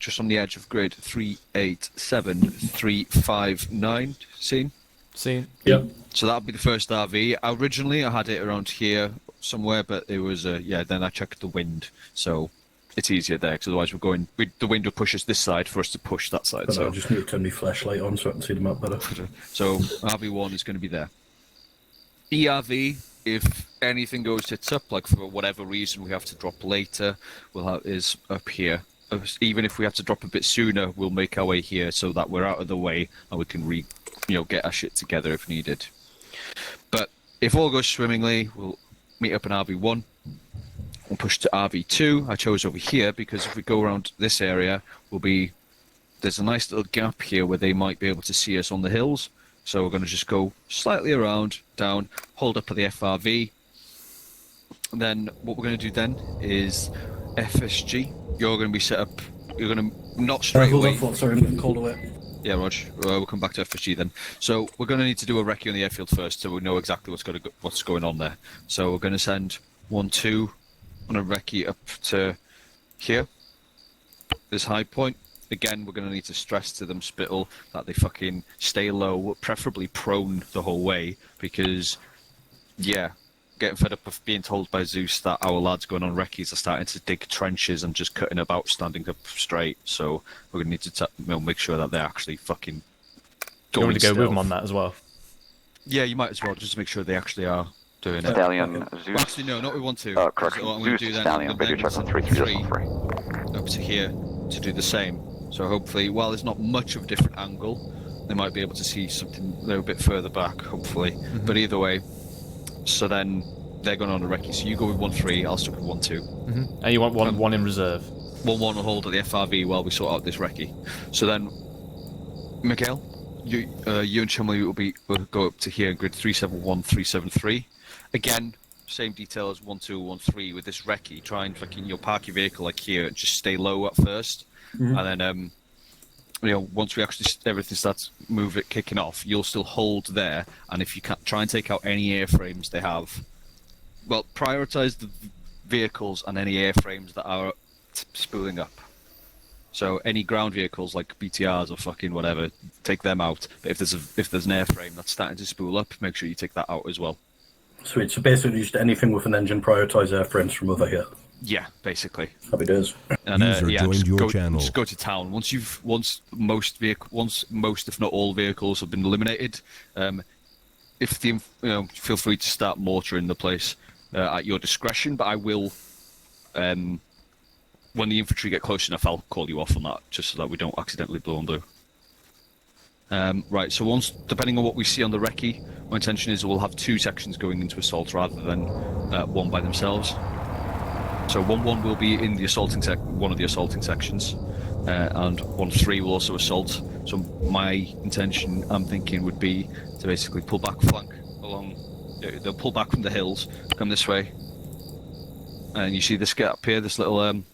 just on the edge of grid 387359. Seen? See? Yep. So that'll be the first RV. Originally, I had it around here somewhere, but it was then I checked the wind, so it's easier there. Because otherwise, the wind will push us this side for us to push that side. But So I just need to turn my flashlight on so I can see the map better. So RV1 is going to be there. ERV, if anything goes tits up, like for whatever reason we have to drop later, is up here. Even if we have to drop a bit sooner, we'll make our way here so that we're out of the way and we can get our shit together if needed. But if all goes swimmingly, we'll meet up in RV1. We'll push to RV2. I chose over here because if we go around this area, there's a nice little gap here where they might be able to see us on the hills. So we're going to just go slightly around, down, hold up at the FRV. And then what we're going to do then is FSG. You're going to be set up. You're going to not straight away. Sorry, I'm getting called away. Yeah, Rog. We'll come back to FSG then. So we're going to need to do a recce on the airfield first, so we know exactly what's going on there. So we're going to send 1-2 on a recce up to here, this high point. Again, we're going to need to stress to them, Spittle, that they fucking stay low, preferably prone the whole way, because, yeah, getting fed up of being told by Zeus that our lads going on recce's are starting to dig trenches and just cutting about, standing up straight. So we're going to need to make sure that they're actually fucking going. You want me to go with them on that as well? Yeah, you might as well, just to make sure they actually are doing it. Stallion, Zeus. Well, actually, no, not we want to. Correction. What I'm going to do Zeus, then, Stallion, I'm video going check on to 3-3. up to here to do the same. So hopefully, while there's not much of a different angle, they might be able to see something a little bit further back, hopefully. Mm-hmm. But either way, so then they're going on a recce. So you go with 1-3, I'll stick with 1-2. Mm-hmm. And you want one in reserve? 1-1 will hold at the FRV while we sort out this recce. So then, Miguel, you and Chumley will go up to here in grid 371, 373. Again, same detail as 1-2, 1-3 with this recce. Try and fucking park your vehicle like here and just stay low at first. Mm-hmm. And then, once we actually everything starts kicking off, you'll still hold there. And if you can try and take out any airframes they have, well, prioritize the vehicles and any airframes that are spooling up. So any ground vehicles like BTRs or fucking whatever, take them out. But if there's an airframe that's starting to spool up, make sure you take that out as well. Sweet. So basically, just anything with an engine, prioritize airframes from over here. Yeah, basically. Happy days. And just go to town. Once most if not all vehicles have been eliminated, feel free to start mortaring the place at your discretion. But I will, when the infantry get close enough, I'll call you off on that, just so that we don't accidentally blow them through. Right. So depending on what we see on the recce, my intention is we'll have 2 sections going into assault rather than one by themselves. So 1-1 will be in the one of the assaulting sections, and 1-3 will also assault. So my intention, I'm thinking, would be to basically pull back flank along. They'll pull back from the hills, come this way, and you see this gap here, this little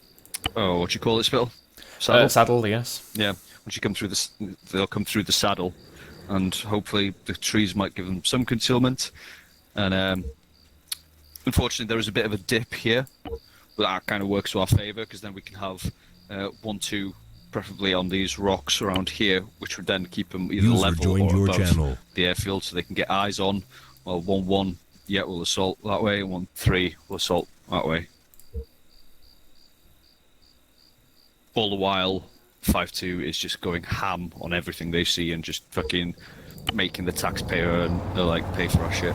what do you call it, Spittle? Saddle? Saddle, yes. Yeah. Once you come through this, they'll come through the saddle, and hopefully the trees might give them some concealment. And unfortunately, there is a bit of a dip here. But that kind of works to our favour, because then we can have 1-2, preferably on these rocks around here, which would then keep them either level or above the airfield, so they can get eyes on. Well, 1-1, we'll assault that way, 1-3, we'll assault that way. All the while, 5-2 is just going ham on everything they see and just fucking making the taxpayer and pay for our shit.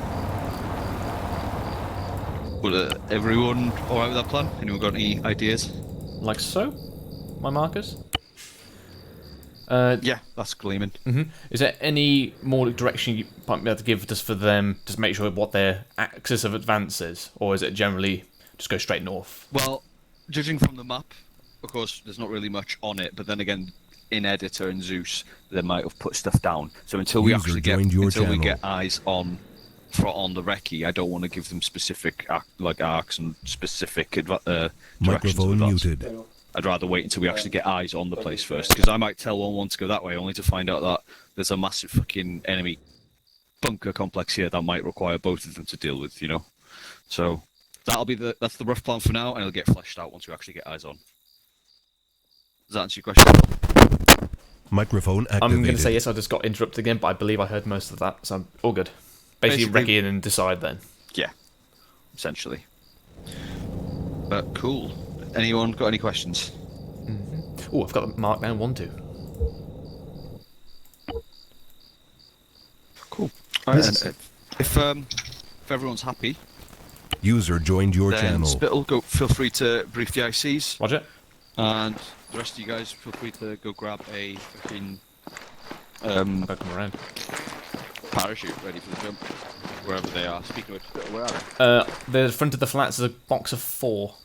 But everyone alright with that plan? Anyone got any ideas? Like so? My markers? Yeah, that's gleaming. Mm-hmm. Is there any more direction you might be able to give just for them, just make sure what their axis of advance is? Or is it generally just go straight north? Well, judging from the map, of course, there's not really much on it, but then again, in Editor and Zeus, they might have put stuff down. So until we get eyes on the recce, I don't want to give them specific arcs and specific directions. Microphone muted. I'd rather wait until we actually get eyes on the place first, because I might tell 1-1 to go that way, only to find out that there's a massive fucking enemy bunker complex here that might require both of them to deal with, So that's the rough plan for now, and it'll get fleshed out once we actually get eyes on. Does that answer your question? Microphone activated. I'm going to say yes, I just got interrupted again, but I believe I heard most of that, so I'm all good. Basically, recce in and decide then. Yeah, essentially. But cool. Anyone got any questions? Oh, I've got the mark down 1-2. Cool. Alright, if everyone's happy, User joined your then channel. Spittle, feel free to brief the ICs, Roger. and the rest of you guys feel free to go grab a fucking I'll come around. parachute ready for the jump, wherever they are. Speaking of which, Spittle, where are they? The front of the flats is a box of 4.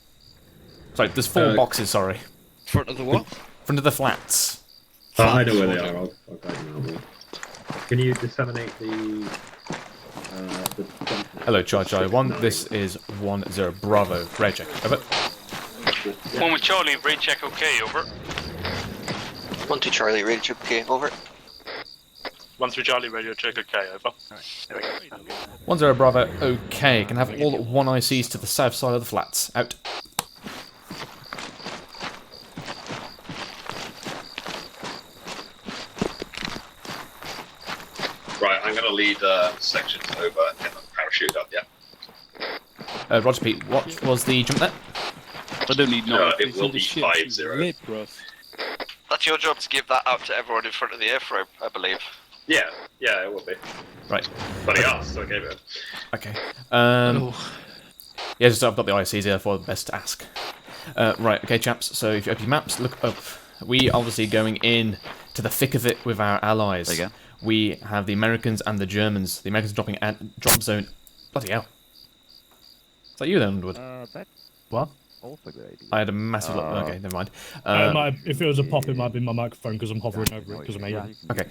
Sorry, there's 4 boxes, sorry. Front of the what? Front of the flats. I know where they are. I'll grab them now. Can you disseminate the Hello, Charge 1. This is 1-0 Bravo. Red check. Over. 1 with Charlie, raid check okay, over. 1-2 Charlie, radio check okay, over. 1 through Charlie, radio check okay, over. 1-0 Bravo. Okay. Can have all 1 ICs to the south side of the flats. Out. Right, I'm going to lead sections over and get the parachute up, yeah. Roger Pete, what was the jump there? I don't need No, it will be 5-0. That's your job to give that out to everyone in front of the airframe, I believe. Yeah, it will be. Right. But he asked, so I gave it. Okay. Yeah, just I've got the ICs here for the best to ask. Right, okay, chaps. So if you open your maps, look up. We obviously going in to the thick of it with our allies. There you go. We have the Americans and the Germans. The Americans dropping at drop zone. Bloody hell. Is that you then, Underwood? What? I had a massive look. Okay, never mind. If it was a pop, it might be my microphone because I'm hovering over it because I'm aiming. Okay,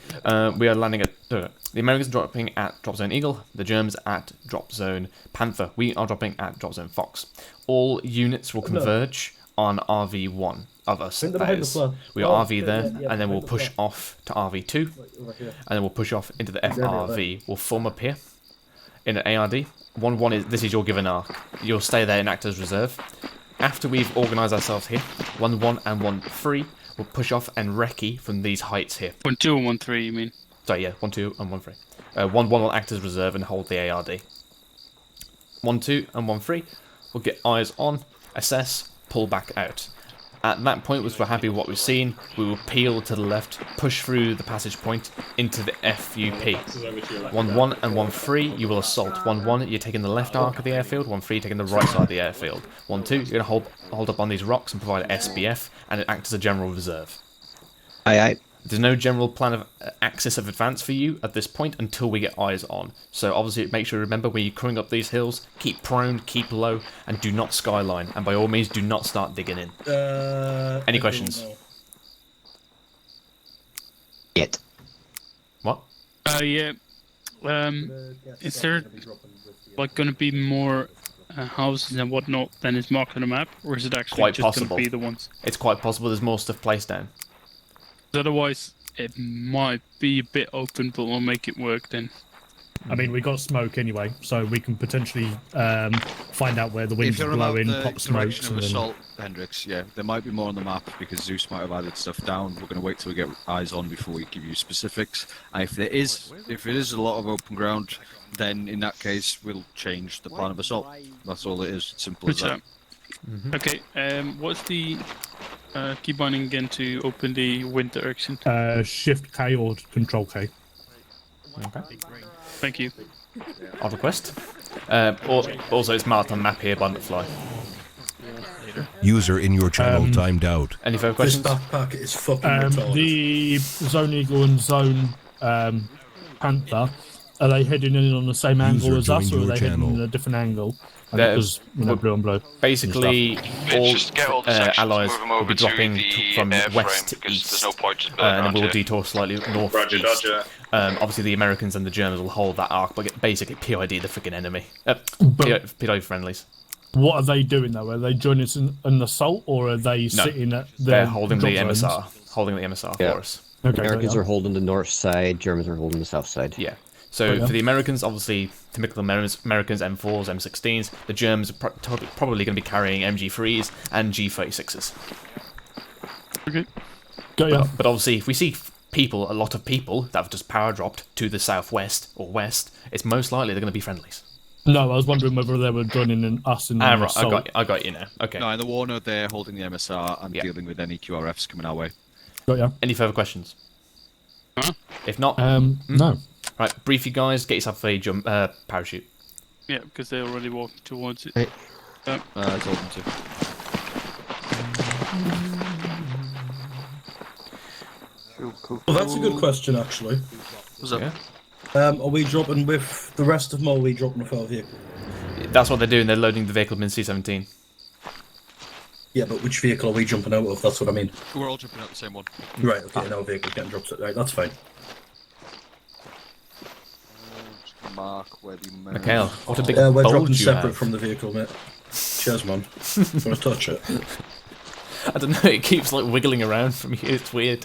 we are landing at the Americans dropping at drop zone Eagle, the Germans at drop zone Panther. We are dropping at drop zone Fox. All units will converge on RV1 of us. That is, we are RV there, and then we'll push off to RV2, and then we'll push off into the FRV. We'll form up here in an ARD. 1-1 is this is your given arc. You'll stay there and act as reserve. After we've organised ourselves here, 1-1 and 1-3, we'll push off and recce from these heights here. 1-2 and 1-3, you mean? Sorry, yeah, 1-2 and 1-3. 1-1 will act as reserve and hold the ARD. 1-2 and 1-3, we'll get eyes on, assess, pull back out. At that point, once we're happy with what we've seen, we will peel to the left, push through the passage point into the FUP. 1-1 and 1-3, you will assault. 1-1, you're taking the left arc of the airfield. 1-3, taking the right side of the airfield. 1-2, you're going to hold up on these rocks and provide SBF, and act as a general reserve. Aye, aye. There's no general plan of axis of advance for you at this point until we get eyes on. So obviously make sure to remember when you're coming up these hills, keep prone, keep low, and do not skyline. And by all means, do not start digging in. Any questions? Yet. What? Yeah. Is there like going to be more houses and whatnot than is marked on the map, or is it actually Quite just possible. going to be the ones? It's quite possible there's more stuff placed down. Otherwise, it might be a bit open, but we'll make it work then. I mean, we got smoke anyway, so we can potentially find out where the winds If you're are about blowing, the pop smoke. direction of assault, Hendrix, yeah, there might be more on the map because Zeus might have added stuff down. We're going to wait till we get eyes on before we give you specifics. And if it is a lot of open ground, then in that case we'll change the plan of assault. That's all it is. Simple as that. Okay. What's the key binding again to open the wind direction? Shift K or Control K. Okay. Thank you. Odd request. Also, it's marked on the map here by McFly. User in your channel timed out. Any further This questions? stuff packet is fucking retarded. The Zone Eagle and Zone Panther, are they heading in on the same angle User as us, or joined are your they heading in channel. a different angle? They're- Because, blue on blue. Basically, all Just get all the sections, allies move them will over be to dropping the from airframe, west to because east, there's no point just building and then around we'll here. detour slightly north Roger, east. Dodger. Obviously, the Americans and the Germans will hold that arc, but get basically PID the freaking enemy. PID friendlies. What are they doing though? Are they joining us in an assault, or are they sitting at the They're holding the drop zones? MSR. Holding the MSR Yeah. for us. Okay, Americans yeah. are holding the north side, Germans are holding the south side. Yeah. So yeah. for the Americans, obviously, typical Americans, M4s, M16s. The Germans are probably going to be carrying MG3s and G36s. Okay. Got ya. But obviously, if we see a lot of people that have just power dropped to the southwest or west, it's most likely they're going to be friendlies. No, I was wondering whether they were joining in us in the Right, assault. I got you now. Okay. No, in the Warner, they're holding the MSR and Yeah. dealing with any QRFs coming our way. Got ya. Any further questions? Huh? If not, no. right, brief you guys, get yourself a parachute. Yeah, because they already walked towards it. Hey. Yeah. I told them to. Well, that's a good question, actually. What's up? Yeah. Are we dropping with the rest of them, or are we dropping with our vehicle? That's what they're doing. They're loading the vehicle in C-17. Yeah, but which vehicle are we jumping out of? That's what I mean. We're all jumping out the same one. Right, okay, and our vehicle's getting dropped. Right, that's fine. Just mark where the man. Mikhail, what a big We're dropping bulge you separate have. from the vehicle, mate. Cheers, man. Want to touch it? I don't know, it keeps like wiggling around from here. It's weird.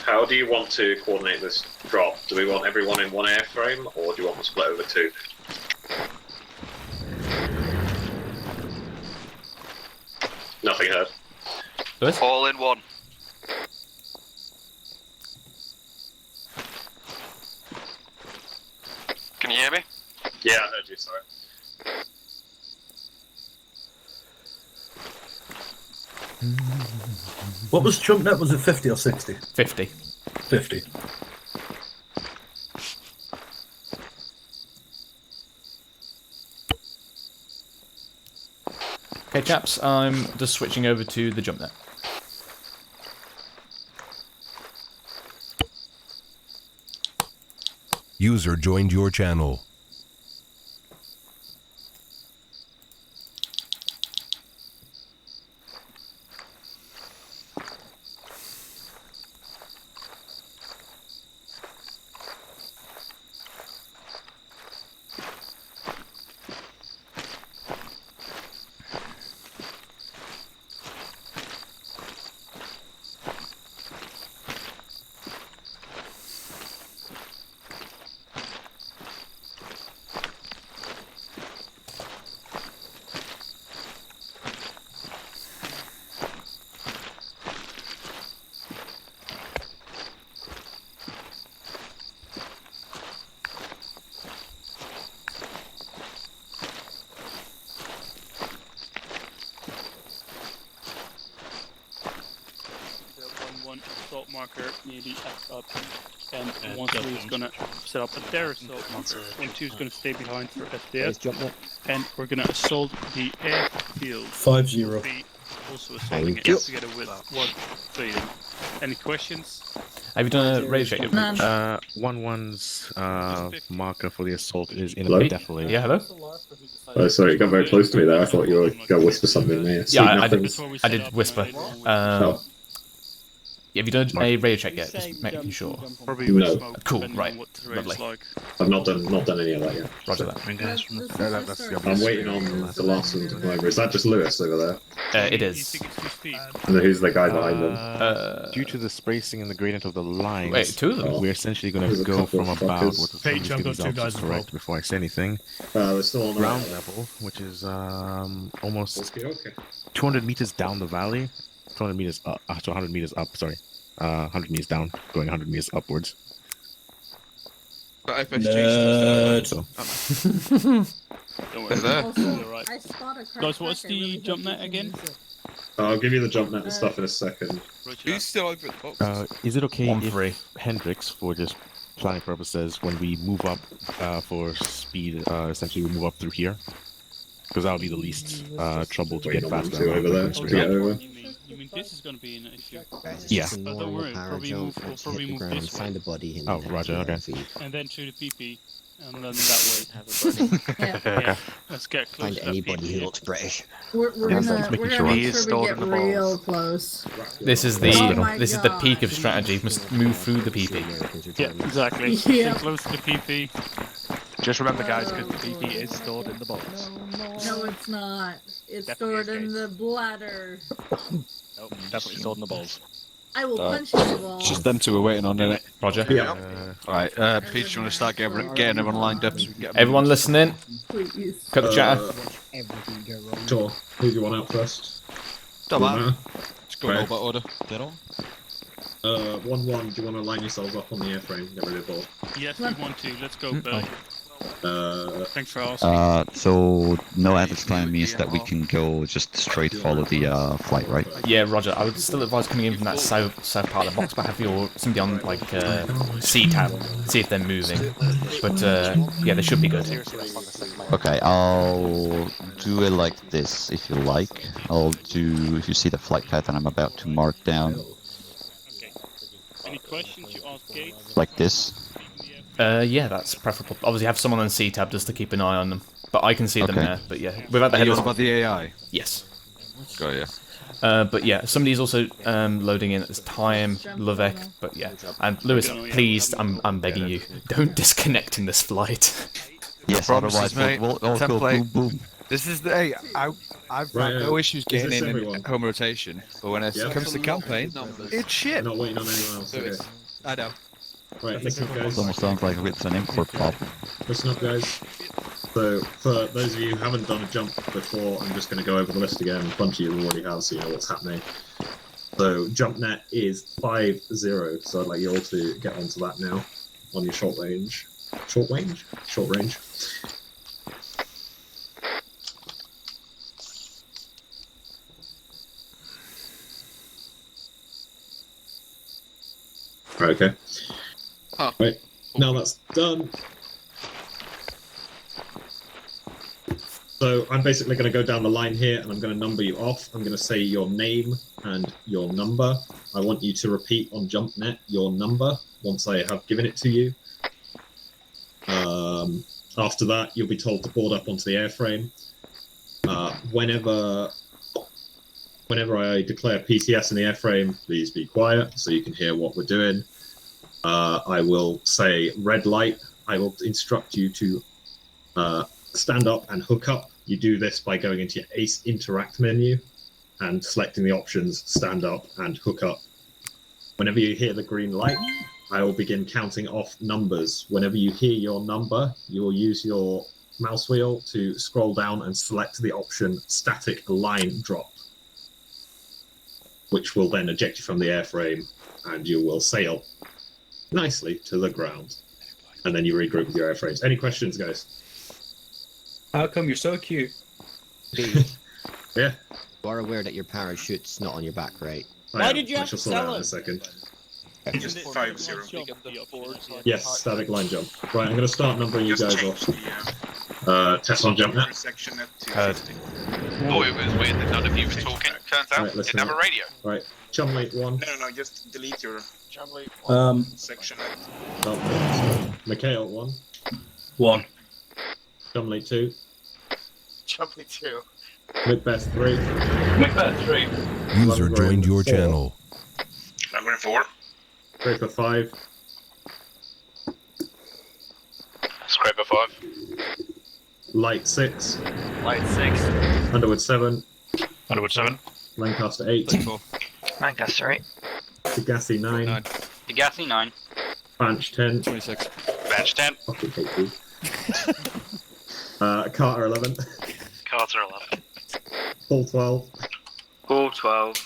How do you want to coordinate this drop? Do we want everyone in one airframe, or do you want them split over two? Nothing heard. Lewis? All in one. Can you hear me? Yeah, I heard you, sorry. What was jump net? Was it 50 or 60? 50. 50. Okay, chaps, I'm just switching over to the jump net. User joined your channel. One assault marker near the up, and 1-3 is gonna set up a their assault marker. 1-2 is gonna stay behind for SDS, and we're gonna assault the airfield. 5-0. Be also assaulting it Thank you. together with 1-3. Any questions? Have you done a radio check? None. 1-1's marker for the assault is in Hello? definitely. Yeah, hello? Oh, sorry, you got very close to me there. I thought you were going to whisper something there. Yeah, Before I did whisper. Oh. Have you done a radio check yet? Just making sure. Probably No. with smoke, Cool, depending right. on what the terrain's Lovely. like. I've not done any of that yet. Roger that. I'm waiting on the last one to come over. Is that just Lewis over there? It You is. think it's too steep? And then who's the guy behind them? Due to the spacing and the gradient of the lines, Wait, two of them? we're essentially going There's to a go couple from of about fuckers. what the Page, just I've get got these two outputs guys correct involved. before I say anything. They're still on the Ground level, which is almost Okay. 200 meters down the valley, 200 meters up, 100 meters up. Sorry, 100 meters down, going 100 meters upwards. But FSG Nerd. So Don't worry. there. You're right. Guys, what's the jump net again? I'll give you the jump net and stuff in a second. Roger. Who's still over at the box? is it okay 1-3. if Hendrix, for just planning purposes, when we move up for speed, essentially we move up through here? Because that would be the least trouble to get Waiting on faster. them two over there going to straight get up. over. You mean this is going to be an issue? Yeah. But don't worry, probably move this way. Find the body. Oh, roger, okay. And then to the PP, and then that way. Yeah. Let's get close Find to that anybody PP. who looks British. We're Yeah, gonna, just making we're sure. gonna He make is sure we stored get in the real balls. close. This is the Oh my this is the peak of God. strategy. You must move through the PP. Yeah, exactly. Yeah. Stay close to the PP. Just remember, guys, because the PP is stored in the box. No, it's not. It's Definitely stored in is. the bladder. Nope, definitely stored in the balls. I will punch you in the balls. Just them two we're waiting on, innit? Roger. Yeah. Alright, Pete, do you want to start getting everyone lined up so we can get them Everyone listening, Please. cut the chatter. Sure. Who do you want out first? Don't matter. Go in orbit order. Get on. 1-1, do you want to line yourselves up on the airframe? Get rid of all. Yes, we want to. Let's go, Bill. Thanks for asking. So no average time means that we can go just straight follow the flight, right? Yeah, Roger. I would still advise coming in from that south part of the box, but have your somebody on like C tab, see if they're moving. But yeah, they should be good. Okay, I'll do it like this if you like. I'll do, if you see the flight pattern I'm about to mark down. Okay. Any questions you ask Gates? Like this. Yeah, that's preferable. Obviously, have someone on C tab just to keep an eye on them. But I can see them there. But yeah, without the Are you headers. on about the AI? Yes. Got ya. But yeah, somebody's also loading in at this time, Lovek. But yeah, and Lewis, please, I'm begging you, don't disconnect in this flight. Yes, Promises, otherwise mate. we'll all go Template. boom boom. This is the. Hey, I've Right, had no issues getting this in everyone? home rotation, but when it Yeah. comes to campaign, it's shit. Not waiting on anyone else. Okay. I know. Right, listen up, guys. It almost sounds like it's an import pop. Listen up, guys. So, for those of you who haven't done a jump before, I'm just going to go over the list again. A bunch of you already have, so you know what's happening. So, jump net is 5-0, so I'd like you all to get onto that now on your short range. Short range? Short range. Right, okay. Right, now that's done. So I'm basically going to go down the line here and I'm going to number you off. I'm going to say your name and your number. I want you to repeat on JumpNet your number once I have given it to you. After that, you'll be told to board up onto the airframe. Whenever I declare PTS in the airframe, please be quiet so you can hear what we're doing. I will say red light. I will instruct you to stand up and hook up. You do this by going into your ACE Interact menu and selecting the options stand up and hook up. Whenever you hear the green light, I will begin counting off numbers. Whenever you hear your number, you will use your mouse wheel to scroll down and select the option static line drop, which will then eject you from the airframe and you will sail nicely to the ground. And then you regroup with your airframes. Any questions, guys? How come you're so cute? Yeah. You are aware that your parachute's not on your back, right? Why did you have to sell it? In a second. Just 5-0. Yes, static line jump. Right, I'm going to start numbering you guys off. Test on jump now. Heard. Oh, it was weird that none of you were talking. Turns out, Right, listen didn't have a up. radio. Right, Chumley 1. No, just delete your section. Mikhail 1. 1. Chumley 2. Jumping 2. Macbeth 3. Macbeth 3. User joined your channel. Number 4. Scraper 5. Scraper 5. Light 6. Light 6. Underwood 7. Underwood 7. Lancaster 8. Lancaster 8. Degassi 9. Degassi 9. Banch 10. 26. Bench 10. Fucking hate you. Carter 11. Carter 11. Paul 12. Paul 12.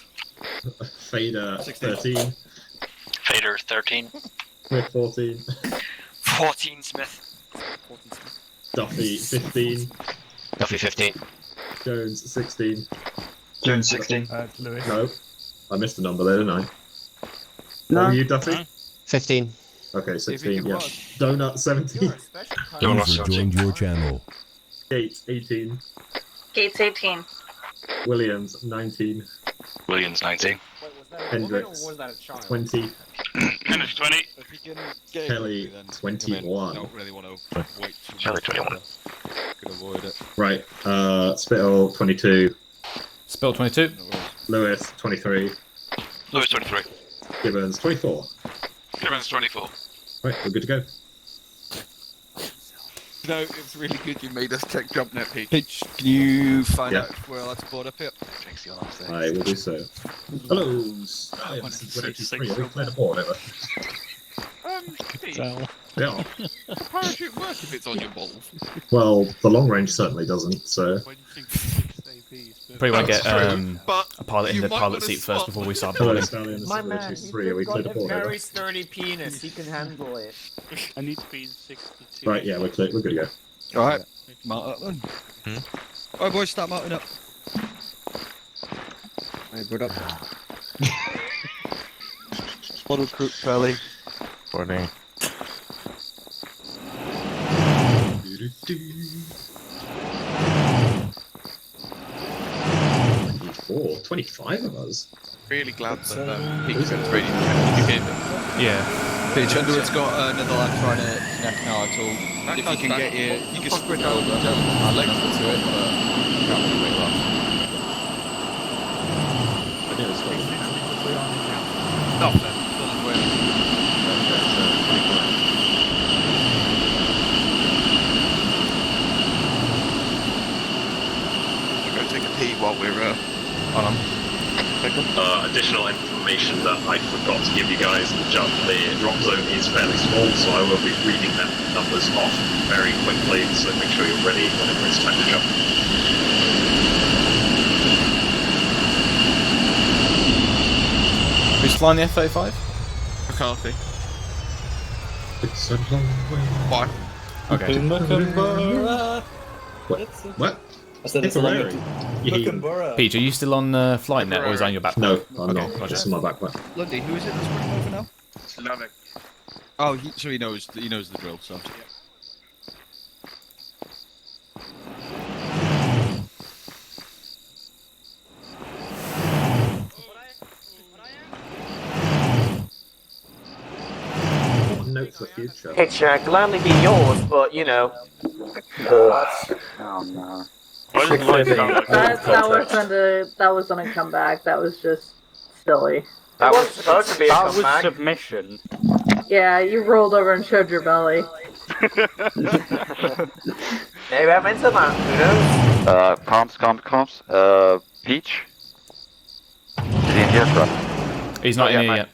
Fader 13. Fader 13. Smith 14. 14 Smith. Duffy 15. Duffy 15. Jones 16. Jones 16. Lewis. No. I missed a number there, didn't I? No. What were you, Duffy? 15. Okay, 16, yeah. Donut 17. User joined your channel. Gates 18. Gates 18. Williams 19. Williams 19. Hendricks 20. Hendricks 20. Kelly 21. Don't really want to wait too Kelly much. 21. Could avoid it. Right, Spittle 22. Spill 22. Lewis 23. Lewis 23. Gibbons 24. Gibbons 24. Right, we're good to go. No, it's really good you made us check JumpNet peak. Pitch, can you find out where I'll have to board up here? I will do so. Hello. I am ready to play the board ever. Steve, Yeah. the parachute works if it's on your balls. Well, the long range certainly doesn't, so. Why do you think 6 APs Probably want to That's get true, but a pilot in you the might pilot wanna seat swap first before we start Hello, boarding. Stallion. This My is man, Roach he's 3. Are we clear got to a board very over? sturdy penis. He can handle it. I need speed 62. Right, yeah, we're clear. We're good to go. Alright, mount up then. Alright, boys, start mounting up. Alright, board up. Bottle crew, Charlie. Boarding. Four, 25 of us. Really glad that Pete's going to really you gave it. Yeah. Bitch, Underwood's got another lad trying to snack now at all. If you can get your, you can sprint over. I'd like to do it, but you can't really wait long. I think it's fine. Stop then. Doesn't win. Go take a pee while we're On 'em. Additional information that I forgot to give you guys. The drop zone is fairly small, so I will be reading them numbers off very quickly, so make sure you're ready whenever it's time to jump. Who's flying the F-35? McCarthy. It's a long way. Why? Okay. What? I said it's a rarity. Peach, are you still on flight net, or is that on your back? No, I'm Okay, not. gotcha. It's in my backpack. Lundy, who is it that's running over now? Slavic. Oh, so he knows the drill, so. One note for future. It shall gladly be yours, but you know. That was gonna come back. That was just silly. That was supposed to be a That was comeback. submission. Yeah, you rolled over and showed your belly. Maybe I'm into that. Who knows? Comms. Peach? Is he in here, Scruff? He's not in here yet.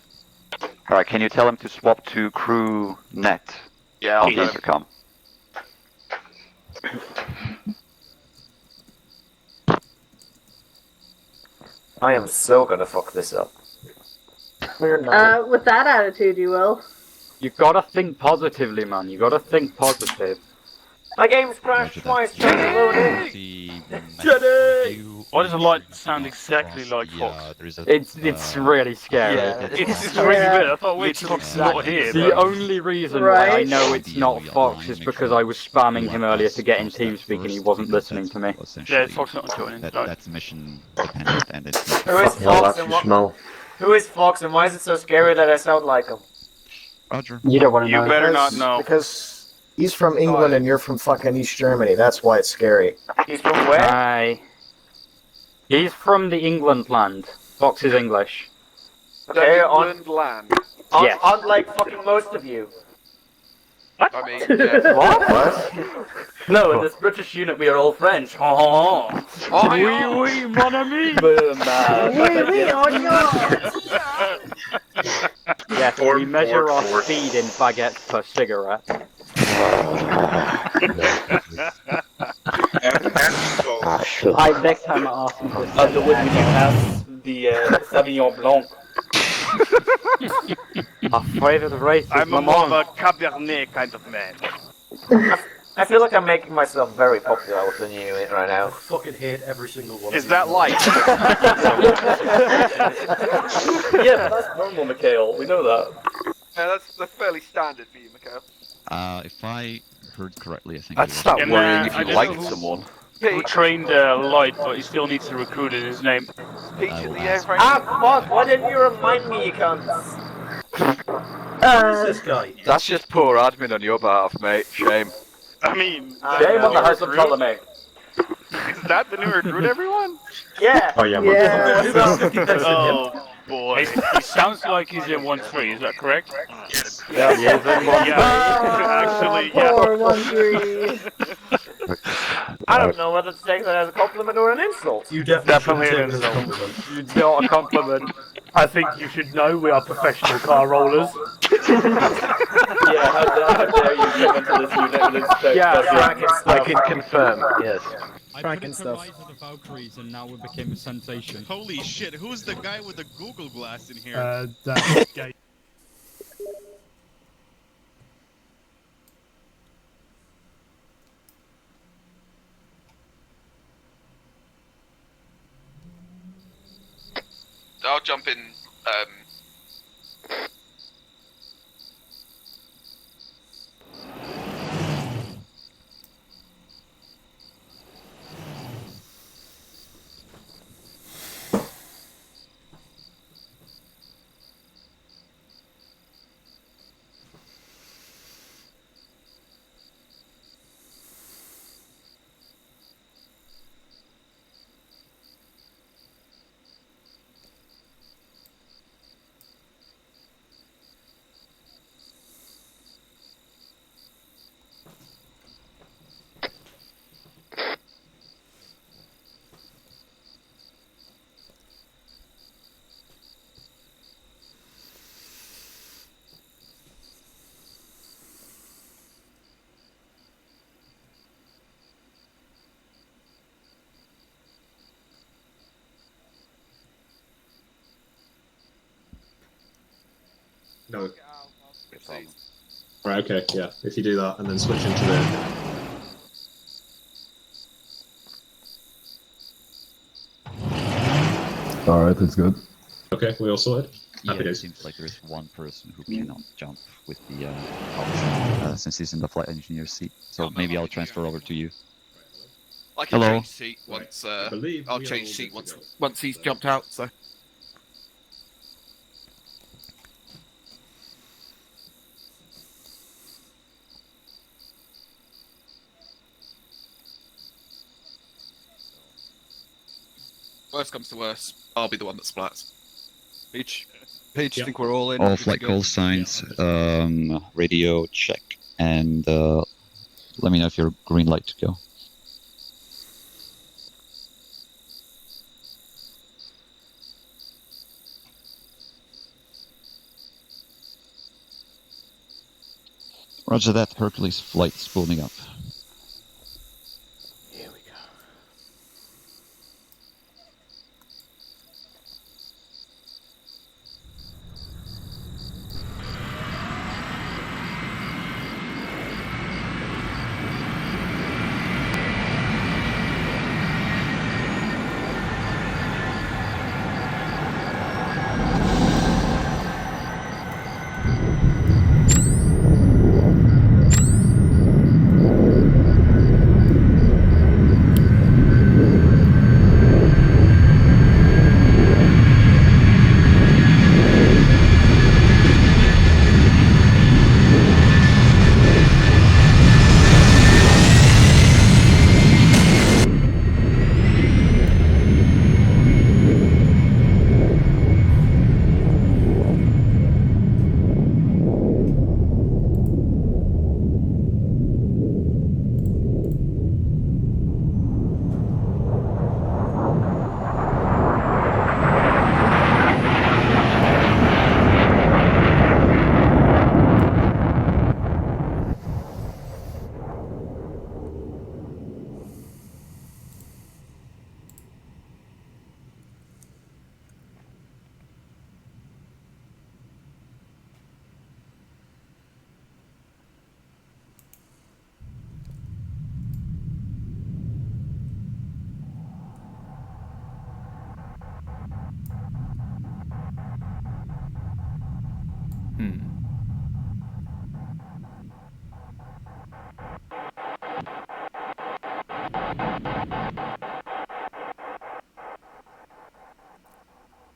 Alright, can you tell him to swap to crew net? Yeah, On the intercom. I am so gonna fuck this up. With that attitude, you will. You gotta think positively, man. You gotta think positive. My game's crashed twice. Trying to load in. Why does the light sound exactly like Fox? It's really scary. It's really weird. I thought wait till Fox is not here. The only reason why I know it's not Fox is because I was spamming him earlier to get in TeamSpeak and he wasn't listening to me. Yeah, Fox not joining. That's mission dependent and it's Who is Fox and what? Who is Fox and why is it so scary that I sound like him? Roger. You don't want to know. You better not know. Because he's from England and you're from fucking East Germany. That's why it's scary. He's from where? Aye. He's from the England land. Fox is English. Okay, land. Yes. Unlike fucking most of you. I mean, yeah. What? No, in this British unit we are all French. Oh, oui, mon ami. Yes, we measure our speed in baguettes per cigarette. Next time I ask him to Underwood, when you pass the Sauvignon Blanc. Our favorite race is I'm more of a Cabernet kind of man. I feel like I'm making myself very popular with the new unit right now. I fucking hate every single one. Is that light? Yeah, but that's normal, Mikhail. We know that. Yeah, that's fairly standard for you, Mikhail. If I heard correctly, I think I'd start And, worrying if I you don't liked know who- someone. Who trained Light, but he still needs to recruit in his name. Peach in the airframe. Ah, fuck! Why didn't you remind me, you cunts? Who's this guy? That's just poor admin on your behalf, mate. Shame. I mean, Shame on the House of Ptolemy. is that the new recruit, everyone? Yeah. Oh yeah, Yeah. Oh boy, he sounds like he's in 1-3. Is that correct? Yes. Yeah. Actually, yeah. Poor 1-3. I don't know whether to take that as a compliment or an insult. You definitely Definitely shouldn't take an it as a compliment. It's not a compliment. I think you should know we are professional car rollers. Yeah, how dare you come into this unit with this Yeah, I can confirm, yes. Franken stuff. The Valkyries, and now we became a sensation. Holy shit! Who's the guy with the Google Glass in here? That's gay. I'll jump in. No. Right, okay, yeah. If you do that and then switch into the... Alright, that's good. Okay, we all sorted? Yeah, Happy it days. seems like there's one person who cannot jump with the option, since he's in the flight engineer seat. So maybe I'll transfer over to you. I can Hello. change seat once. believe I'll we are change all seat good to once he's jumped out. So. Worst comes to worst, I'll be the one that splats. Peach, I think we're all in. All Good to flight go. call signs, radio check, and let me know if you're green light to go. Roger that, Hercules flight spooling up. Here we go.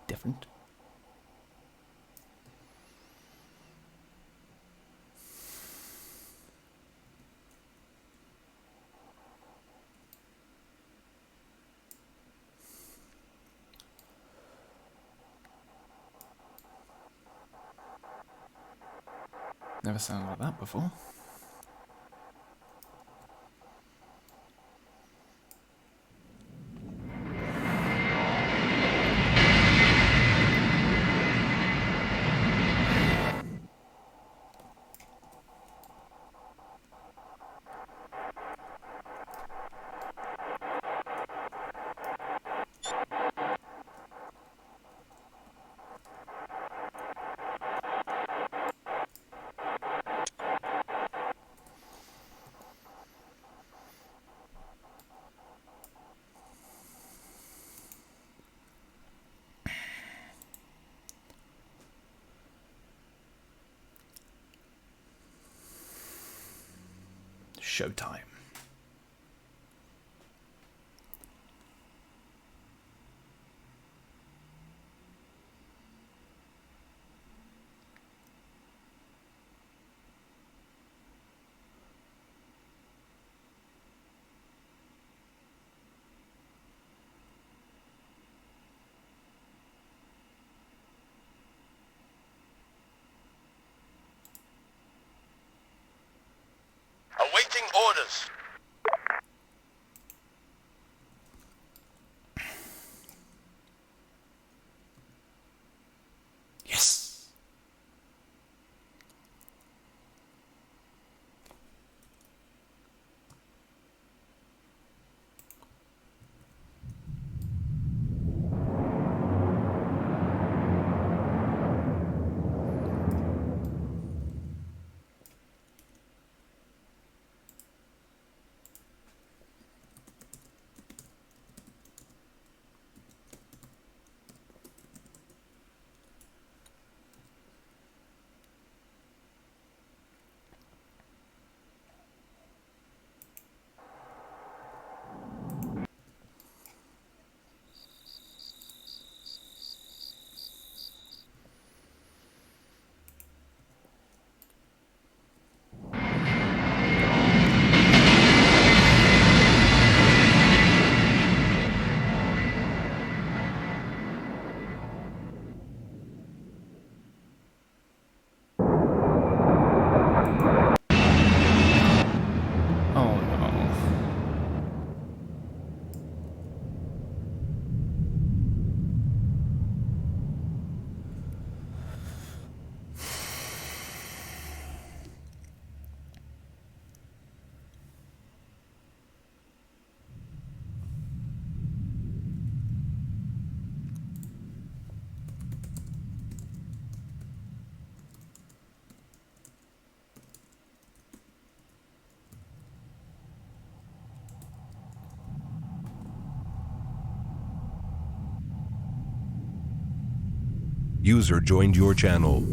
Different. Never sounded like that before. showtime. Awaiting orders. Yes. Oh no. User joined your channel.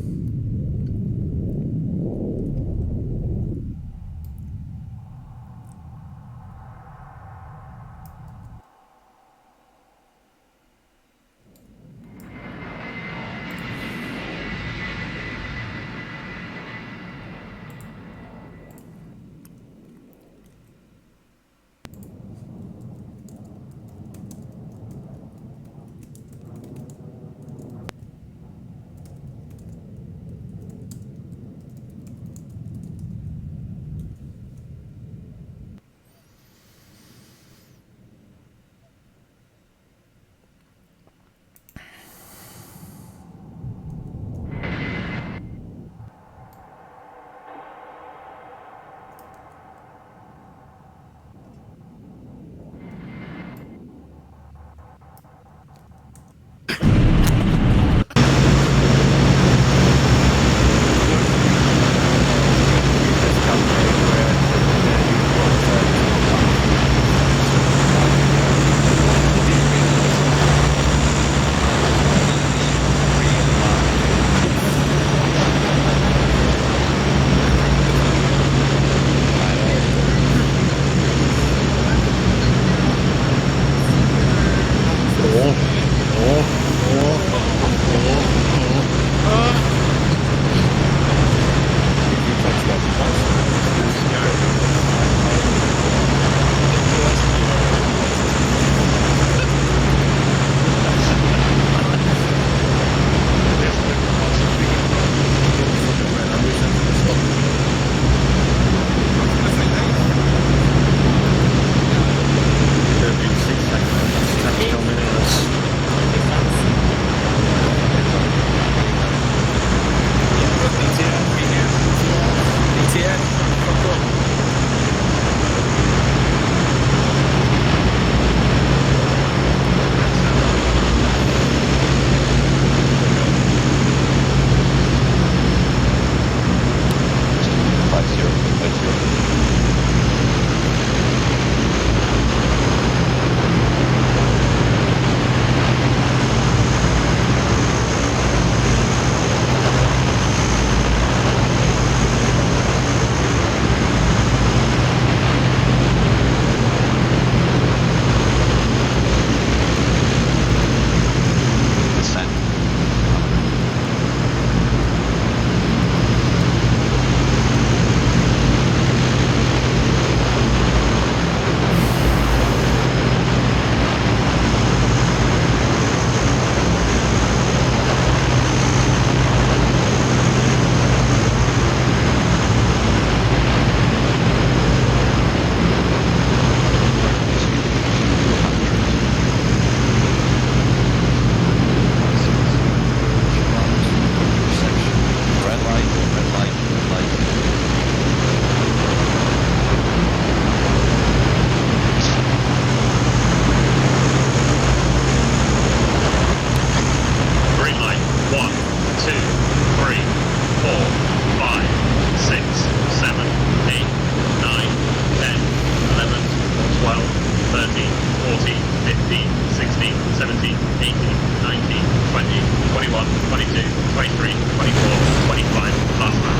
24, 25, last man.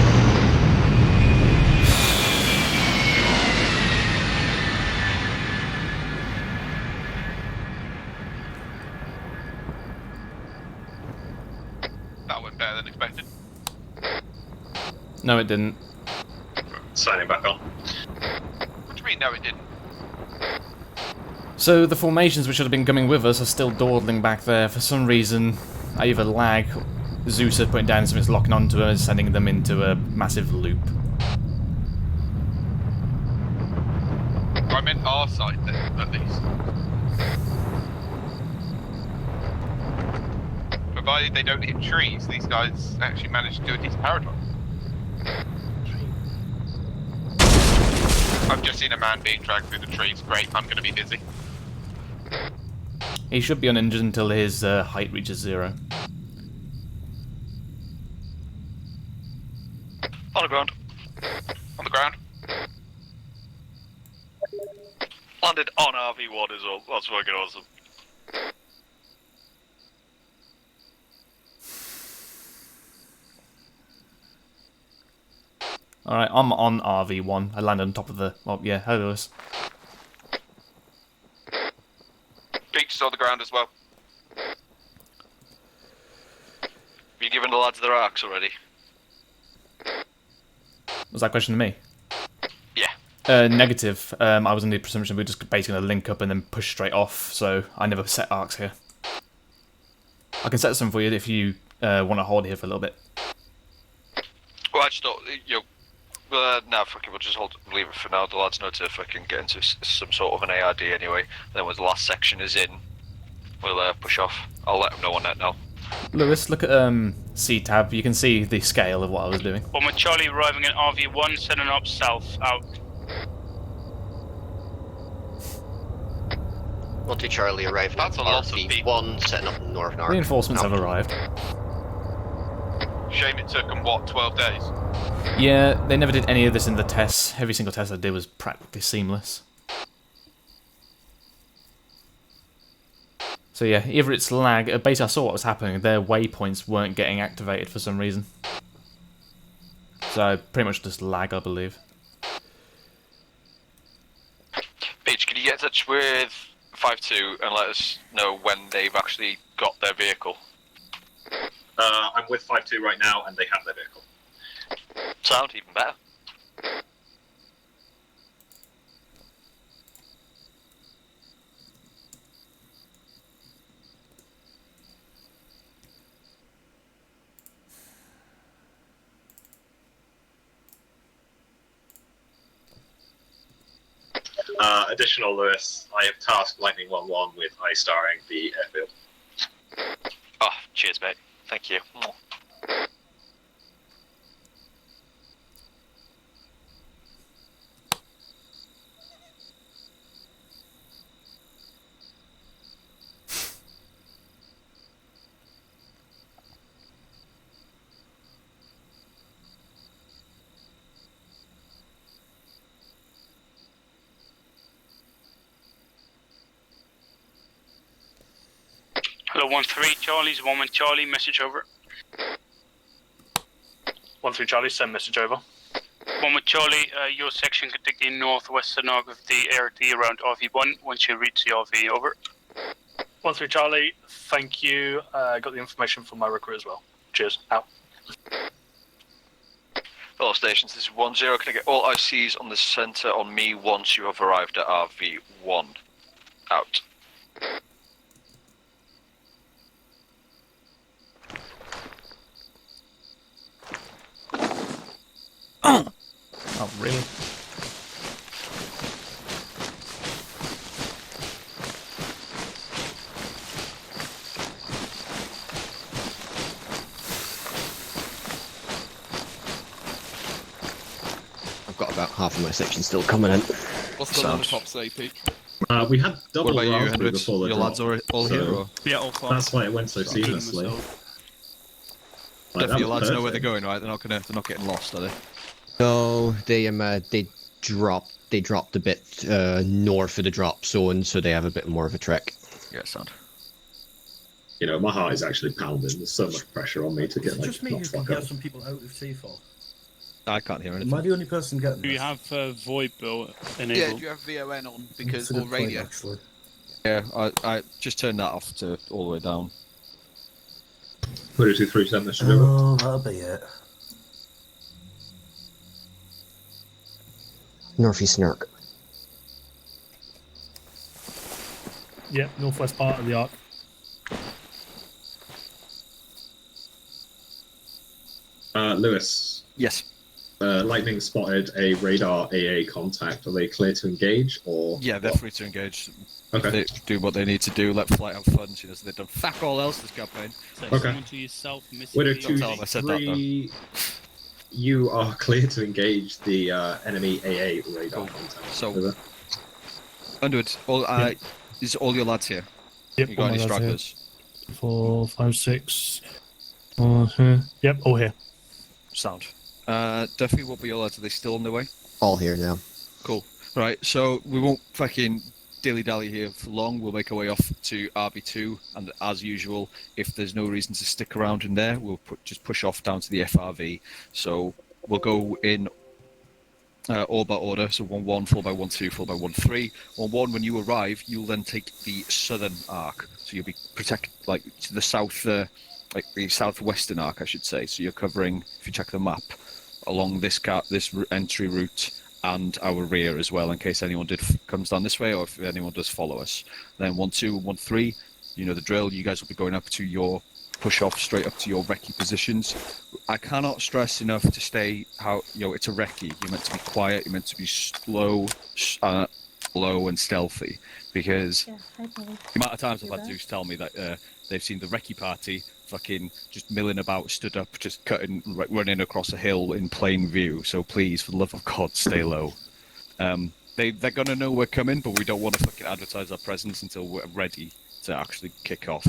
That went better than expected. No, it didn't. Signing back on. What do you mean, no, it didn't? So the formations which should have been coming with us are still dawdling back there. For some reason, I either lag, Zeus are putting down something's locking onto them and sending them into a massive loop. I meant our side then, at least. Provided they don't hit trees, these guys actually managed to do a decent paradox. I've just seen a man being dragged through the trees. Great, I'm going to be busy. He should be uninjured until his height reaches 0. On the ground. On the ground. Landed on RV1 as well. That's fucking awesome. Alright, I'm on RV1. I landed on top of the... Well, yeah, hello Lewis. Beach is on the ground as well. Have you given the lads their arcs already? Was that question to me? Yeah. Negative. I was under the presumption we were just basically going to link up and then push straight off, so I never set arcs here. I can set some for you if you want to hold here for a little bit. Well, I just thought, no, fuck it, we'll just leave it for now. The lads know to fucking get into some sort of an ARD anyway. Then when the last section is in, we'll push off. I'll let them know on that now. Lewis, look at C-tab. You can see the scale of what I was doing. One with Charlie arriving at RV1, setting up south, out. 1-2 Charlie arrived at RV1, setting up north and arc. Reinforcements have arrived. Shame it took them, what, 12 days? Yeah, they never did any of this in the tests. Every single test I did was practically seamless. So yeah, either it's lag. Basically, I saw what was happening. Their waypoints weren't getting activated for some reason. So pretty much just lag, I believe. Peach, can you get in touch with 5-2 and let us know when they've actually got their vehicle? I'm with 5-2 right now, and they have their vehicle. Sound even better. Additional Lewis, I have tasked Lightning 1-1 with eye-starring the airfield. Oh, cheers, mate. Thank you. Hello, 1-3 Charlie's 1 with Charlie, message over. 1-3 Charlie, send message over. 1 with Charlie, your section can take the northwestern arc of the ARD around RV1 once you reach the RV, over. 1-3 Charlie, thank you. Got the information from my recruit as well. Cheers, out. All stations, this is 1-0. Can I get all ICs on the centre on me once you have arrived at RV1? Out. Oh, really? I've got about half of my section still coming in. What's the on the top say, Pete? We had double What about you, raspberry Hendrix? before the Your drop, lads are all so here, or? Yeah, all fine. that's why it went so seamlessly. Like, Definitely, your that was lads know where perfect. they're going, right? They're not getting lost, are they? No, they dropped a bit north of the drop zone, so they have a bit more of a trek. Yeah, sound. You know, my heart is actually pounding. There's so much pressure on me to get Is it just me who can get some people out of T4? I can't hear Am anything. I the only person getting Do you this? have VoIP enabled? Yeah, do you have VON on? Because That's a or good point, radio? actually. Yeah, I just turned that off to all the way down. 237, that should do it. Oh, that'll be it. Northeast Snark. Yeah, northwest part of the arc. Lewis. Yes. Lightning spotted a radar AA contact. Are they clear to engage, or...? Yeah, they're free to engage. Okay. They do what they need to do, let flight have fun. See, they've done fuck all else this campaign. So Okay. someone to yourself, missing Widow the- Don't tell them I said that, 2-3, you are clear to engage the enemy AA radar contact. So, Over. Underwood, is all your lads here? Yep, You got all any my lads here. stragglers? 4, 5, 6. Yep, all here. Sound. Duffy, what were your lads? Are they still on their way? All here now. Cool. Right, so we won't fucking dilly-dally here for long. We'll make our way off to RB2, and as usual, if there's no reason to stick around in there, we'll just push off down to the FRV. So we'll go in all by order, so 1-1, followed by 1-2, followed by 1-3. 1-1, when you arrive, you'll then take the southern arc, so you'll be protected, like, to the south, like the southwestern arc, I should say. So you're covering, if you check the map, along this entry route and our rear as well, in case anyone comes down this way or if anyone does follow us. Then 1-2, 1-3, you know the drill. You guys will be going up to your push off straight up to your recce positions. I cannot stress enough to stay it's a recce. You're meant to be quiet. You're meant to be slow, low and stealthy, because the amount of times I've had Zeus tell me that they've seen the recce party fucking just milling about, stood up, just running across a hill in plain view. So please, for the love of God, stay low. They're gonna know we're coming, but we don't want to fucking advertise our presence until we're ready to actually kick off.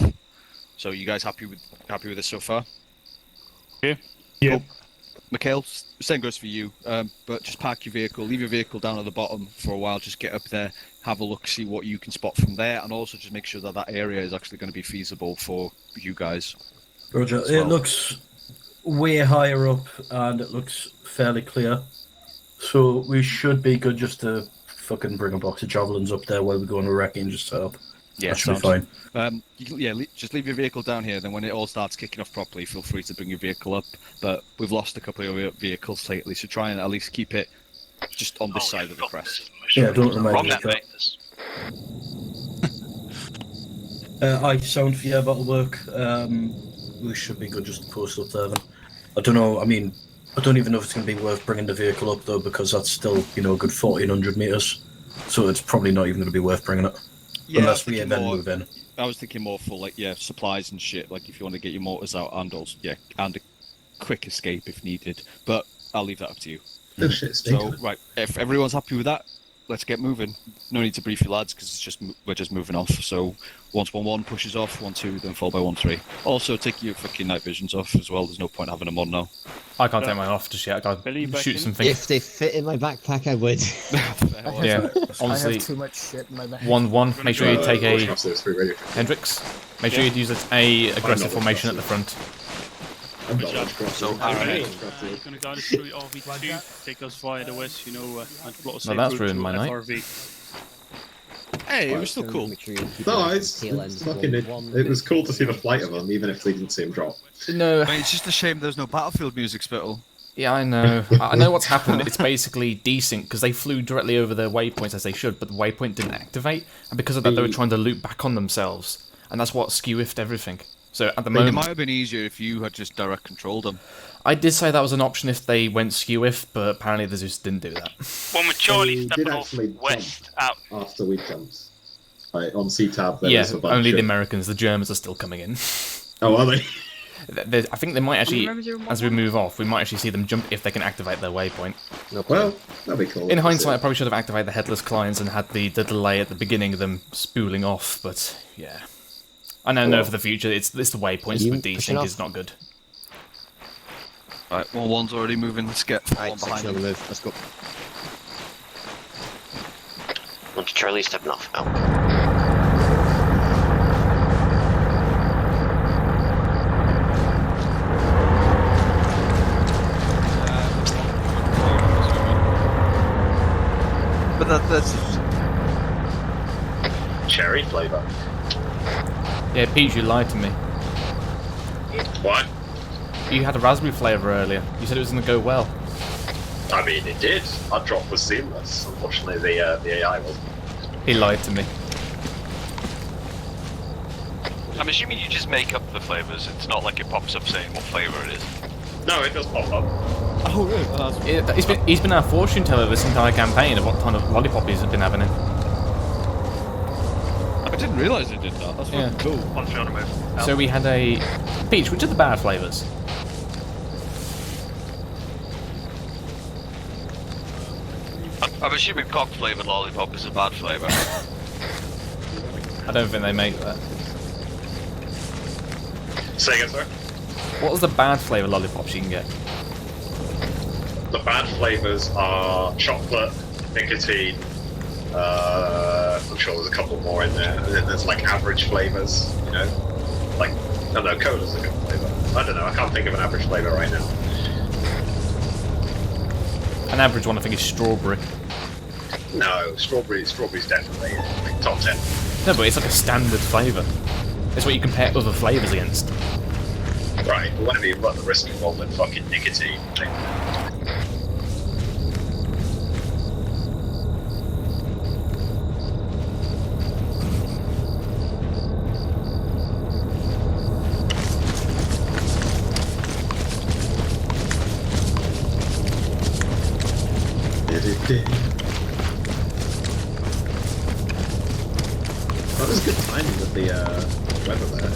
So you guys happy with this so far? Yeah. Yeah. Cool. Mikhail, same goes for you, but just park your vehicle, leave your vehicle down at the bottom for a while, just get up there, have a look, see what you can spot from there, and also just make sure that area is actually going to be feasible for you guys. Roger, well. it looks way higher up and it looks fairly clear. So we should be good just to fucking bring a box of javelins up there while we go on a recce and just set up. Yeah, that should be fine. Just leave your vehicle down here, then when it all starts kicking off properly, feel free to bring your vehicle up. But we've lost a couple of your vehicles lately, so try and at least keep it just on this side of the crest. Yeah, don't remind Wrong me that, of that. mate. Sound for yeah, that'll work. We should be good just to post up there then. I don't know, I mean, I don't even know if it's going to be worth bringing the vehicle up though, because that's still, a good 1400 metres. So it's probably not even going to be worth bringing it. Yeah, Unless we then move in. I was thinking more for supplies and shit, like if you want to get your motors out and also and a quick escape if needed. But I'll leave that up to you. Oh shit, So right, if everyone's happy with that, let's get moving. No need to brief your lads because we're just moving off. So once 1-1 pushes off, 1-2, then followed by 1-3. Also take your fucking night visions off as well. There's no point having them on now. I can't take mine off just yet. I gotta shoot something. If they fit in my backpack, I would. Yeah, I honestly, have too much shit in my bag. 1-1. Make sure you take a a Hendrix. Make sure you use a aggressive formation at the front. So, You're going to guide us through RV2, take us via the west, and plot us No, that's ruined my night. FRV. Hey, it was still cool. No, it's fucking. It was cool to see the flight of them, even if we didn't see them drop. No, Mate, it's just a shame there's no battlefield music, Spittle. Yeah, I know. I know what's happened. It's basically desync because they flew directly over the waypoints as they should, but the waypoint didn't activate, and because of that, they were trying to loop back on themselves, and that's what skew-iffed everything. So at the moment, It might have been easier if you had just direct controlled them. I did say that was an option if they went skew-if, but apparently the Zeus didn't do that. Well, with Charlie They stepping did off actually west out. After we jumped. Like, on C-Tab, there Yeah, was a bunch only of... the Americans. The Germans are still coming in. Oh, are they? I think they might actually, as we move off, we might actually see them jump if they can activate their waypoint. Well, that'd be cool. In hindsight, I probably should have activated the headless clients and had the delay at the beginning of them spooling off, but yeah. I know for the future, it's the waypoints with desync is not good. Right, 1-1's already moving. Let's get one behind them. Move. Let's go. Once Charlie's stepping off. Oh. that's cherry flavour. Yeah, Peach, you lied to me. What? You had a raspberry flavour earlier. You said it was going to go well. I mean, it did. Our drop was seamless. Unfortunately, the AI wasn't. He lied to me. I'm assuming you just make up the flavors. It's not like it pops up saying what flavor it is. No, it does pop up. Oh, really? He's been our fortune teller this entire campaign of what kind of lollipop he's been having in. I didn't realise it did that. That's fucking cool. Once we're on a move. So we had a Peach. Which are the bad flavours? I'm assuming cock flavored lollipop is a bad flavor. I don't think they make that. Say again, sir? What was the bad flavour lollipops you can get? The bad flavors are chocolate, nicotine. I'm sure there's a couple more in there. And then there's like average flavors, you know? Like, I don't know, cola's a good flavor. I don't know, I can't think of an average flavor right now. An average one, I think, is strawberry. No, strawberry's definitely like top 10. No, but it's like a standard flavour. It's what you compare other flavours against. Right, but whenever you run the risk of rolling fucking nicotine, That was good timing with the weather there.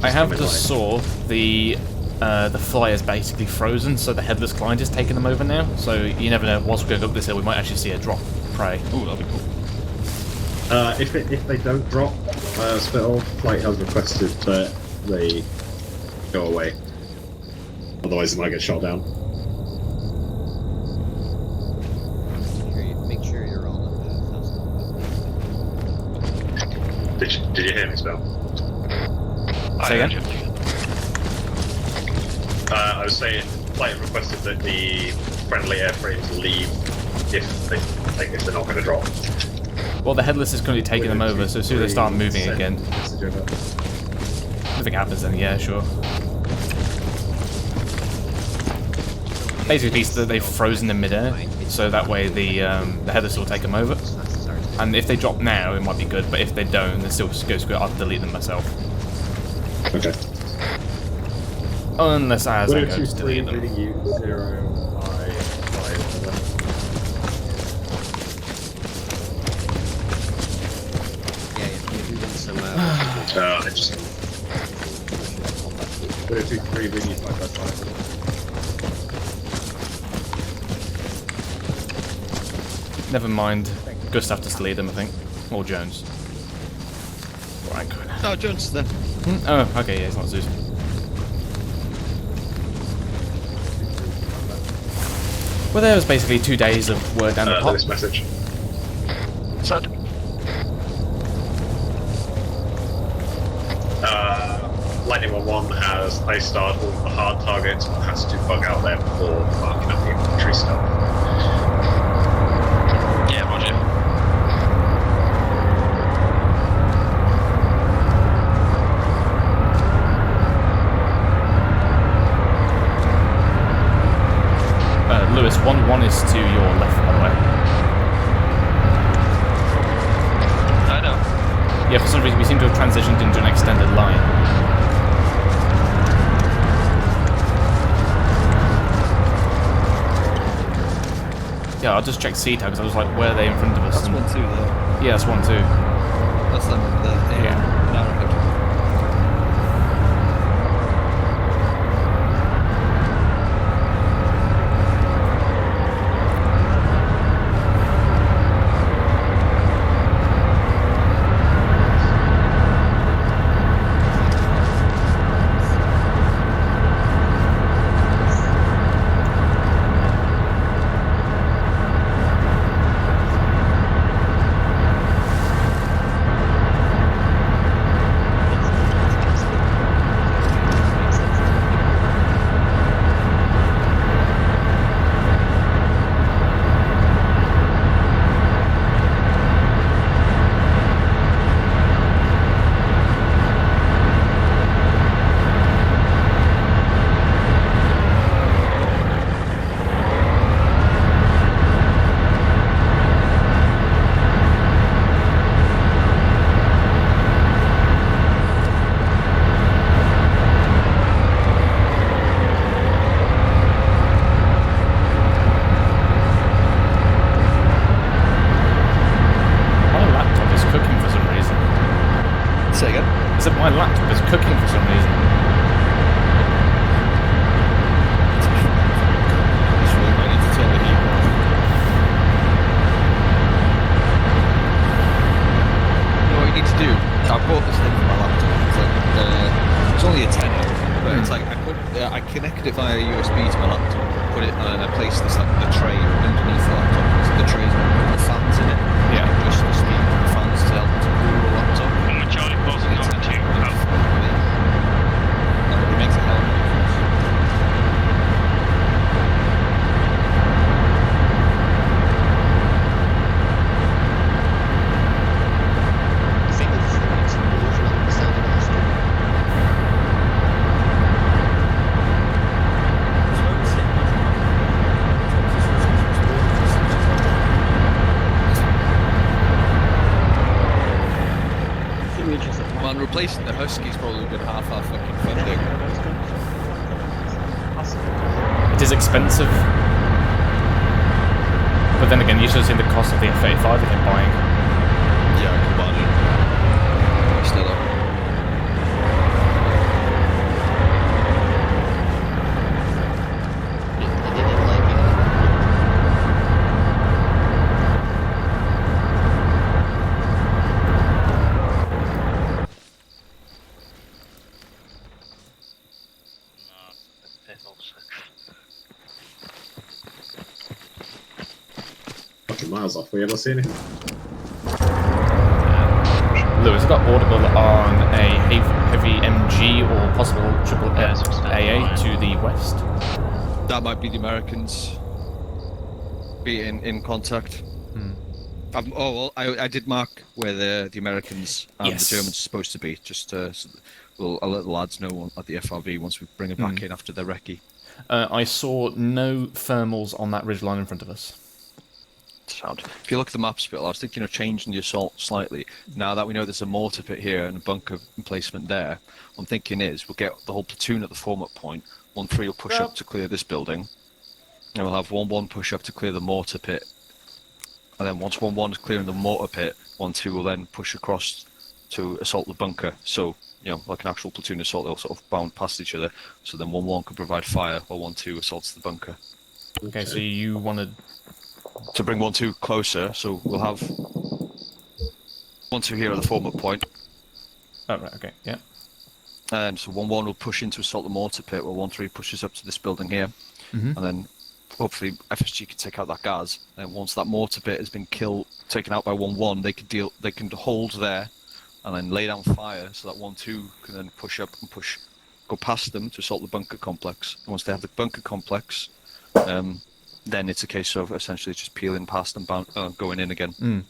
I have just saw the fly is basically frozen, so the headless client is taking them over now. So you never know. Whilst we're going up this hill, we might actually see a drop prey. Oh, that'd be cool. If they don't drop, Spittle, Flight has requested that they go away. Otherwise, they might get shot down. Make sure you're all in the house. Did you hear me, Spell? Say again? I was saying, Flight requested that the friendly airframes leave if they're not going to drop. Well, the headless is going to be taking them over, so as soon as they start moving again, nothing happens then. Yeah, sure. Basically, they've frozen in midair, so that way the headless will take them over. And if they drop now, it might be good, but if they don't, then still go screw it. I'll delete them myself. Okay. Unless as I go to delete them. I just 023 reading 555. Never mind. Gustav to delete them, I think. Or Jones. Right, good. No, Jones is there. Oh, okay, yeah, it's not Zeus. Well, there was basically 2 days of work down the pot. This message. Sad. Lightning 1-1 has ice starred all the hard targets, but has to bug out there before marking up the infantry stuff. Yeah, roger. Lewis, 1-1 is to your left, by the way. I know. Yeah, for some reason we seem to have transitioned into an extended line. Yeah, I'll just check C tags. I was like, where are they in front of us? That's 1-2 though. Yeah, that's 1-2. That's them over there. Yeah. Narrowhead. But it's like I connected it via USB to my laptop, put it, and I placed this like the tray underneath the laptop. The tray's got the fans in it. Yeah. Just the speed of the fans to help to cool the laptop. And when Charlie closing over to It makes it help. Man, replacing the Husky's probably been half our fucking funding. It is expensive. But then again, you should have seen the cost of the F-35 they kept buying. Yeah, I can buy it. Still up. Fucking miles off. We ever seen it? Lewis, I got audible on a heavy MG or possible triple AA to the west. That might be the Americans be in contact. I did mark where the Americans and Yes. the Germans are supposed to be. Just so I'll let the lads know at the FRV once we bring it back in after their recce. I saw no thermals on that ridgeline in front of us. Sound. If you look at the maps, Bill, I was thinking of changing the assault slightly. Now that we know there's a mortar pit here and a bunker emplacement there, what I'm thinking is we'll get the whole platoon at the form-up point. 1-3 will push up to clear this building, and we'll have 1-1 push up to clear the mortar pit. And then once 1-1 is clearing the mortar pit, 1-2 will then push across to assault the bunker. So, you know, like an actual platoon assault, they'll sort of bound past each other. So then 1-1 can provide fire while 1-2 assaults the bunker. Okay, so you wanted to bring 1-2 closer, so we'll have 1-2 here at the form-up point. Oh, right, okay, yeah. So 1-1 will push in to assault the mortar pit, while 1-3 pushes up to this building here. Mhm. And then hopefully FSG can take out that gas. And once that mortar pit has been taken out by 1-1, they can hold there and then lay down fire so that 1-2 can then push up and go past them to assault the bunker complex. And once they have the bunker complex, then it's a case of essentially just peeling past and going in again.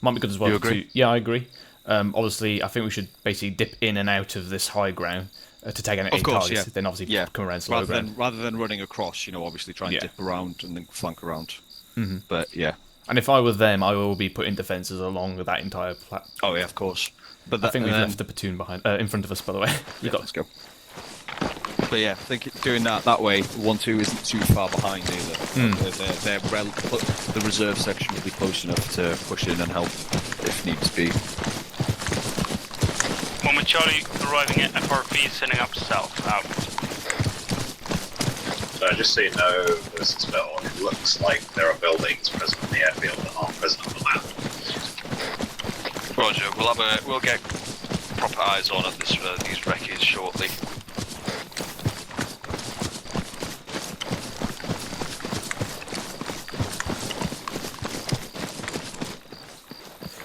Might be good as well. You agree? Yeah, I agree. Obviously, I think we should basically dip in and out of this high ground to take out any targets. Then obviously come around slow ground. Rather than running across, obviously try and dip around and then flank around. Mm-hmm. But yeah. And if I were them, I will be putting defences along that entire platform. Oh yeah, of course. But I think we've left the platoon behind, in front of us, by the way. Let's go. But yeah, I think doing that way, 1-2 isn't too far behind either. The reserve section will be close enough to push in and help if needs be. Moment Charlie arriving at FRV, sending up south, out. So just so you know, this is Bill, it looks like there are buildings present on the airfield that aren't present on the map. Roger, we'll get proper eyes on at these recces shortly.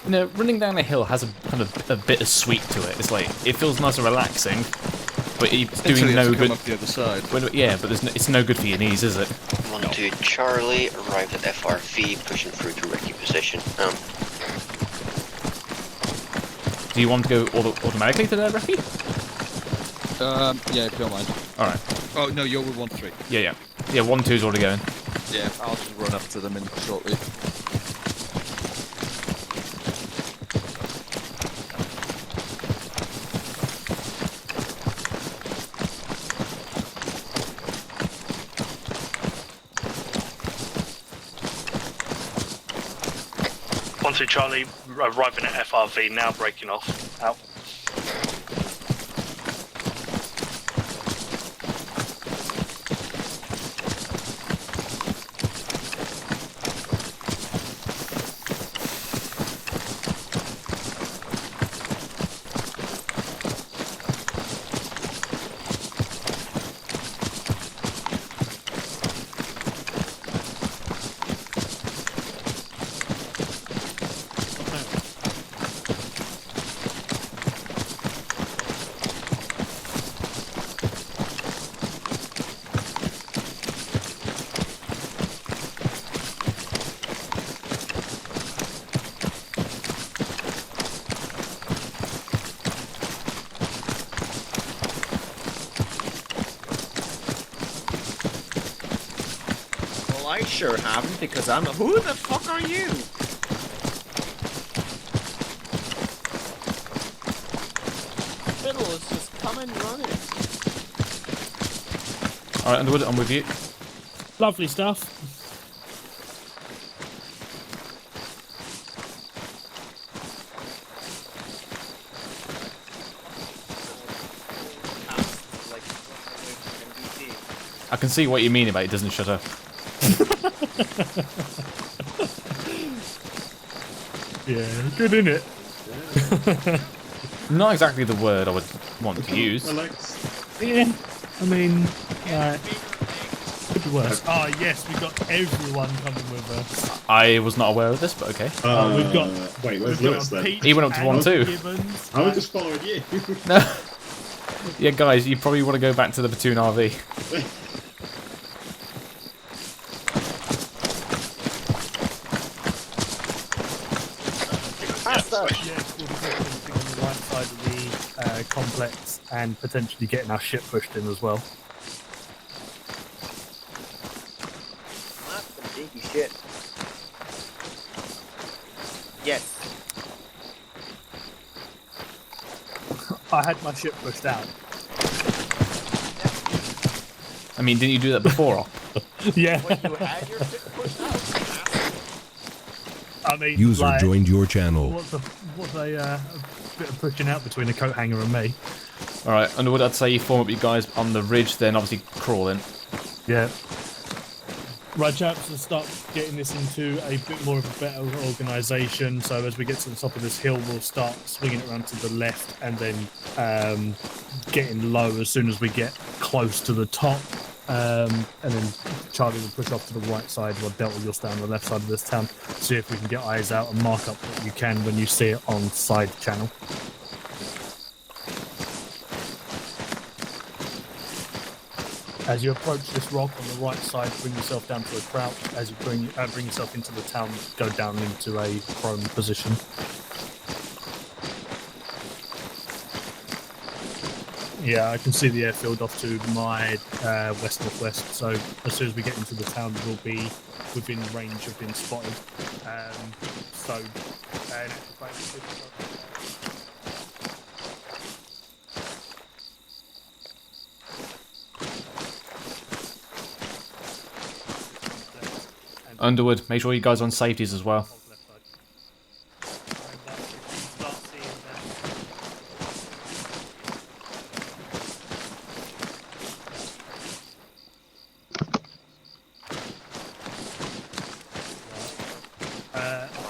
Running down a hill has a kind of a bittersweet to it. It's like it feels nice and relaxing, but it's doing no good. Up the other side. Yeah, but it's no good for your knees, is it? 1-2 Charlie arrived at FRV, pushing through to recce position. Do you want to go automatically to their recce? Yeah, if you don't mind. All right. Oh no, you're with 1-3. Yeah. 1-2's already going. Yeah, I'll just run up to them in shortly. Charlie arriving at FRV, now breaking off. Out. I sure haven't, because I'm. Who the fuck are you? Fiddle is just coming running. Alright, Underwood, I'm with you. Lovely stuff. I can see what you mean about it doesn't shut up. Yeah, good in it. Not exactly the word I would want to use. Yeah, I mean, could be worse. Oh yes, we got everyone coming with us. I was not aware of this, but okay. We've got. Wait, where's we've Lewis got then? Pete He went up to and 1-2. Gibbons. I was just following you. No. Yeah, guys, you probably want to go back to the Platoon RV. Yes, we'll be focusing on the right side of the complex and potentially getting our ship pushed in as well. That's some cheeky shit. Yes. I had my ship pushed out. I mean, didn't you do that before? Yeah. What, you had your shit pushed out? I mean, User like, joined your channel. what's a bit of pushing out between a coat hanger and me? Alright, Underwood, I'd say you form up you guys on the ridge, then obviously crawl in. Yeah. Right, chaps, let's start getting this into a bit more of a better organisation. So as we get to the top of this hill, we'll start swinging it around to the left and then getting low as soon as we get close to the top. And then Charlie will push off to the right side while Delta, you'll stay on the left side of this town. See if we can get eyes out and mark up what you can when you see it on side channel. As you approach this rock on the right side, bring yourself down to a crouch. As you bring yourself into the town, go down into a prone position. Yeah, I can see the airfield off to my west-northwest. So as soon as we get into the town, we'll be within range of being spotted. Underwood, make sure you guys are on safeties as well.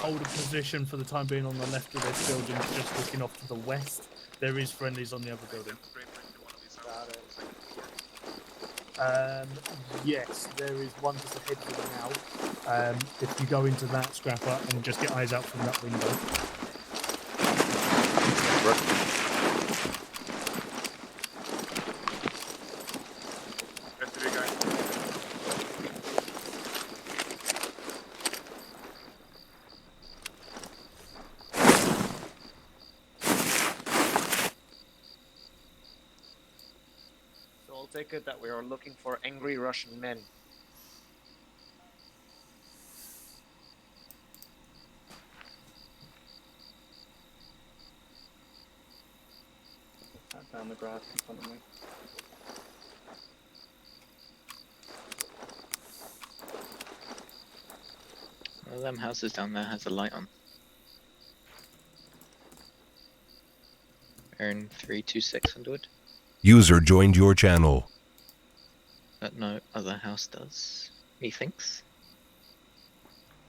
Hold a position for the time being on the left of this building, just looking off to the west. There is friendlies on the other building. Yes, there is one just ahead of you now. If you go into that scrapper and just get eyes out from that window. So I'll take it that we are looking for angry Russian men. Down the grass in front of me. One of them houses down there has a light on. Earn 326 Underwood. User joined your channel. But no other house does. Methinks.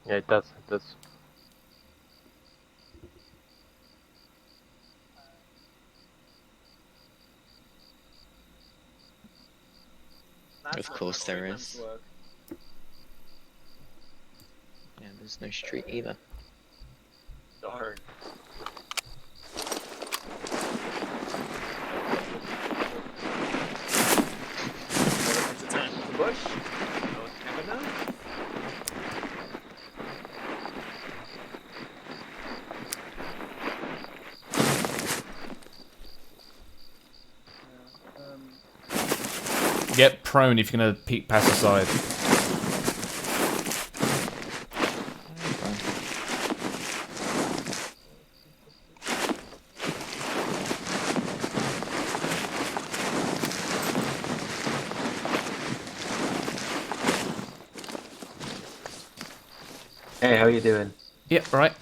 Yeah, it does. It does. Of course there is. Yeah, there's no street either. Darn. It's a time to bush. Never know. Get prone if you're going to peek past the side. Hey, how you doing? Yep, right.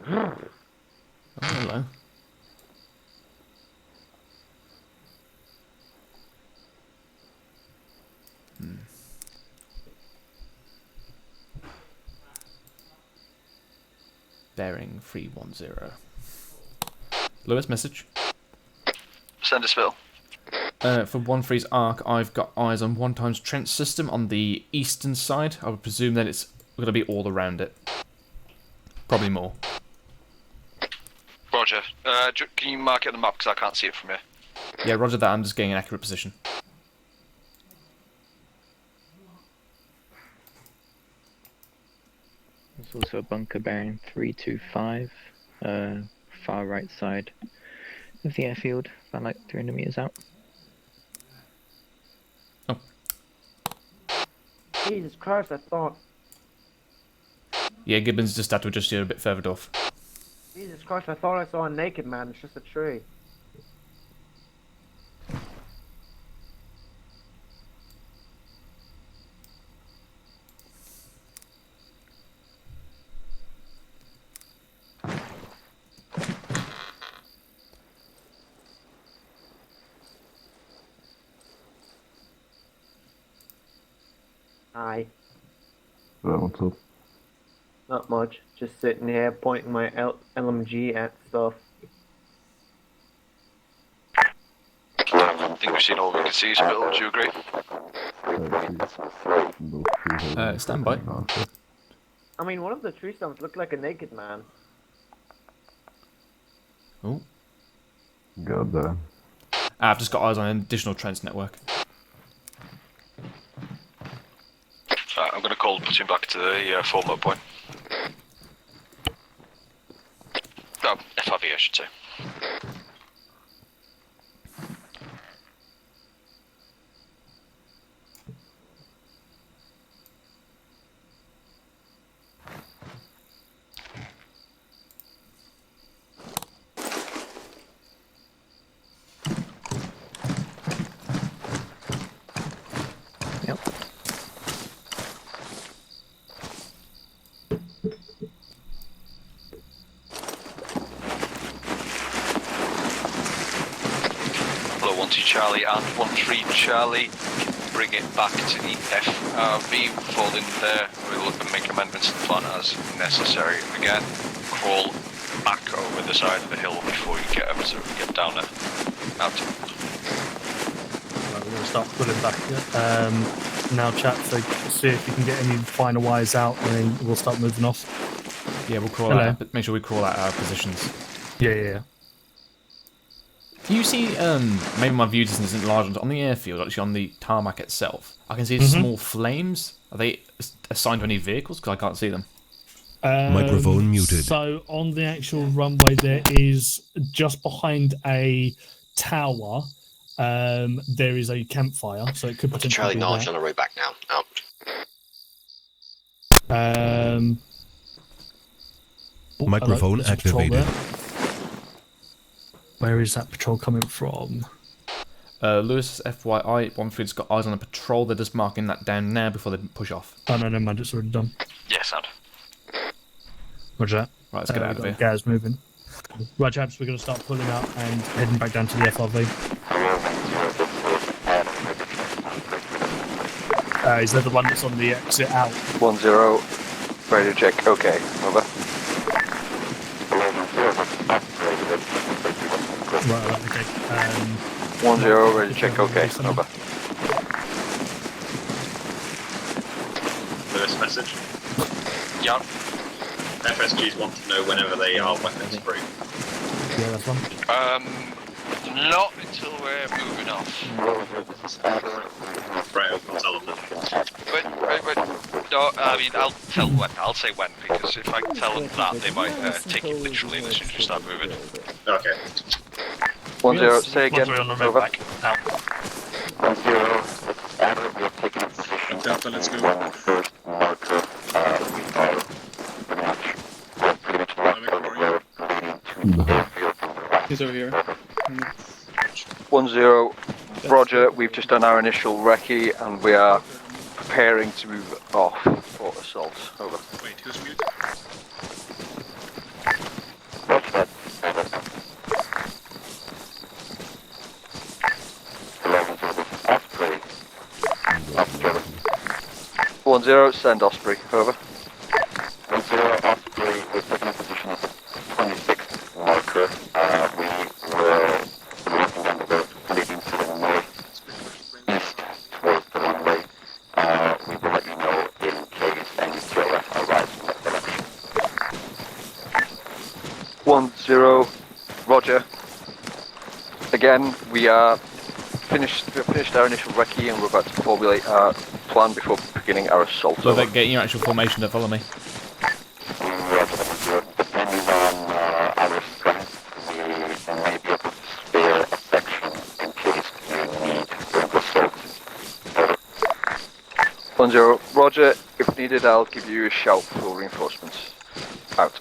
Oh, hello. Bearing 310. Lewis, message. Send a spill. For 1-3's arc, I've got eyes on 1x trench system on the eastern side. I would presume that it's going to be all around it. Probably more. Roger. Can you mark it on the map, because I can't see it from here? Yeah, roger that. I'm just getting an accurate position. There's also a bunker bearing 325, far right side of the airfield, about like 300 meters out. Oh. Jesus Christ, I thought. Yeah, Gibbons just had to adjust you a bit further north. Jesus Christ, I thought I saw a naked man. It's just a tree. Hi. What's up? Not much. Just sitting here pointing my LMG at stuff. I think we've seen all we can see, Spill. Would you agree? Stand by. I mean, one of the tree stumps looked like a naked man. Oh. God damn. I've just got eyes on an additional trench network. I'm going to call the platoon back to the former point. Oh, FRV, I should say. Yep. Hello, 1-2 Charlie and 1-3 Charlie. Bring it back to the FRV. Fall in there. We'll look and make amendments to the plan as necessary. Again, crawl back over the side of the hill before you get up to get down there. Out. Right, we're going to start pulling back. Now, chat, so see if you can get any final wires out, and then we'll start moving off. Yeah, we'll crawl out. But make sure we crawl out our positions. Yeah. Can you see, maybe my view distance isn't large on the airfield, actually on the tarmac itself? I can see small flames. Are they assigned to any vehicles? Because I can't see them. Microphone muted. So on the actual runway, there is just behind a tower. There is a campfire, so it could potentially Charlie be knowledge that. on the way back now. Out. Microphone hello, there's a patrol activated. there. Where is that patrol coming from? Lewis, FYI, 1-3's got eyes on a patrol. They're just marking that down now before they push off. Oh, no, never mind, it's already done. Yes, sound. Roger that. Right, let's get out of here. Guys moving. Right, chaps, we're going to start pulling out and heading back down to the FRV. Is that the one that's on the exit out? 1-0. Ready to check. Okay. Over. Right, okay. 1-0. Ready to check. Okay. Over. Lewis message. Yeah. FSGs want to know whenever they are weapons free. Yeah, that's one. Not until we're moving off. Right, I'll tell them that. Wait. No, I mean, I'll tell when. I'll say when, because if I tell them that, they might take it literally as soon as we start moving. Okay. 1-0, say again. 1-3 on the Over. back. Now. 1-0, it's Adder, we're taking a position. Delta, let's go. On first marker, we are pretty much left of the road leading to the airfield from the right. He's over here. 1-0, Roger, we've just done our initial recce and we are preparing to move off for assault. Over. Wait, who's muted? What's that? 11 service, Osprey. Osprey. 1-0, send Osprey. Over. 1-0, Osprey, we're taking a position at the 26th marker. We were releasing on the road leading to the northeast towards the runway. We will let you know in case any TRF arrives from that direction. 1-0, Roger. Again, we are finished our initial recce and we're about to formulate our plan before beginning our assault. Wojtek, get your actual formation to follow me. Depending on our strength, we may be able to spare a section in case you need further assault. 1-0, Roger. If needed, I'll give you a shout for reinforcements. Out.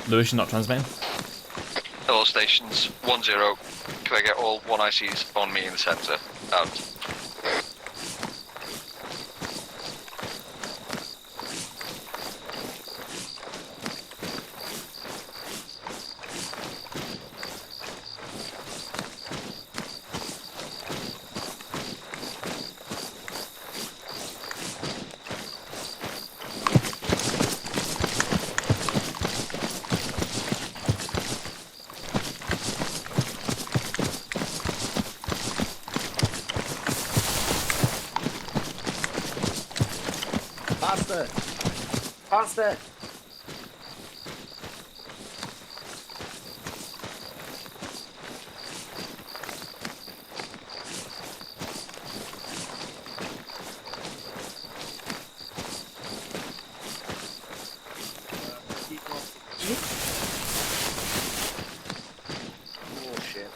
Lewis, you're not transmitting? Hello stations, 1-0. Can I get all 1ICs on me in the centre? Out. Faster! Faster! Oh shit.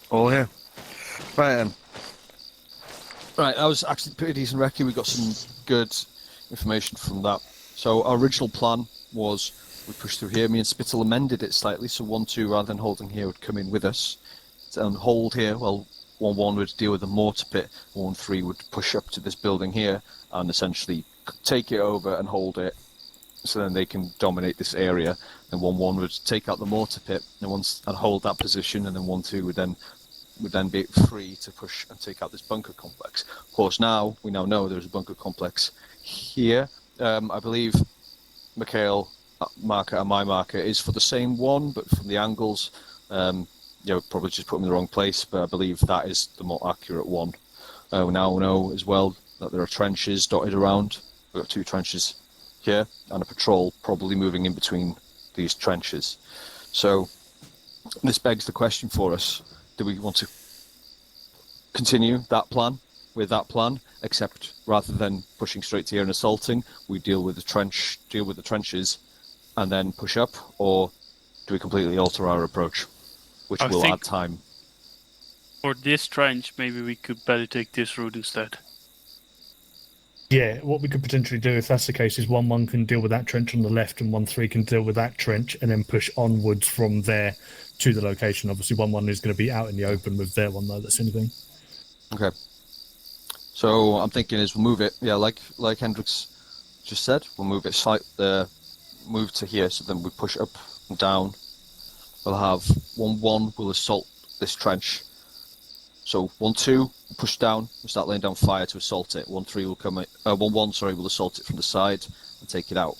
All here. Right, right, that was actually pretty decent recce. We got some good information from that. So our original plan was we pushed through here. Me and Spittle amended it slightly, so 1-2 rather than holding here would come in with us and hold here. Well, 1-1 would deal with the mortar pit. 1-3 would push up to this building here and essentially take it over and hold it, so then they can dominate this area. And 1-1 would take out the mortar pit and hold that position, and then 1-2 would then be free to push and take out this bunker complex. Of course, we now know there's a bunker complex here. I believe Mikhail marker and my marker is for the same one, but from the angles, probably just put them in the wrong place, but I believe that is the more accurate one. We now know as well that there are trenches dotted around. We've got 2 trenches here and a patrol probably moving in between these trenches. So this begs the question for us: do we want to continue that plan with that plan, except rather than pushing straight to here and assaulting, we deal with the trenches and then push up, or do we completely alter our approach, which will add time? For this trench, maybe we could better take this route instead. Yeah, what we could potentially do if that's the case is 1-1 can deal with that trench on the left and 1-3 can deal with that trench and then push onwards from there to the location. Obviously 1-1 is going to be out in the open with their one though, that's anything. Okay. So I'm thinking is we'll move it, like Hendrix just said, we'll move it move to here, so then we push up and down. We'll have 1-1 will assault this trench. So 1-2 will push down, we'll start laying down fire to assault it. 1-3 will come 1-1 will assault it from the side and take it out.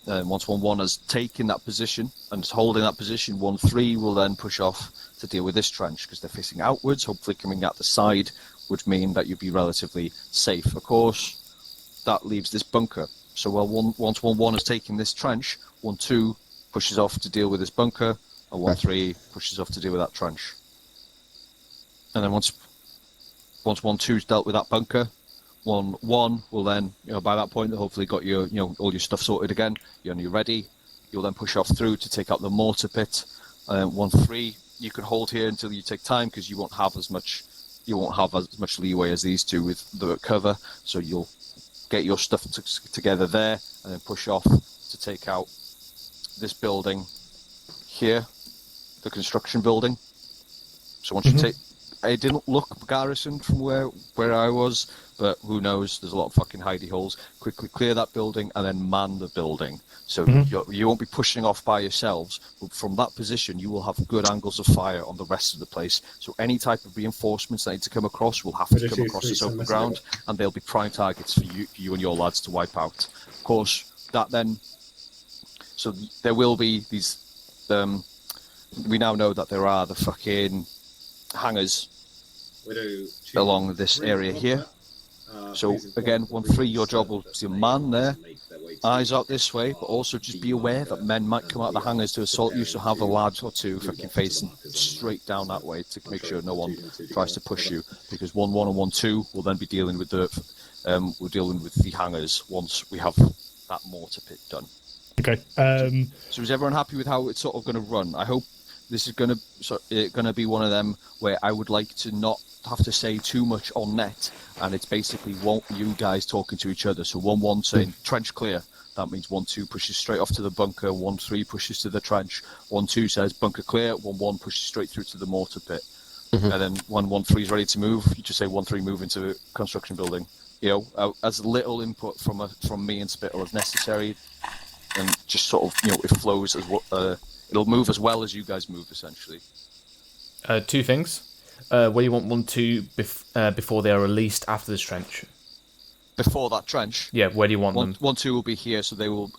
once 1-1 has taken that position and is holding that position, 1-3 will then push off to deal with this trench because they're facing outwards. Hopefully, coming out the side would mean that you'd be relatively safe. Of course, that leaves this bunker. So once 1-1 has taken this trench, 1-2 pushes off to deal with this bunker, and 1-3 pushes off to deal with that trench. And then once 1-2's dealt with that bunker, 1-1 will then, by that point, hopefully got your, all your stuff sorted again. You're ready. You'll then push off through to take out the mortar pit. 1-3, you can hold here until you take time because you won't have as much leeway as these two with the cover. So you'll get your stuff together there and then push off to take out this building here, the construction building. So once you take, it didn't look garrisoned from where I was, but who knows? There's a lot of fucking hidey holes. Quickly clear that building and then man the building. So you won't be pushing off by yourselves, but from that position you will have good angles of fire on the rest of the place. So any type of reinforcements that need to come across will have to come across this open ground, and they'll be prime targets for you and your lads to wipe out. Of course, that then. So there will be these. We now know that there are the fucking hangars along this area here. So again, 1-3, your job will be man there, eyes out this way, but also just be aware that men might come out of the hangars to assault you, so have a lad or two fucking facing straight down that way to make sure no one tries to push you, because 1-1 and 1-2 will then be dealing with the hangars once we have that mortar pit done. Okay. So is everyone happy with how it's sort of going to run? I hope this is going to be one of them where I would like to not have to say too much on net, and it's basically you guys talking to each other. So 1-1 saying trench clear. That means 1-2 pushes straight off to the bunker. 1-3 pushes to the trench. 1-2 says bunker clear. 1-1 pushes straight through to the mortar pit. And then when 1-3 is ready to move, you just say 1-3 move into the construction building. As little input from me and Spittle as necessary, and just sort of it flows as it'll move as well as you guys move essentially. Two things. Where you want 1-2 before they are released after this trench? Before that trench? Yeah, where do you want them? 1-2 will be here, so they will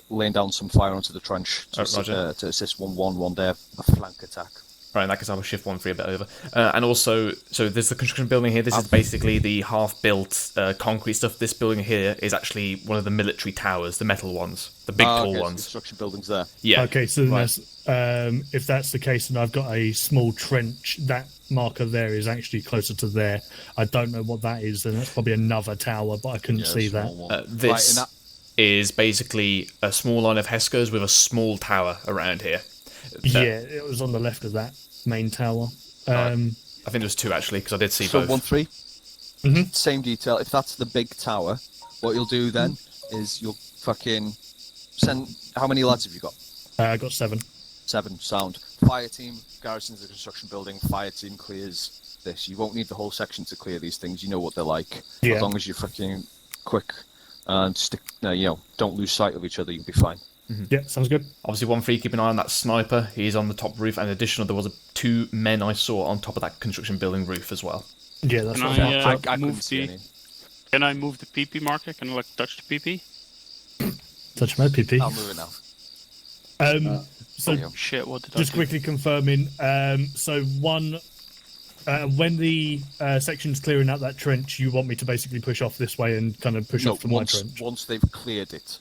lay down some fire onto the trench to assist 1-1, 1 there, a flank attack. Right, in that case I will shift 1-3 a bit over. And also, so there's the construction building here. This is basically the half-built concrete stuff. This building here is actually one of the military towers, the metal ones, the big tall ones. So construction buildings there. Yeah. Okay, so if that's the case, then I've got a small trench. That marker there is actually closer to there. I don't know what that is, then that's probably another tower, but I couldn't see that. This is basically a small line of Heskers with a small tower around here. Yeah, it was on the left of that main tower. I think there was two actually, because I did see both. 1-3. Same detail. If that's the big tower, what you'll do then is you'll fucking send. How many lads have you got? I got 7. 7, sound. Fire team garrisons the construction building. Fire team clears this. You won't need the whole section to clear these things. You know what they're like. Yeah. As long as you're fucking quick and stick, don't lose sight of each other, you'll be fine. Yeah, sounds good. Obviously, 1-3, keep an eye on that sniper. He's on the top roof, and additional, there was 2 men I saw on top of that construction building roof as well. Yeah, that's Can I move the PP marker? Can I touch the PP? Touch my PP. I'll move it now. Shit, what did just I do? quickly confirming. So when the section's clearing out that trench, you want me to basically push off this way and kind of push off to my trench? Once they've cleared it.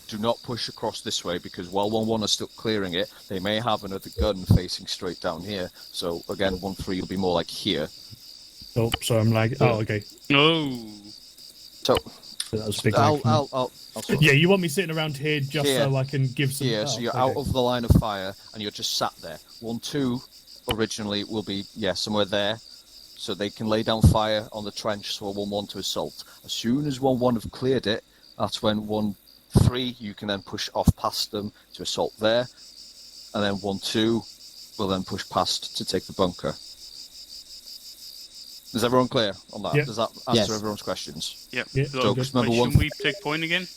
Do not push across this way, because while 1-1 are still clearing it, they may have another gun facing straight down here. So again, 1-3 will be more like here. Oh, sorry, I'm lagging. Oh, okay. No. So that was a big I'll yeah, you want me sitting around here just so I can give some. Yeah, so you're out of the line of fire and you're just sat there. 1-2 originally will be somewhere there, so they can lay down fire on the trench for 1-1 to assault. As soon as 1-1 have cleared it, that's when 1-3 you can then push off past them to assault there, and then 1-2 will then push past to take the bunker. Is everyone clear on that? Yep. Does that answer everyone's questions? Yep. So, remember Shouldn't we take point again?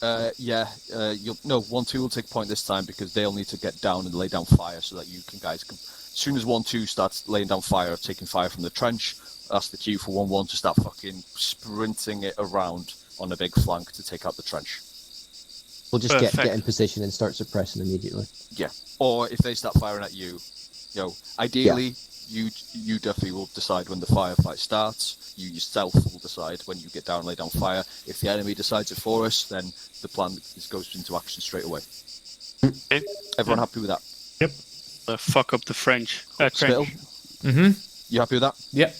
1-2 will take point this time, because they'll need to get down and lay down fire so that you guys can. As soon as 1-2 starts laying down fire, taking fire from the trench, that's the cue for 1-1 to start fucking sprinting it around on a big flank to take out the trench. We'll just get in position and start suppressing immediately. Yeah. Or if they start firing at you, ideally, you Duffy will decide when the firefight starts. You yourself will decide when you get down and lay down fire. If the enemy decides it for us, then the plan goes into action straight away. Okay. Everyone happy with that? Yep. Fuck up the French. Spittle? Mm-hmm. You happy with that? Yep.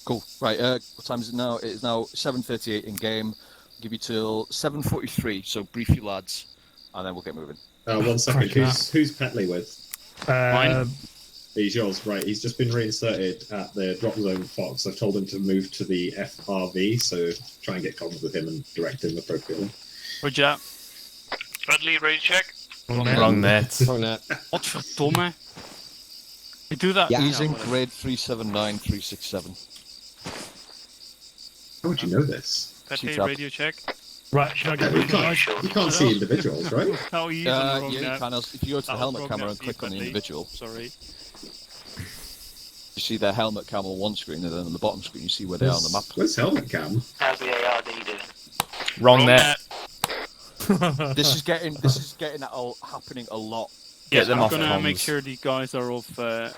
Cool. Right. What time is it now? It is now 7:38 in game. I'll give you till 7:43. So brief you lads, and then we'll get moving. 1 second. Who's Petley with? Mine. He's yours, right? He's just been reinserted at the drop zone Fox. I've told him to move to the FRV, so try and get contact with him and direct him appropriately. Roger that. Bradley, ready to check? Wrong net. Wrong net. What for domme? You do that? Yeah. Easing grade 379367. How would you know this? Petley, radio check. Right, should I get rid of the You can't see individuals, right? How are you on the wrong You net? can. If you go to the helmet wrong camera net and for you, click on the Petley. individual, Sorry. you see their helmet cam on one screen, and then on the bottom screen you see where they are on the map. Where's helmet cam? How's the ARD doing? Wrong net. This is getting happening a lot. Yeah, Get them I'm off gonna comms. make sure the guys are off, and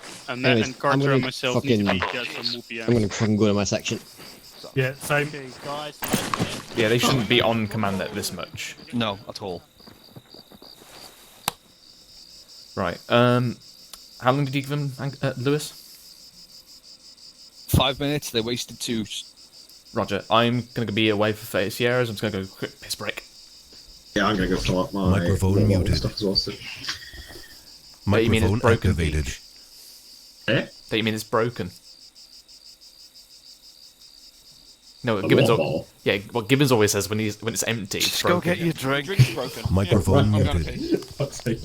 Anyways, and Carter I'm and gonna myself need to be fucking- get some UPM. I'm gonna fucking go to my section. Yeah, same. Okay, guys. Yeah, they shouldn't be on command net this much. No, at all. Right. How long did you give them, Lewis? 5 minutes. They wasted 2. Roger. I'm gonna be away for 30 Sierras. I'm just gonna go quick piss break. Yeah, I'm gonna go fill up my Microphone mobile muted. stuff as well. So. That you mean it's Microphone broken, activated. Peach? Eh? That you mean it's broken? No, The Gibbons. what ball? Yeah, what Gibbons always says when it's empty. It's Just broken. go get your drink. Drink's broken. Microphone Yeah, right, muted. Fuck's sake.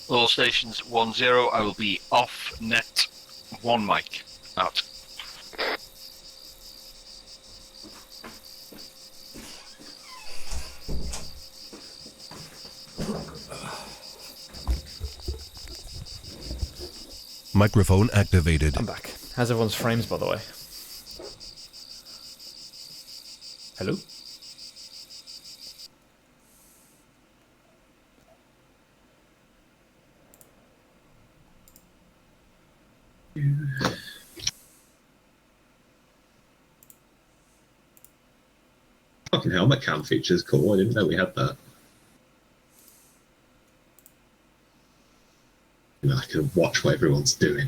All stations 1-0. I will be off net 1 mic. Out. Microphone activated. I'm back. How's everyone's frames, by the way? Hello? Fucking helmet cam feature's cool. I didn't know we had that. You know, I can watch what everyone's doing.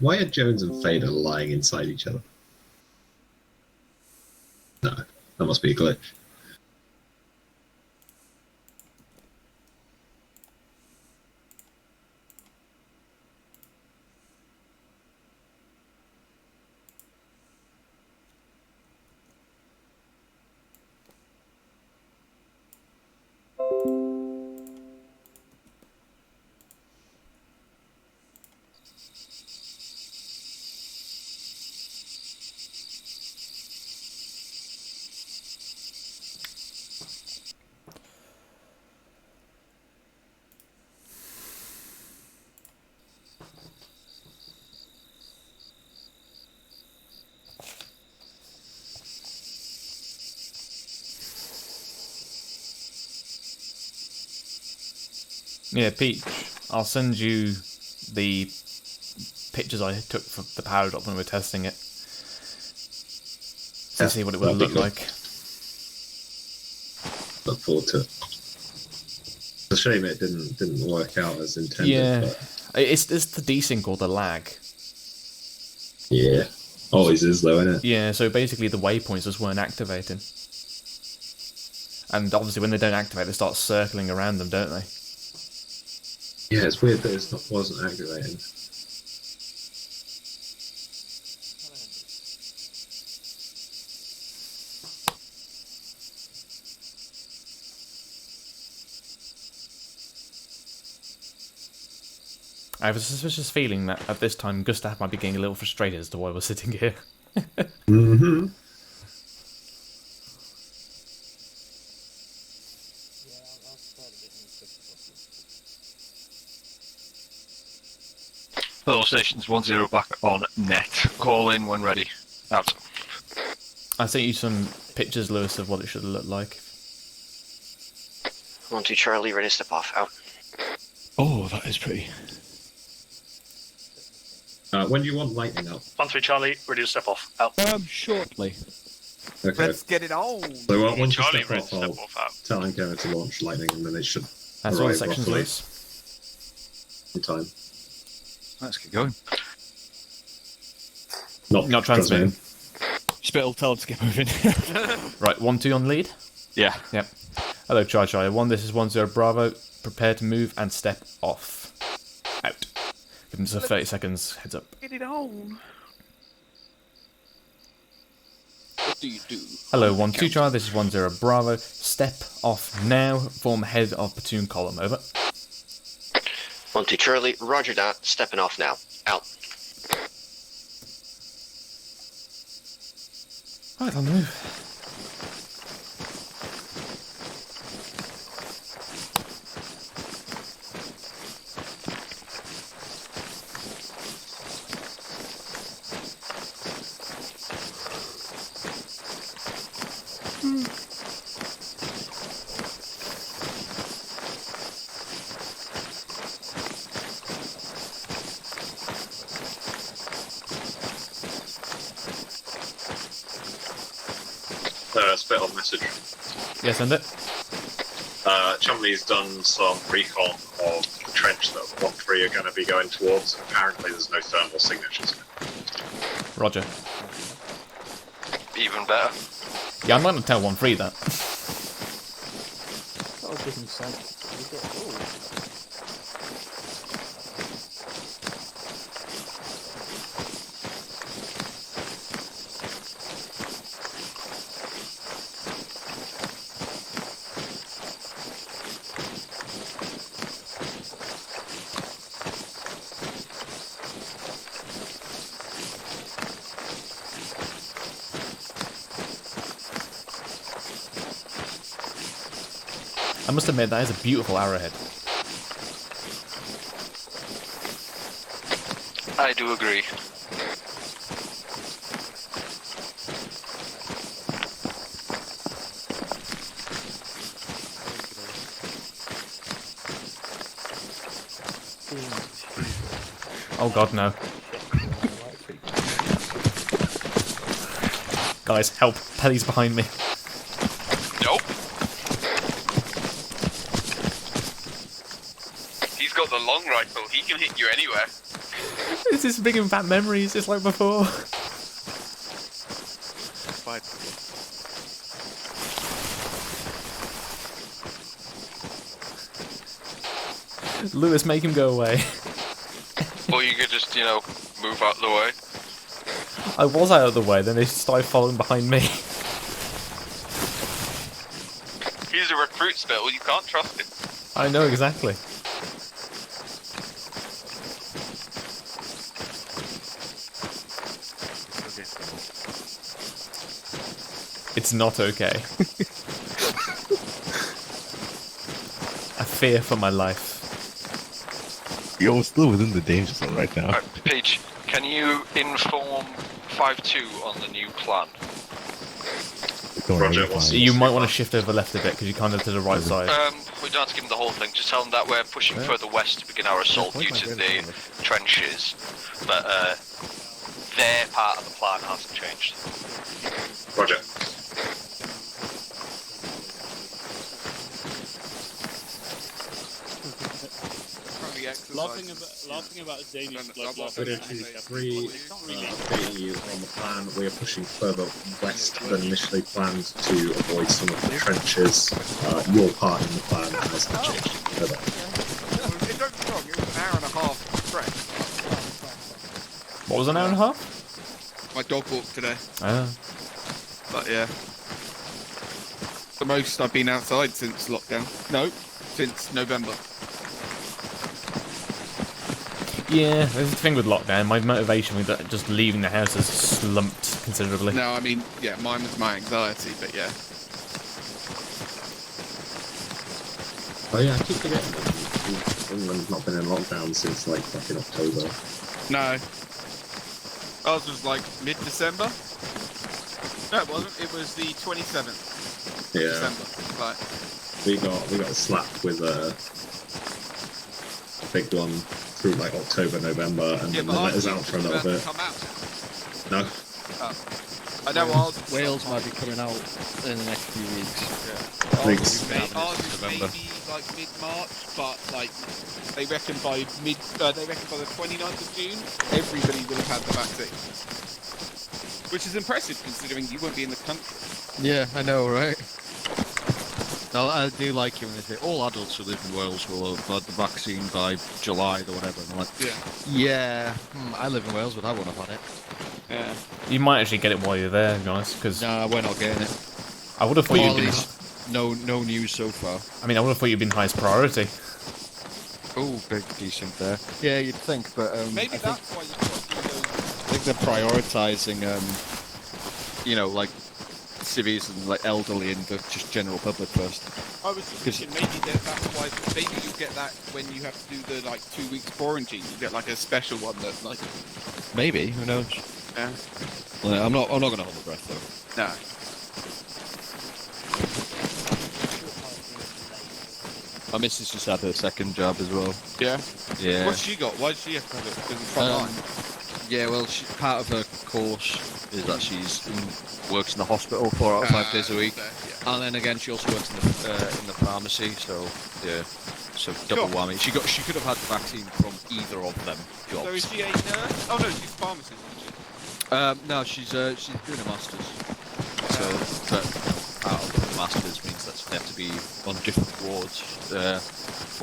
Why are Jones and Fader lying inside each other? No, that must be a glitch. Yeah, Peach, I'll send you the pictures I took for the power drop when we were testing it. To see what it would look like. Look forward to it. It's a shame it didn't work out as intended. Yeah, but it's the desync or the lag. yeah, always is though, isn't it? Yeah, so basically the waypoints just weren't activating. And obviously when they don't activate, they start circling around them, don't they? Yeah, it's weird that it wasn't activating. I have a suspicious feeling that at this time Gustav might be getting a little frustrated as to why we're sitting here. Mm-hmm. Hello, stations 10 back on net. Call in when ready. Out. I sent you some pictures, Lewis, of what it should look like. 1-2 Charlie, ready to step off. Out. Oh, that is pretty. When do you want lightning up? 1-3 Charlie, ready to step off. Out. Shortly. Okay. Let's get it on. So once you Charlie, step ready off, to I'll step off. Out. tell Ankara to launch lightning, and then they should That's all the arrive sections, roughly Lewis. in time. Let's get going. Not transmitting. Spittle, tell them to get moving. Right, 1-2 on lead? Yeah. Yep. Hello, Charlie 1, this is 10 Bravo. Prepare to move and step off. Out. Give them just 30 seconds, heads up. Get it on. What do you do? Hello, 1-2 Charlie, this is 10 Bravo. Step off now. Form head of platoon column, over. 1-2 Charlie, roger that. Stepping off now. Out. Right, on the move. Spit on message. Yeah, send it. Chumley's done some recon of the trench that 1-3 are going to be going towards. Apparently there's no thermal signatures in it. Roger. Even better. Yeah, I'm not going to tell 1-3 that. That would give him sense. I must admit, that is a beautiful arrowhead. I do agree. Oh god, no. Guys, help. Pelly's behind me. Nope. He's got the long rifle. He can hit you anywhere. This is bringing back memories, just like before. Fine. Lewis, make him go away. Or you could just, move out the way. I was out of the way, then they started following behind me. He's a recruit, Spittle. You can't trust him. I know exactly. It's not okay. I fear for my life. You're still within the danger zone right now. Right, Paige, can you inform 5-2 on the new plan? Roger, what's You might want to shift over left a bit because you're kind of to the right side. We don't have to give them the whole thing. Just tell them that we're pushing further west to begin our assault due to the trenches. But their part of the plan hasn't changed. Roger. Laughing about Danish bloodbath. Three, updating you on the plan. We are pushing further west than initially planned to avoid some of the trenches. Your part in the plan hasn't changed. Don't get me wrong, it was an hour and a half trek. What was an hour and a half? My dog walk today. Oh. But yeah. The most I've been outside since lockdown. No, since November. Yeah, there's the thing with lockdown. My motivation with just leaving the house has slumped considerably. No, I mean, yeah, mine was my anxiety, but yeah. Oh yeah, I keep forgetting that England's not been in lockdown since like fucking October. No. Ours was like mid-December. No, it wasn't. It was the 27th. Yeah. December. Like. We got slapped with a big one through like October, November, and then they let us out for a little bit. No. Oh. I know ours. Wales might be coming out in the next few weeks. Yeah. Ours is maybe like mid-March, but like they reckon by the 29th of June, everybody will have had the vaccine. Which is impressive considering you won't be in the country. Yeah, I know, right? I do like you when they say all adults who live in Wales will have had the vaccine by July or whatever. And I'm like, I live in Wales, but I won't have had it. Yeah. You might actually get it while you're there, to be honest. Cause no, we're not getting it. I would have thought you'd been. No news so far. I mean, I would have thought you'd been highest priority. Oh, big decent there. Yeah, you'd think, but maybe that's why you've got to do those. I think they're prioritising, like civvies and like elderly and the just general public first. I was just thinking maybe that's why. Maybe you get that when you have to do the like 2 weeks quarantine. You get like a special one that like. Maybe, who knows? Yeah. Well, I'm not going to hold my breath though. No. My missus just had her second job as well. Yeah. Yeah. What's she got? Why does she have to have it? Because it's frontline. Yeah, well, part of her course is that works in the hospital 4 out of 5 days a week, and then again she also works in the pharmacy. So yeah, so double whammy. She could have had the vaccine from either of them jobs. So is she a nurse? Oh no, she's a pharmacist, isn't she? No, she's doing a masters. So, but part of the masters means that they have to be on different wards 4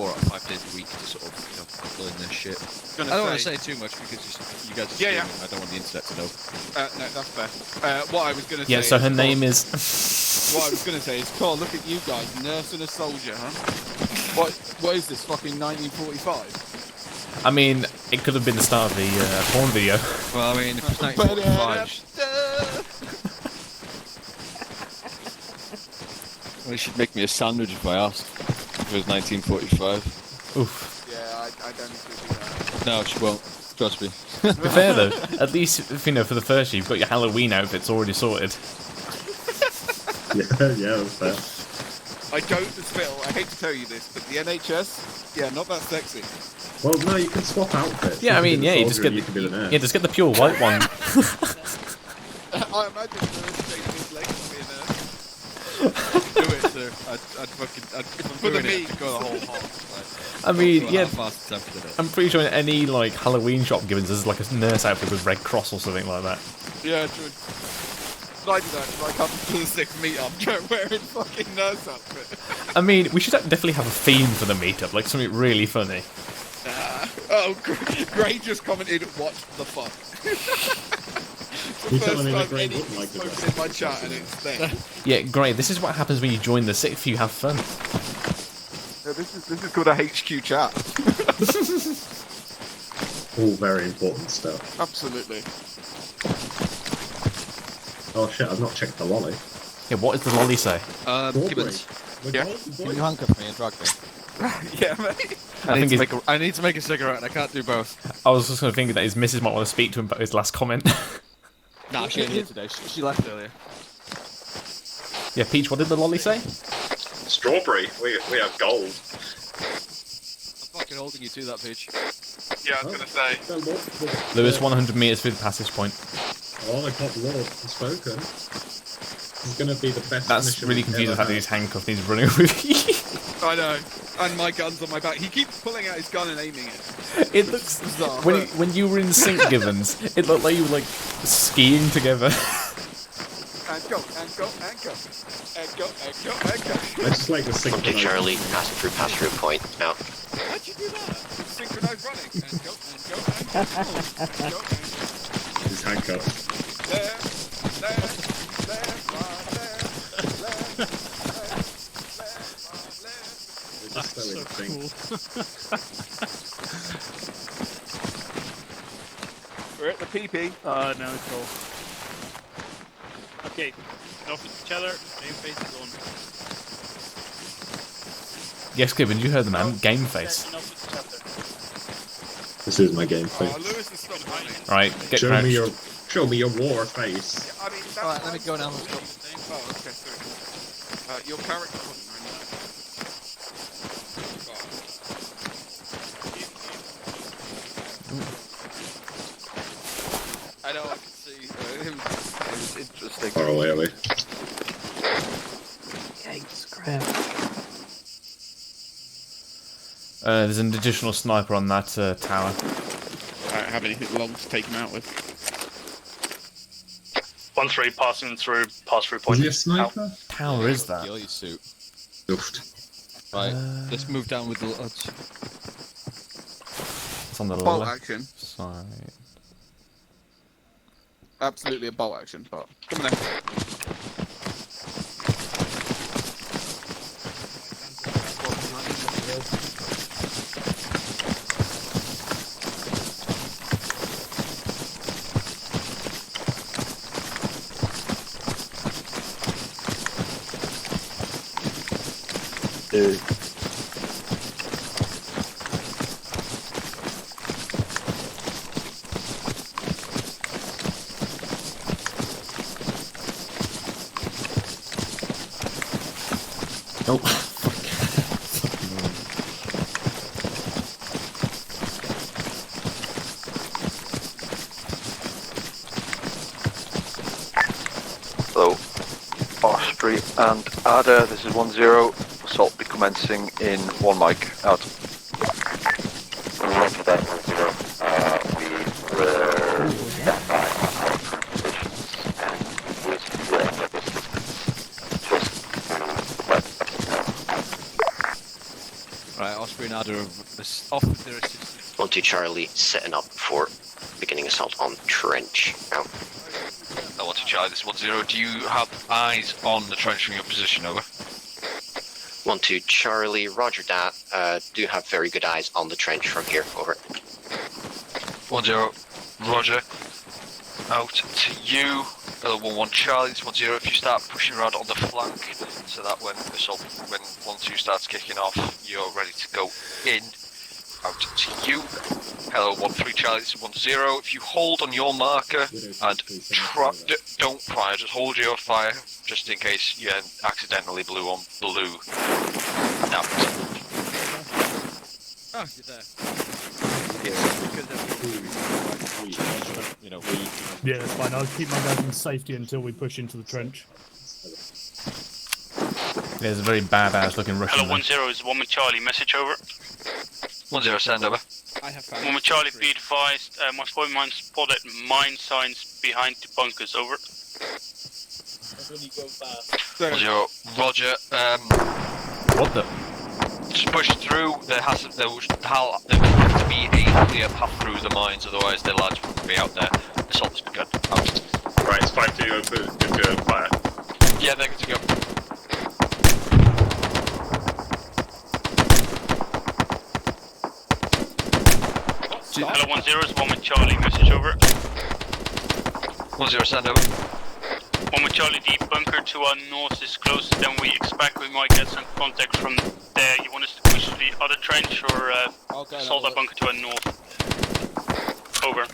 out of 5 days a week to sort of fill in this shit. I don't want to say too much because you guys are streaming. I don't want the internet to know. No, that's fair. What I was going to say. Yeah, so her name is. What I was going to say is, Carl, look at you guys, nurse and a soldier, huh? What is this, fucking 1945? I mean, it could have been the start of the porn video. Well, I mean, if it's 1945. Well, you should make me a sandwich if I asked. If it was 1945. Oof. Yeah, I don't think we'll do that. No, she won't. Trust me. To be fair though, at least for the first year, you've got your Halloween outfits already sorted. Yeah, that's fair. I don't, Phil, I hate to tell you this, but the NHS, not that sexy. Well, no, you can swap outfits. Yeah, I mean, you just get just get the pure white one. I imagine the legs to be a nurse. Do it, sir. For the meat, go the whole hog. I mean, I'm pretty sure in any like Halloween shop given there's like a nurse outfit with Red Cross or something like that. Yeah, true. I do that, like up to the 6th meetup, wearing fucking nurse outfit. I mean, we should definitely have a theme for the meetup, like something really funny. Gray just commented, "What the fuck?" You telling me that Gray Gray wouldn't like the in my chat, and it's there. Yeah, great. This is what happens when you join the sixth. You have fun. Yeah, this is called a HQ chat. All very important stuff. Absolutely. Oh shit! I've not checked the lolly. Yeah, what does the lolly say? Gibbons. Yeah. Can you handcuff me and drag me? Yeah, mate. I need to make a cigarette. I can't do both. I was just going to think that his missus might want to speak to him about his last comment. Nah, she ain't here today. She left earlier. Yeah, Peach, what did the lolly say? Strawberry. We are gold. I'm fucking holding you to that, Peach. Yeah, I was gonna say. Lewis, 100 meters through the passage point. Oh, the top lord has spoken. He's gonna be the best. That's really confusing the fact that he's handcuffed and he's running with you. I know. And my gun's on my back. He keeps pulling out his gun and aiming it. It looks bizarre. When you were in sync, Givens, it looked like you were like skiing together. And go, and go, and go. And go, and go, and go. I just like the sync. Okay, Charlie, pass through point. Now. How'd you do that? Synchronized running. And go, and go, and go. And go, and go. He's handcuffed. There, there, That's so cool. We're at the PP. Now it's cool. Okay, enough with each other. Game face is on. Yes, Gibbons, you heard the man. Game face. Enough with each other. This is my game face. Lewis is still running. Right, get show crouched. me your war face. Yeah, I mean, that's Alright, let me go now. Oh, okay, sorry. Your character wasn't running that. I know, I can see. It was interesting. Far away are we? Yikes, crap. There's an additional sniper on that tower. I don't have anything long to take him out with. 1-3 passing through, pass through point. Is he a sniper? Tower is that? Ghillie suit. Oofed. Right, let's move down with the odds. It's on the Bolt left action. side. Absolutely a bolt action, but come on then. Nope. Hello, Osprey and Ada, this is 1-0. Assault be commencing in 1 mic. Out. Roger that, 1-0. We were identifying our current positions and with the Right, Osprey and Ada have offered their assistance. 1-2 Charlie, setting up for beginning assault on trench. Now. I want to Charlie, this is 1-0. Do you have eyes on the trench from your position, over? 1-2 Charlie, roger that. Do have very good eyes on the trench from here, over. 1-0, roger. Out to you. 1-1 Charlie, this is 1-0. If you start pushing around on the flank, so that when 1-2 starts kicking off, you're ready to go in. Out to you. Hello, 1-3 Charlie, this is 1-0. If you hold on your marker and don't fire, just hold your fire, just in case you accidentally blew on blue. Now. Oh, you're there. Yeah, that's fine. I'll keep my guys in safety until we push into the trench. There's a very badass looking Russian. Hello, 1-0 is 1 with Charlie, message over. 1-0, stand over. I have found 1 with Charlie, be advised, my spotted mine spotted mine signs behind the bunkers, over. 1-0, roger. What the? Just push through. There will have to be a clear path through the mines, otherwise the lads will be out there. Assault has begun. Out. Right, it's 5-2, good to go, fire. Yeah, they're good to go. Hello, 1-0 is 1 with Charlie, message over. 1-0, stand over. 1 with Charlie, the bunker to our north is closer than we expect. We might get some contact from there. You want us to push to the other trench or assault that bunker to our north? Over.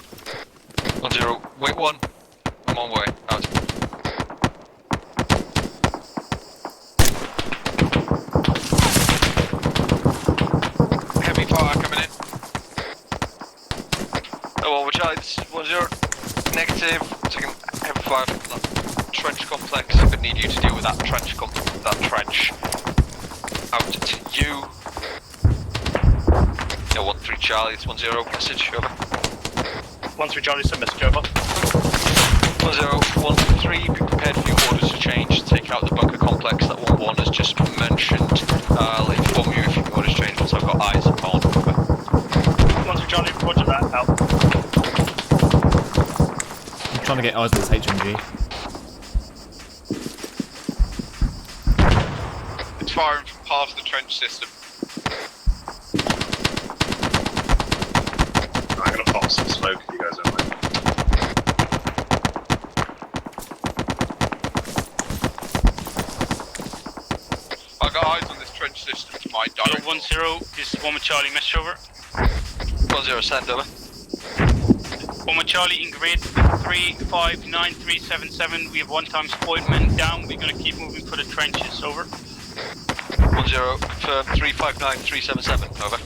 1-0, wait 1. I'm on way. Out. One Charlie, this is 1-0. Negative. Taking heavy fire from that trench complex. I need you to deal with that trench. Out to you. Yeah, 1-3 Charlie, it's 1-0. Message, over. 1-3 Charlie, send message, over. 1-0, 1-3, be prepared for your orders to change. Take out the bunker complex that 1-1 has just mentioned. I'll inform you if your orders change once I've got eyes on. Over. 1-3 Charlie, roger that, out. I'm trying to get eyes on this HMG. It's firing from past the trench system. I'm gonna pop some smoke if you guys don't mind. I got eyes on this trench system to my direct. 1-0, this is 1 with Charlie, message over. 1-0, send over. 1 with Charlie in grid 359377. We have 1 times appointment down. We're going to keep moving for the trenches, over. 1-0, confirm 359377, over.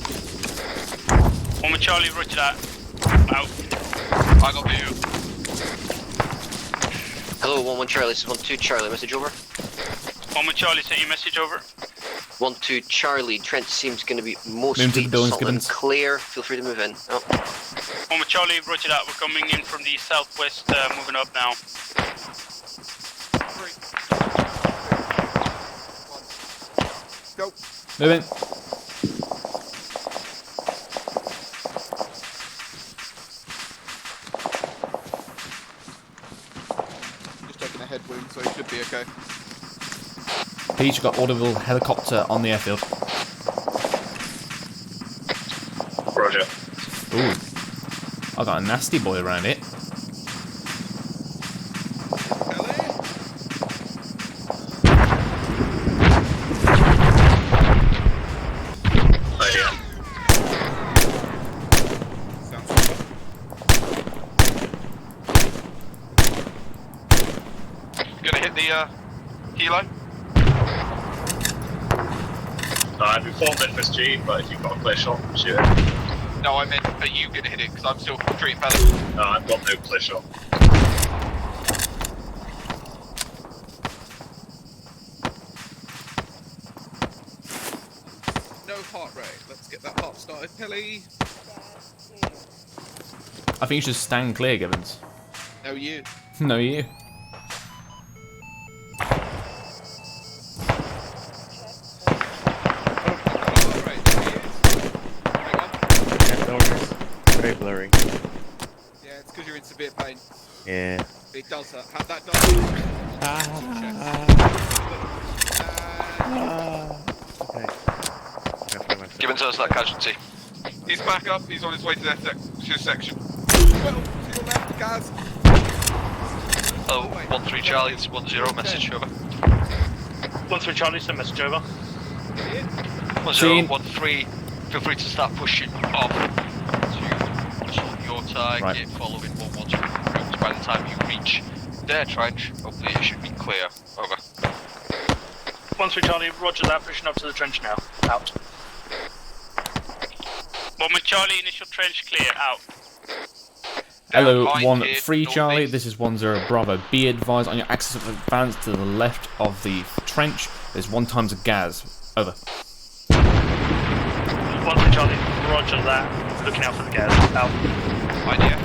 1 with Charlie, roger that. Out. I got you. Hello, 1-1 Charlie, this is 1-2 Charlie, message over. 1 with Charlie, send your message over. 1-2 Charlie, trench seems going to be Move to mostly the buildings, solid and Gibbons. clear. Feel free to move in. Oh. 1 with Charlie, roger that. We're coming in from the southwest, moving up now. Go. Move in. Just taking a head wound, so he should be okay. Peach got audible helicopter on the airfield. Roger. Ooh. I got a nasty boy around it. Oh, yeah. Gonna hit the helo. I've informed FSG, but if you've got a clear shot, shoot it. No, I meant, are you gonna hit it? Because I'm still treating belly. No, I've got no clear shot. No heart rate. Let's get that heart started, Pelly. I think you should stand clear, Gibbons. No, you. No, you. Very blurry. Yeah, it's because you're in severe pain. Yeah. It does that. Have that done. Okay. Gibbons us that casualty. He's back up. He's on his way to their section. Well, to your left, Gaz. Oh, 1-3 Charlie, it's 1-0, message over. 1-3 Charlie, send message over. 1-0, 1-3, feel free to start pushing off to your target, right. Following 1-1's route. By the time you reach their trench, hopefully it should be clear. Over. 1-3 Charlie, roger that, pushing up to the trench now. Out. 1 with Charlie, initial trench clear, out. Hello, Down, 1-3 Charlie, this is 1-0 Bravo. Be advised on your axis of advance to the left of the trench. There's 1 times a gas. Over. 1-3 Charlie, roger that. Looking out for the gas. Out. Idea.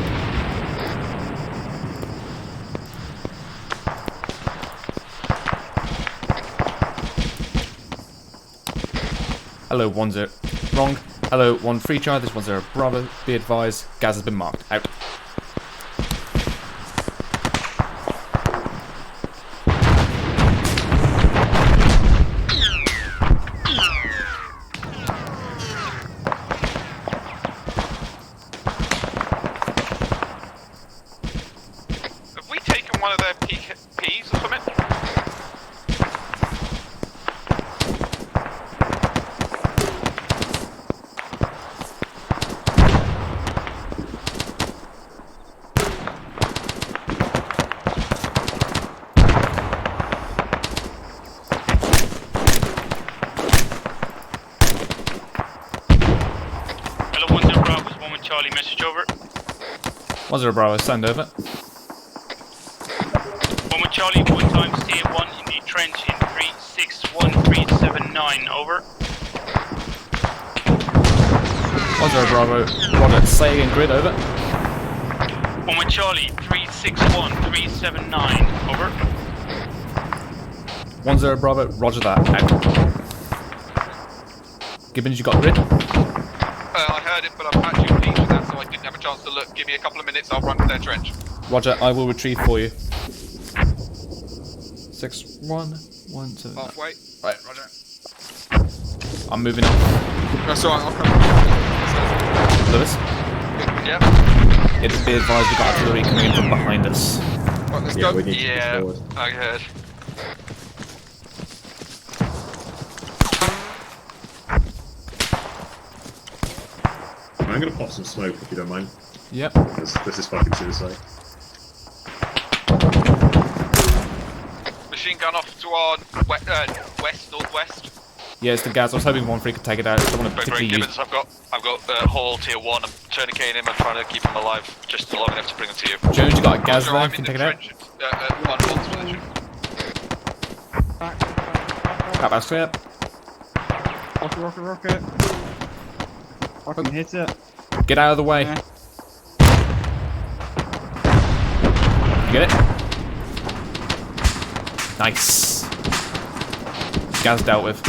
Hello, 1-0. Wrong. Hello, 1-3 Charlie, this is 1-0 Bravo. Be advised, gas has been marked. Out. Have we taken one of their Ps or something? Hello, 1-0 Bravo, 1 with Charlie, message over. 10 Bravo, send over. 1 with Charlie, 1 times tier 1 in the trench in 361379, over. 10 Bravo, Roger, say again grid, over. 1 with Charlie, 361379, over. 10 Bravo, roger that, out. Gibbons, you got grid? I heard it, but I'm actually pleased with that, so I didn't have a chance to look. Give me a couple of minutes, I'll run to their trench. Roger, I will retrieve for you. 6-1-1-2. Halfway. Right, roger. I'm moving on. That's alright, I'll come. Lewis? Yeah. It's be advised we've got artillery coming in from behind us. Right, let's Yeah, go. we need to push Yeah, forward. I heard. I'm gonna pop some smoke if you don't mind. Yep. This is fucking suicide. Machine gun off to our west, northwest. Yeah, it's the guys. I was hoping 1-3 could take it out. I don't want to Great, particularly use... Gibbons, I've got Hall tier 1. I'm tourniqueting him and trying to keep him alive just long enough to bring him to you. Jones, you got a gas Roger, there, I'm can in take the it out. trench at 1-1's position. That's clear. Rocket. Fucking hit it. Get out of the way. Yeah. You get it? Nice. Gas dealt with.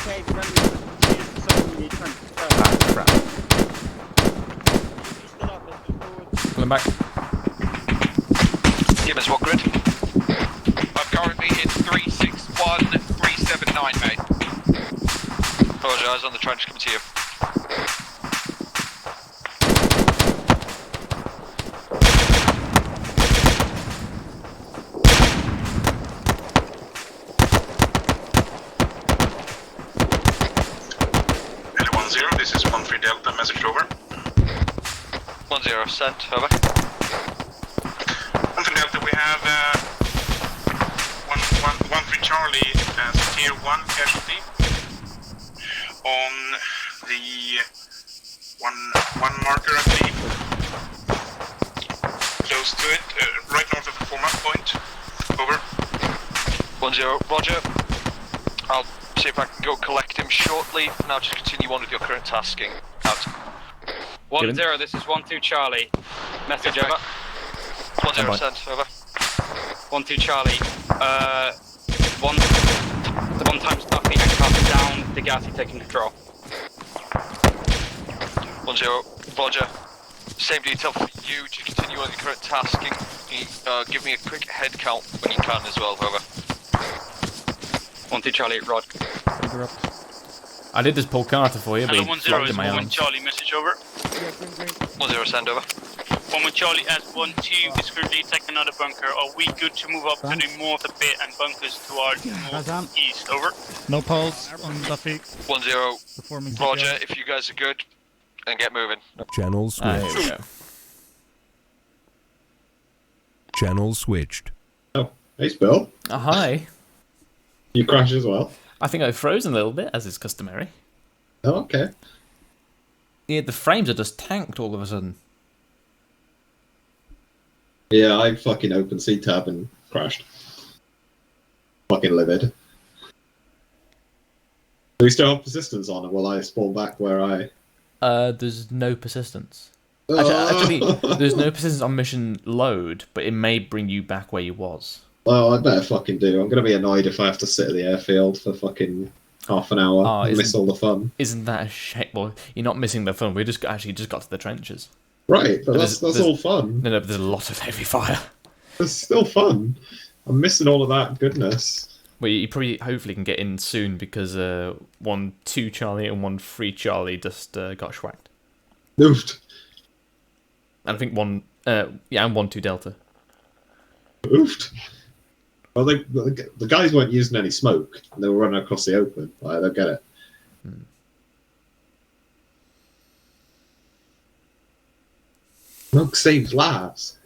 Okay, Crap. Pulling back. Gibbons, what grid? I'm currently in 361379, mate. Roger, eyes on the trench, coming to you. This is 1-3 Delta, message over. 1-0, sent, over. 1-3 Delta, we have 1-3 Charlie as tier 1 casualty on the one marker, I believe. Close to it, right north of the format point. Over. 1-0, roger. I'll see if I can go collect him shortly. Now just continue on with your current tasking. Out. 1-0, this is 1-2 Charlie. Message over. 1-0, sent, over. 1-2 Charlie. One times Duffy and Castle down. The Gassy taking control. 1-0, roger. Same detail for you to continue on your current tasking. Give me a quick head count when you can as well, over. 1-2 Charlie, Rod. I did just pull Carter for you, but Hello, he 1-0 flopped is in my 1 arms. Charlie, message over. 1-0, send over. 1 with Charlie as 1-2 is currently taking another bunker. Are we good to move up to the north a bit and bunkers to our northeast? Over. No pulse on Duffy. 1-0, Performing roger. CPR. If you guys are good, then get moving. Channel Here we switched. go. Channel switched. Oh, hey, Spill. Hi. You crashed as well. I think I've frozen a little bit, as is customary. Oh, okay. Yeah, the frames are just tanked all of a sudden. Yeah, I fucking opened C-Tab and crashed. Fucking livid. Do we still have persistence on, or will I spawn back where I... There's no persistence. Actually, there's no persistence on mission load, but it may bring you back where you was. Oh, I better fucking do. I'm gonna be annoyed if I have to sit at the airfield for fucking half an hour and miss all the fun. Isn't that a shame? Well, you're not missing the fun. We just got to the trenches. Right, but that's there's all fun. No, but there's a lot of heavy fire. It's still fun. I'm missing all of that goodness. Well, you probably, hopefully, can get in soon because 1-2 Charlie and 1-3 Charlie just got schwacked. Oofed. And I think and 1-2 Delta. Oofed. Well, the guys weren't using any smoke. They were running across the open. I don't get it. Smoke saves lives.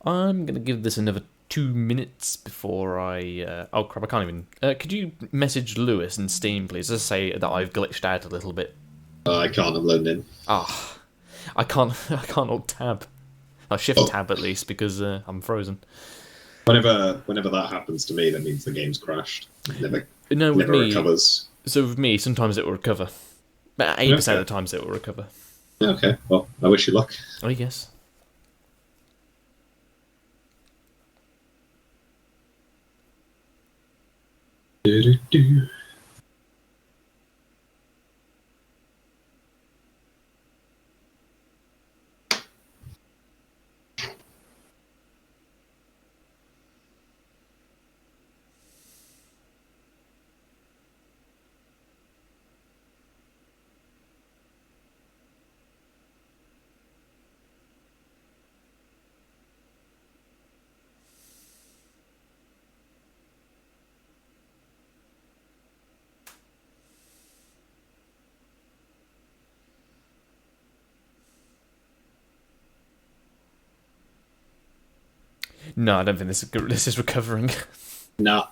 I'm gonna give this another 2 minutes before I... oh, crap, I can't even... could you message Lewis in Steam, please? Just say that I've glitched out a little bit. I can't have loaded in. Ah, I can't alt-tab. Shift-tab, at least, because I'm frozen. Whenever that happens to me, that means the game's crashed. It No, with never me, recovers. So with me, sometimes it will recover. But 80% of the times it will recover. Okay, well, I wish you luck. Oh, yes. Do-do-do. No, I don't think this is recovering. No.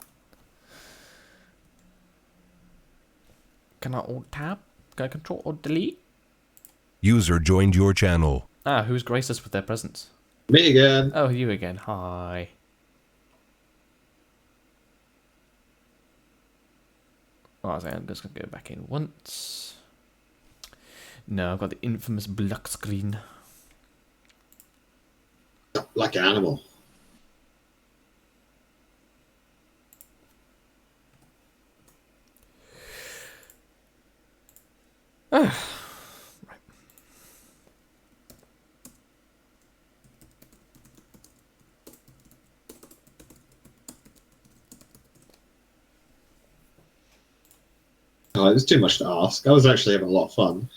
Can I alt-tab? Can I control or delete? User joined your channel. Ah, who's graced us with their presence? Me again. Oh, you again. Hi. Oh, I'm just going to go back in once. No, I've got the infamous black screen. Like an animal. Right. Oh, it was too much to ask. I was actually having a lot of fun.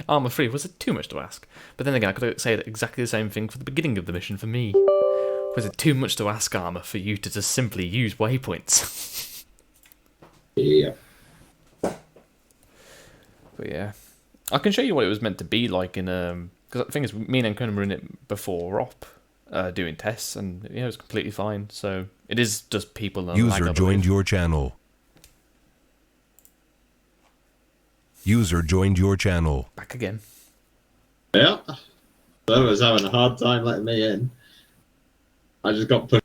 Armor free. Was it too much to ask? But then again, I could say exactly the same thing for the beginning of the mission for me. Was it too much to ask, Armor, for you to just simply use waypoints? Yeah. But yeah, I can show you what it was meant to be like in because the thing is, me and Conan were in it before op, doing tests, and it was completely fine. So it is just people. User joined your channel. User joined your channel. Back again. Yeah. Whoever was having a hard time letting me in. I just got pushed.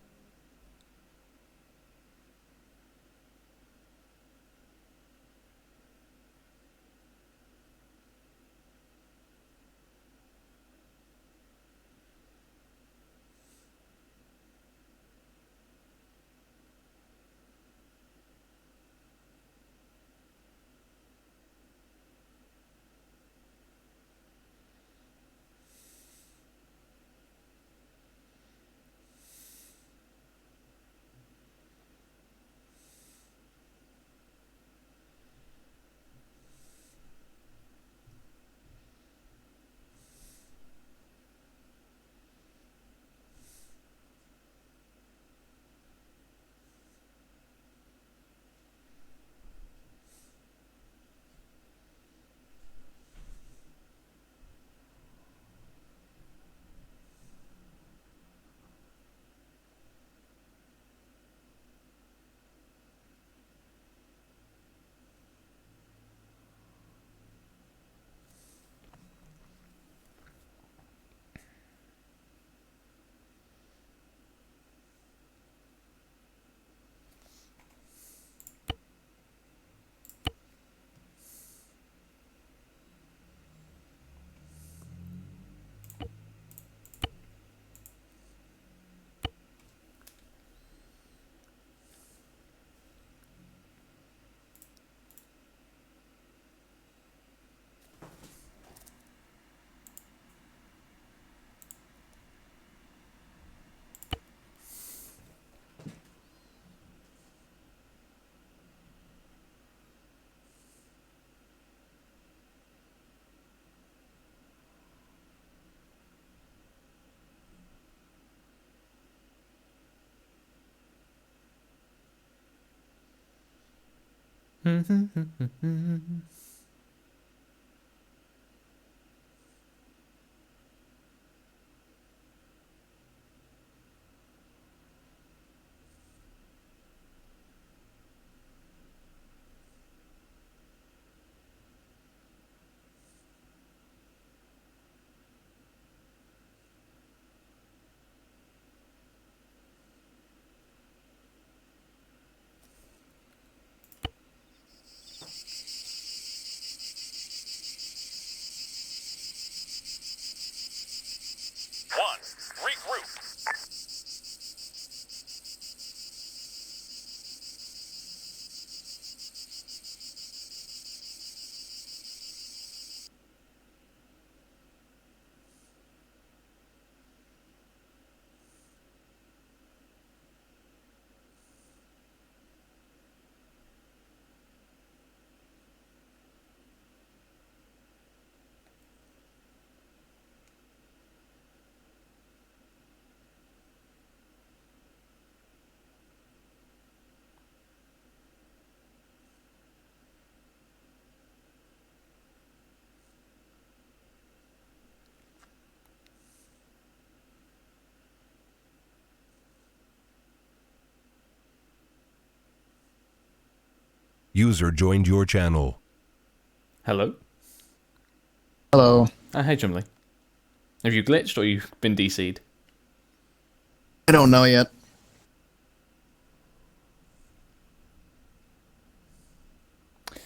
User joined your channel. Hello? Hello. Hey, Chumley. Have you glitched or you've been DC'd? I don't know yet.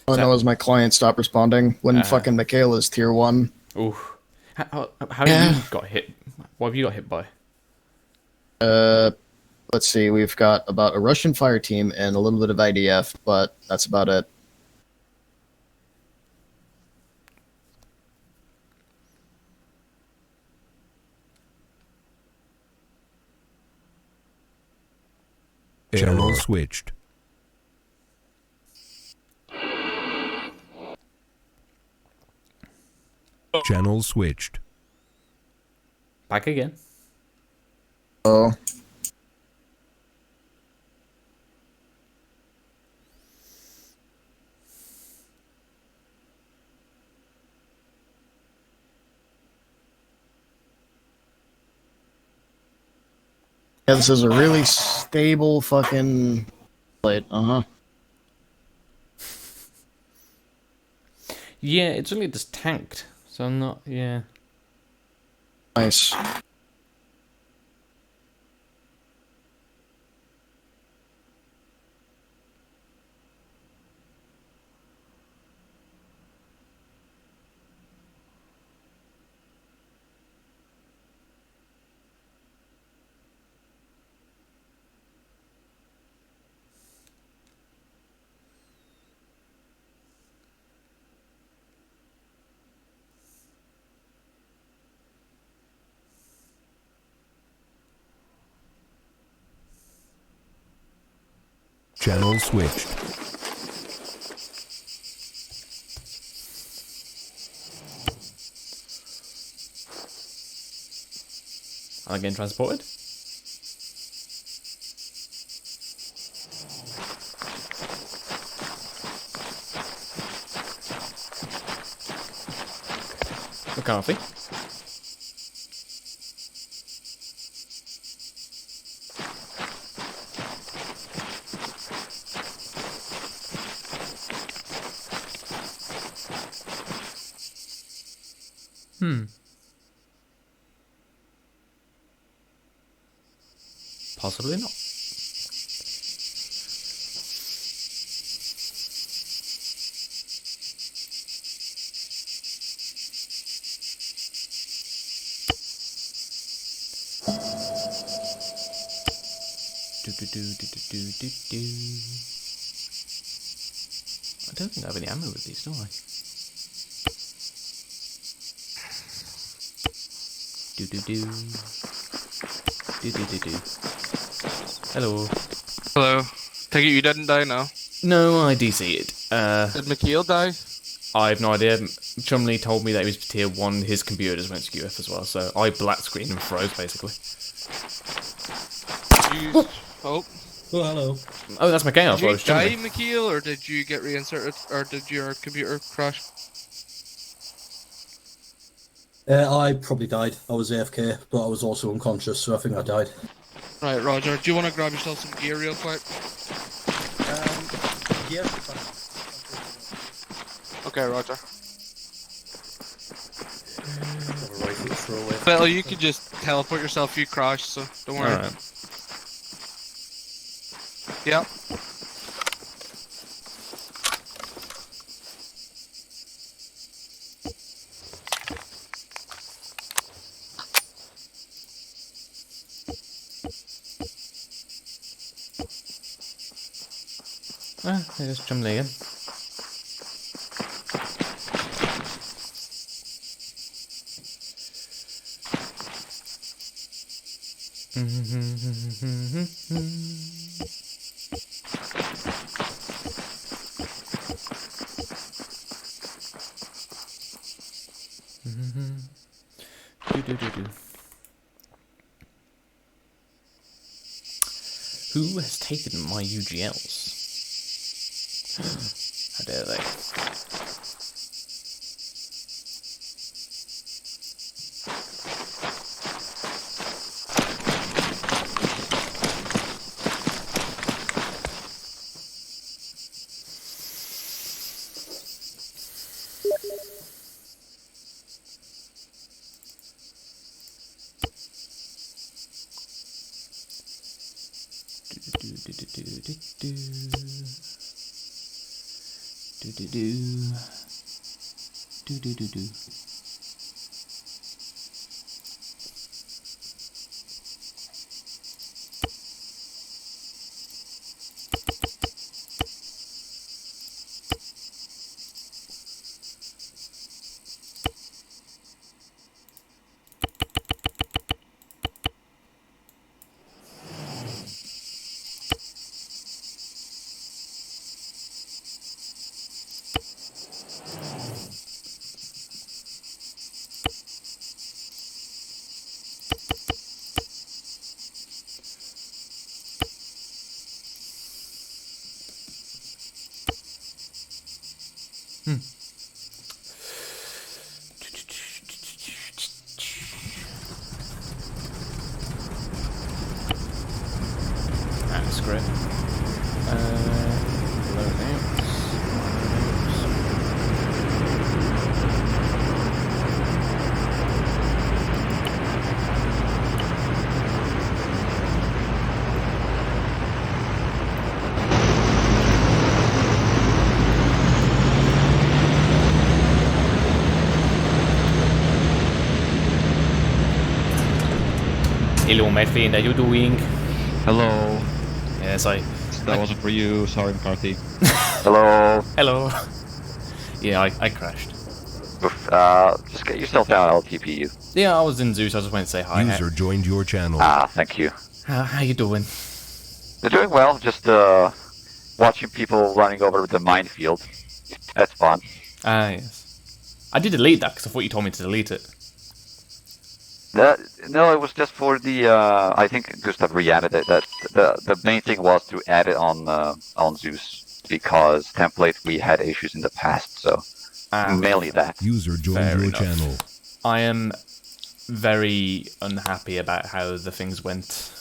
All I know is my client stopped responding when fucking Michaela's tier 1. Oof. How have you got hit? What have you got hit by? Let's see. We've got about a Russian fire team and a little bit of IDF, but that's about it. Channel switched. Channel switched. Back again. Oh. Yeah, this is a really stable fucking plate. Yeah, it's only just tanked, so I'm not. Yeah. Nice. Channel switched. Am I getting transported? McCarthy? Possibly not. I don't think I have any ammo with these, do I? Hello. Hello. Take it you didn't die now? No, I DC'd. Did McKeel die? I have no idea. Chumley told me that he was tier 1, his computer just went to QF as well, so I black screened and froze, basically. Oh, hello. Oh, that's McKay. Did you die, McKeel, or did you get reinserted, or did your computer crash? I probably died. I was AFK, but I was also unconscious, so I think I died. Right, Roger. Do you want to grab yourself some gear real quick? Yeah. Okay, Roger. Well, you could just teleport yourself if you crash, so don't worry. Alright. Yep. There's Chumley again. Who has taken my UGLs? How dare they? That's great. Hello, my friend, how you doing? Hello. Yes, I. That wasn't for you. Sorry, McCarthy. Hello. Hello. Yeah, I crashed. Oof, just get yourself down. I'll TP you. Yeah, I was in Zeus. I just wanted to say hi. User joined your channel. Thank you. How you doing? They're doing well. Just watching people running over the minefield. That's fun. Yes. I did delete that because I thought you told me to delete it. No, it was just for the. I think Gustav re-added it. That the main thing was to add it on Zeus because template we had issues in the past. So mainly that. User joined your channel. I am very unhappy about how the things went.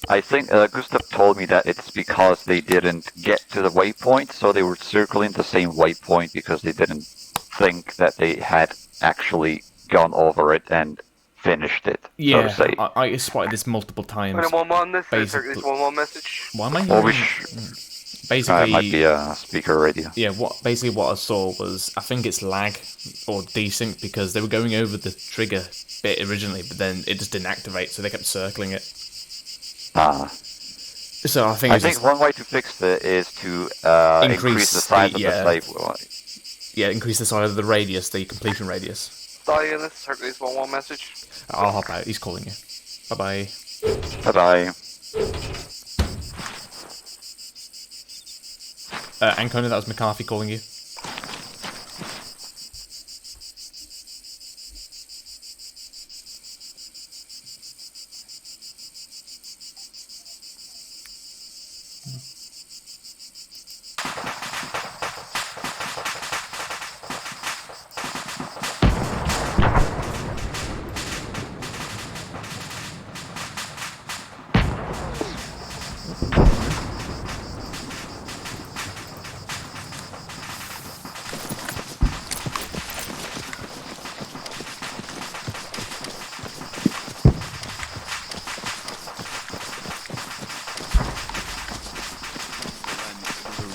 I think Gustav told me that it's because they didn't get to the waypoint, so they were circling the same waypoint because they didn't think that they had actually gone over it and finished it. Yeah, so to say. I spotted this multiple times. One more message. Why am I Well, hearing? Basically, it might be a speaker radio. Yeah, what I saw was, I think it's lag or desync because they were going over the trigger bit originally, but then it just didn't activate, so they kept circling it. So I think one way to fix it is to increase the size of the slave. Yeah, increase the size of the radius, the completion radius. Diana, Hercules 1-1 message. I'll hop out. He's calling you. Bye bye. Bye bye. Ancona, that was McCarthy calling you.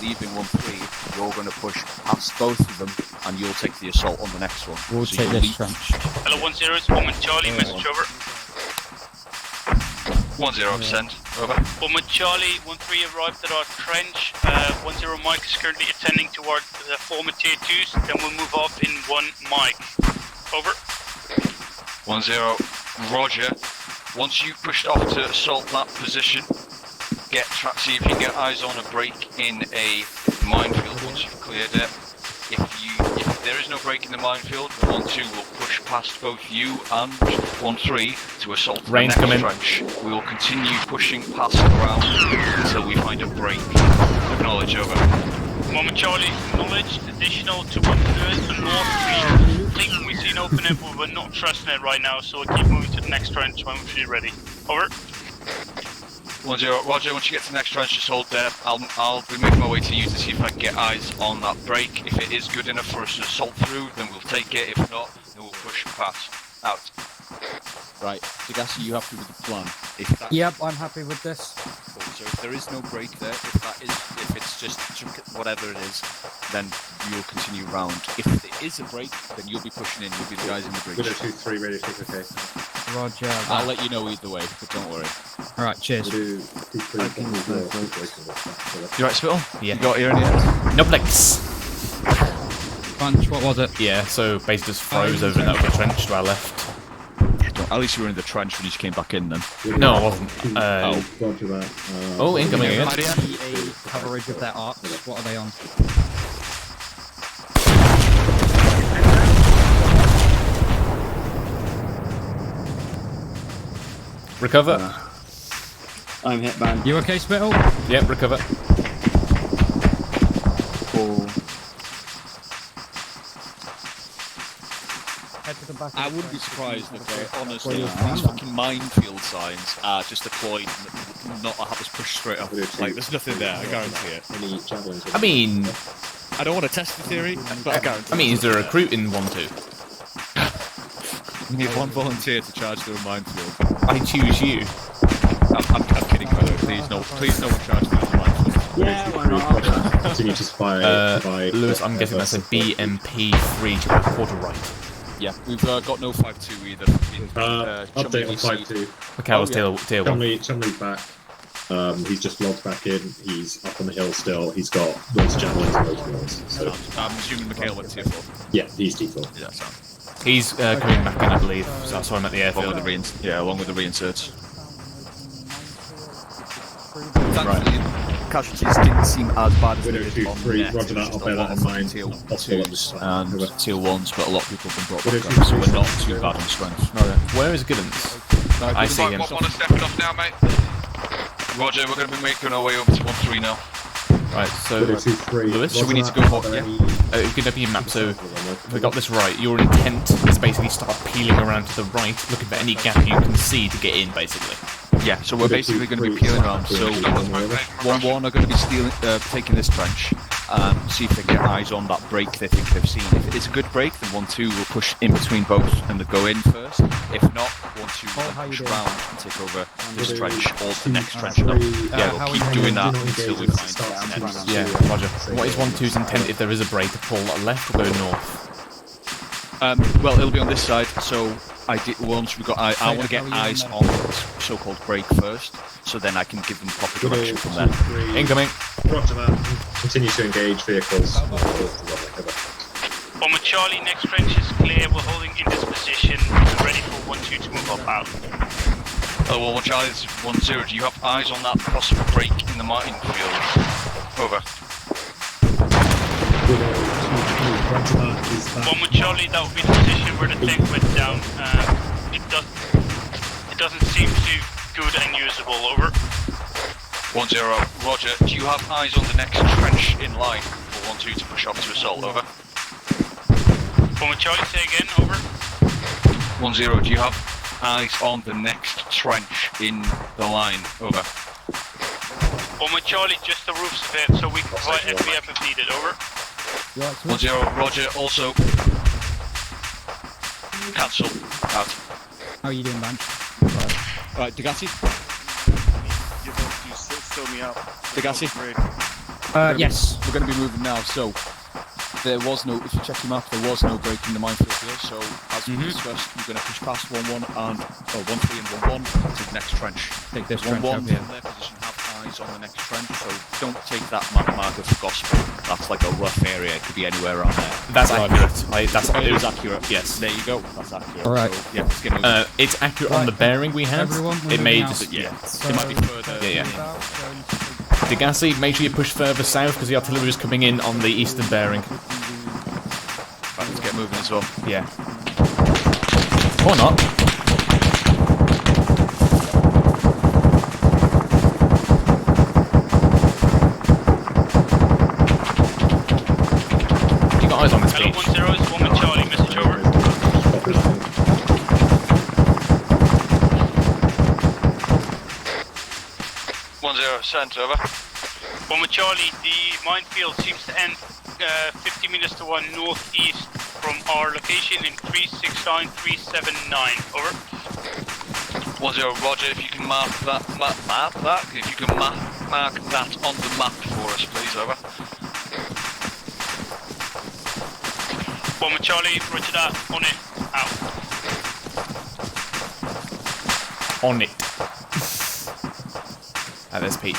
Leaving 1-3, you're going to push past both of them, and you'll take the assault on the next one. We'll take this trench. Hello, 1-0, it's Woman Charlie, message over. 1-0, send, over. Woman Charlie, 1-3 arrived at our trench. 1-0 Mike is currently attending toward the former tier 2s, then we'll move off in 1 Mike. Over. 1-0, Roger. Once you've pushed off to assault that position, see if you can get eyes on a break in a minefield once you've cleared it. If there is no break in the minefield, 1-2 will push past both you and 1-3 to assault the next trench. We will continue pushing past the ground until we find a break. Acknowledge, over. Moment Charlie, acknowledge. Additional to 1-3 north. We think we see an opening, but we're not trusting it right now, so we'll keep moving to the next trench when we're ready. Over. 1-0, Roger, once you get to the next trench, just hold there. I'll be making my way to you to see if I can get eyes on that break. If it is good enough for us to assault through, then we'll take it. If not, then we'll push past. Out. Right, Degassi, you happy with the plan? Yep, I'm happy with this. Cool. So if there is no break there, if it's just whatever it is, then you'll continue round. If there is a break, then you'll be pushing in. You'll be the guys in the bridge. Widow 2-3, radio 6, okay. Roger. I'll let you know either way, but don't worry. All right, cheers. Widow 2-3, You right, Spittle? Yeah. You got here in the end? No plex. Bunch, what was it? Yeah, so basically just froze over in that other trench to our left. At least you were in the trench when you came back in then. No, I wasn't. Oh, incoming again. Coverage of their arcs. What are they on? Recover. I'm hit, man. You okay, Spittle? Yep, recover. Cool. I wouldn't be surprised if they honestly these fucking minefield signs are just deployed and not have us push straight up. Like there's nothing there, I guarantee it. I mean, I don't want to test the theory, but I guarantee. I mean, is there a recruit in 1-2? We need one volunteer to charge through a minefield. I choose you. I'm kidding, by the way. Please no one charge through a minefield. Yeah, why not? Continue to fire by... Lewis, I'm guessing that's a BMP3 to the quarter right. Yeah, we've got no 5-2 either. Update on 5-2. McCall's tier 1. Chumley's back. He's just logged back in. He's up on the hill still. He's got lots of javelins and loads of walls. So. I'm assuming Mikhail went tier 4. Yeah, he's tier 4. Yeah, so. He's coming back in, I believe. So I saw him at the airfield. Along with the reinserts. Right. Casualties didn't seem as bad as they did on 2-3, net. roger that, I'll bear that in mind. Tier Possible 2s and tier 1s, but a lot of people have been brought Widow back up, so 2-3, we're not too bad on strength. Where is Giddens? I see him. Want to step it up now, mate? Roger, we're going to be making our way over to 1-3 now. Right, so Widow 2-3. Lewis, So we need to go more. Yeah. good up your map. So if I got this right, your intent is basically start peeling around to the right, looking for any gap you can see to get in, basically. Yeah, so we're basically going to be peeling around. So 1-1 are going to be taking this trench, see if they get eyes on that break they think they've seen. If it's a good break, then 1-2 will push in between both and they'll go in first. If not, 1-2 will push around and take over this trench or the next trench. Yeah, we'll keep doing that until we find the next. Yeah, roger. What is 1-2's intent if there is a break to pull left or go north? Well, it'll be on this side, so once we got, I want to get eyes on this so-called break first, so then I can give them proper direction from there. Incoming. Roger that. Continue to engage vehicles. Bomber Charlie, next trench is clear. We're holding in this position, ready for 1-2 to move up out. Oh, well, Charlie, this is 1-0. Do you have eyes on that possible break in the minefield? Over. Bomber Charlie, that would be the position where the tank went down. It doesn't seem too good and usable. Over. 1-0. Roger. Do you have eyes on the next trench in line for 1-2 to push up to assault? Over. Bomber Charlie, say again. Over. 1-0. Do you have eyes on the next trench in the line? Over. Bomber Charlie, just the roofs of it, so we can provide FBF if needed. Over. 1-0. Roger. Also. Cancel. Out. How are you doing, man? Right, Degassi? You still me out. Degassi? Yes. We're going to be moving now, so there was no, if you check your map, there was no break in the minefield here, so as we discussed, we're going to push past 1-1 and 1-3 and 1-1 to the next trench. Take this 1-1 trench from over here. their position, have eyes on the next trench, so don't take that map marker for gospel. That's like a rough area, it could be anywhere around there. That's accurate. It was accurate. Yes. There you go. That's accurate. All right. So, yeah, let's get moving. It's accurate on the bearing we have. Everyone, we're It may moving just out. Yeah, So, it might be further. Yeah. Degassi, make sure you push further south because the artillery is coming in on the eastern bearing. Right, let's get moving as well. Yeah. Or not. You got eyes on this Hello, beach. 1-0 is Bomber Charlie, message over. Sent over. Bomber Charlie, the minefield seems to end 50 meters to one northeast from our location in 369-379. Over. 1-0. Roger. If you can mark that, mark that on the map for us, please. Over. Bomber Charlie, roger that. On it. Out. On it. There's Peach.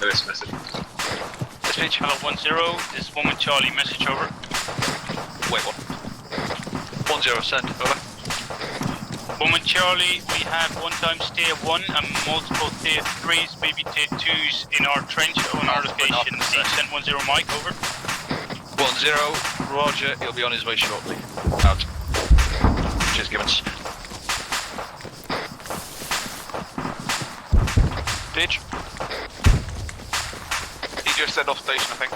Lewis message. This Peach, hello 1-0. This is Bomber Charlie, message over. Wait, what? 1-0, send, over. Bomber Charlie, we have one times tier 1 and multiple tier 3s, maybe tier 2s in our trench on our location. Send 1-0 Mike, over. 1-0, Roger, he'll be on his way shortly. Out. Cheers, Gibbons. Ditch. He just set off station, I think.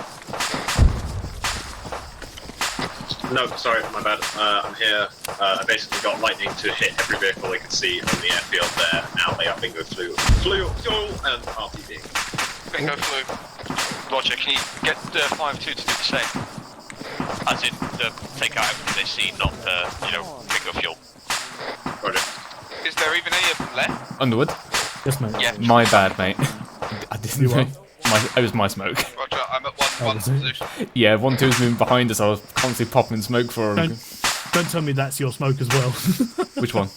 No, sorry, my bad. I'm here. I basically got lightning to hit every vehicle they could see on the airfield there. Now they are bingo fuel, and RTB. Bingo flu. Roger, can you get 5-2 to do the same? As in, take out everything they see, not, bingo fuel. Roger. Is there even any of them left? Underwood? Yes, mate. Yeah. My bad, mate. I didn't know. It was my smoke. Roger, I'm at 1 position. Yeah, 1-2 was moving behind us. I was constantly popping smoke for him. Don't tell me that's your smoke as well. Which one?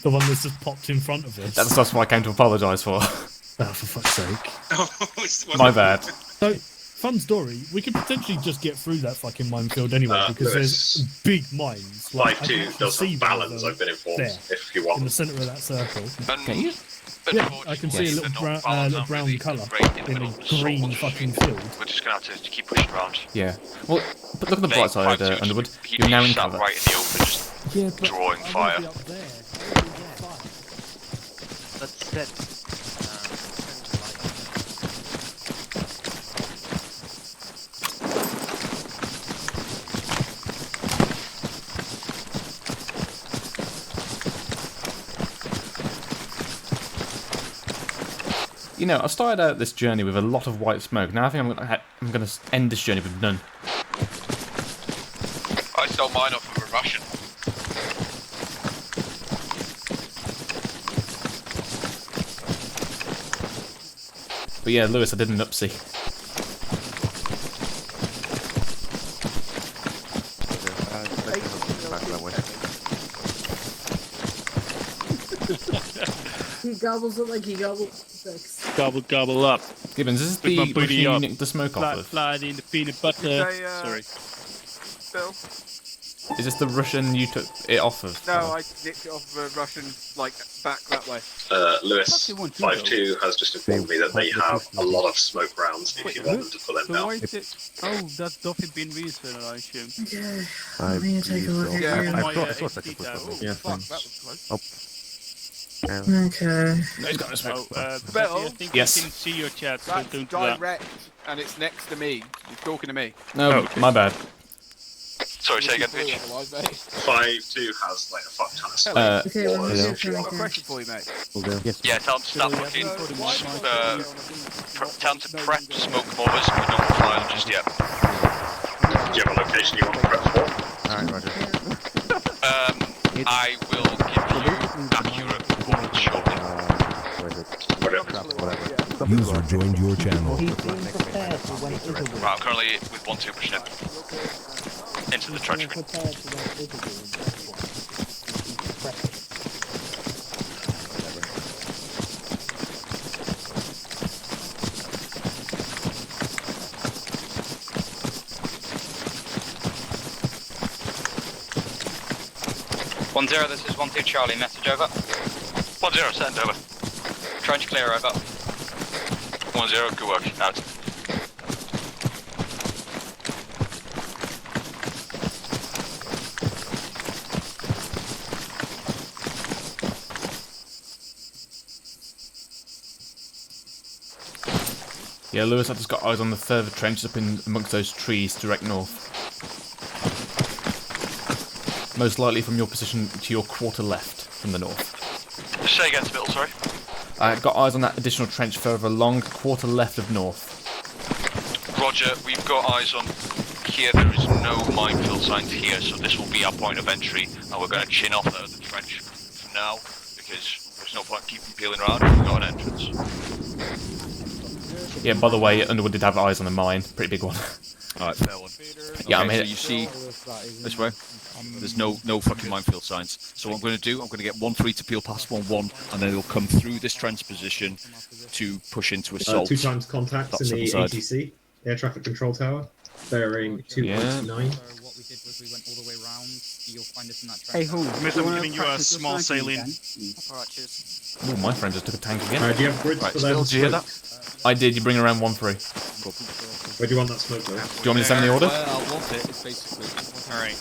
The one that's just popped in front of us. That's what I came to apologise for. Oh, for fuck's sake. My bad. So, fun story. We could potentially just get through that fucking minefield anyway because Lewis. there's big mines. Like, 5-2 does have balance, I've been informed, there, if you want. in the centre of that circle. Can you? Yeah, I can see a little brown colour in a green fucking field. We're just going to have to keep pushing around. Yeah. Well, but look at the bright side, Underwood. You're now in cover. Right in the open, just drawing fire. Let's set. You know, I started out this journey with a lot of white smoke. Now I think I'm going to end this journey with none. I stole mine off of a Russian. But yeah, Lewis, I did an upsie. He gobbles it like he gobbles sex. Gobble, gobble up. Gibbons, is this With my the booty machine up. you nicked the smoke off of? Flat in the peanut butter. Sorry. Bill? Is this the Russian you took it off of? No, I nicked it off of a Russian, like, back that way. Lewis, 5-2 has just informed me that they have a lot of smoke rounds if you want them to pull them So down. why is it? Oh, that's Duffy bin reason, I assume. Okay, let me take a look at Yeah, here. my I thought I SD down. Yeah, Fuck, thanks. that was close. Oh. Okay. No, he's got no smoke. Bill? I think Yes. I can see your chat, so That's don't do that. direct, and it's next to me. You're talking to me. No, okay. my bad. Sorry, say again, bitch. 5-2 has like a fuck ton of smoke. Okay, well, Wallers. I'm I've got a question for you, mate. Yes. Yeah, tell them to start fucking. Tell them to prep smoke bombers, but don't fire them just yet. Do you have a location you want to prep for? Alright, Roger. I will give you accurate coordinates shortly. Whatever. User joined your channel. Right, I'm currently with 1-2 pushing in. Into the trenchman. One zero, this is 1-2 Charlie, message over. 1-0, send over. Trench clear over. 1-0, good work, out. Yeah, Lewis, I've just got eyes on the further trenches up in amongst those trees direct north. Most likely from your position to your quarter left from the north. Say again, Spittle, sorry. I've got eyes on that additional trench further along, quarter left of north. Roger, we've got eyes on here. There is no minefield signs here, so this will be our point of entry, and we're going to chin off the trench for now, because we're there's no point keeping peeling around if we've got an entrance. Yeah, by the way, Underwood did have eyes on a mine. Pretty big one. Alright, fair one. Yeah, okay, I'm here. So you see, this way, there's no fucking minefield signs. So what I'm going to do, I'm going to get 1-3 to peel past 1-1, and then they'll come through this trench position to push into assault. 2 times contacts That's in the side. ATC, Air Traffic Control Tower, bearing 289. Hey, who? Miss, I'm giving you a small saline. Oh, my friend just took a tank again. Do you have grids for them? Did you hear that? I did. You bring around 1-3. Where do you want that smoke, though? Do you want me to send the order? Well, I want it. It's basically... Alright.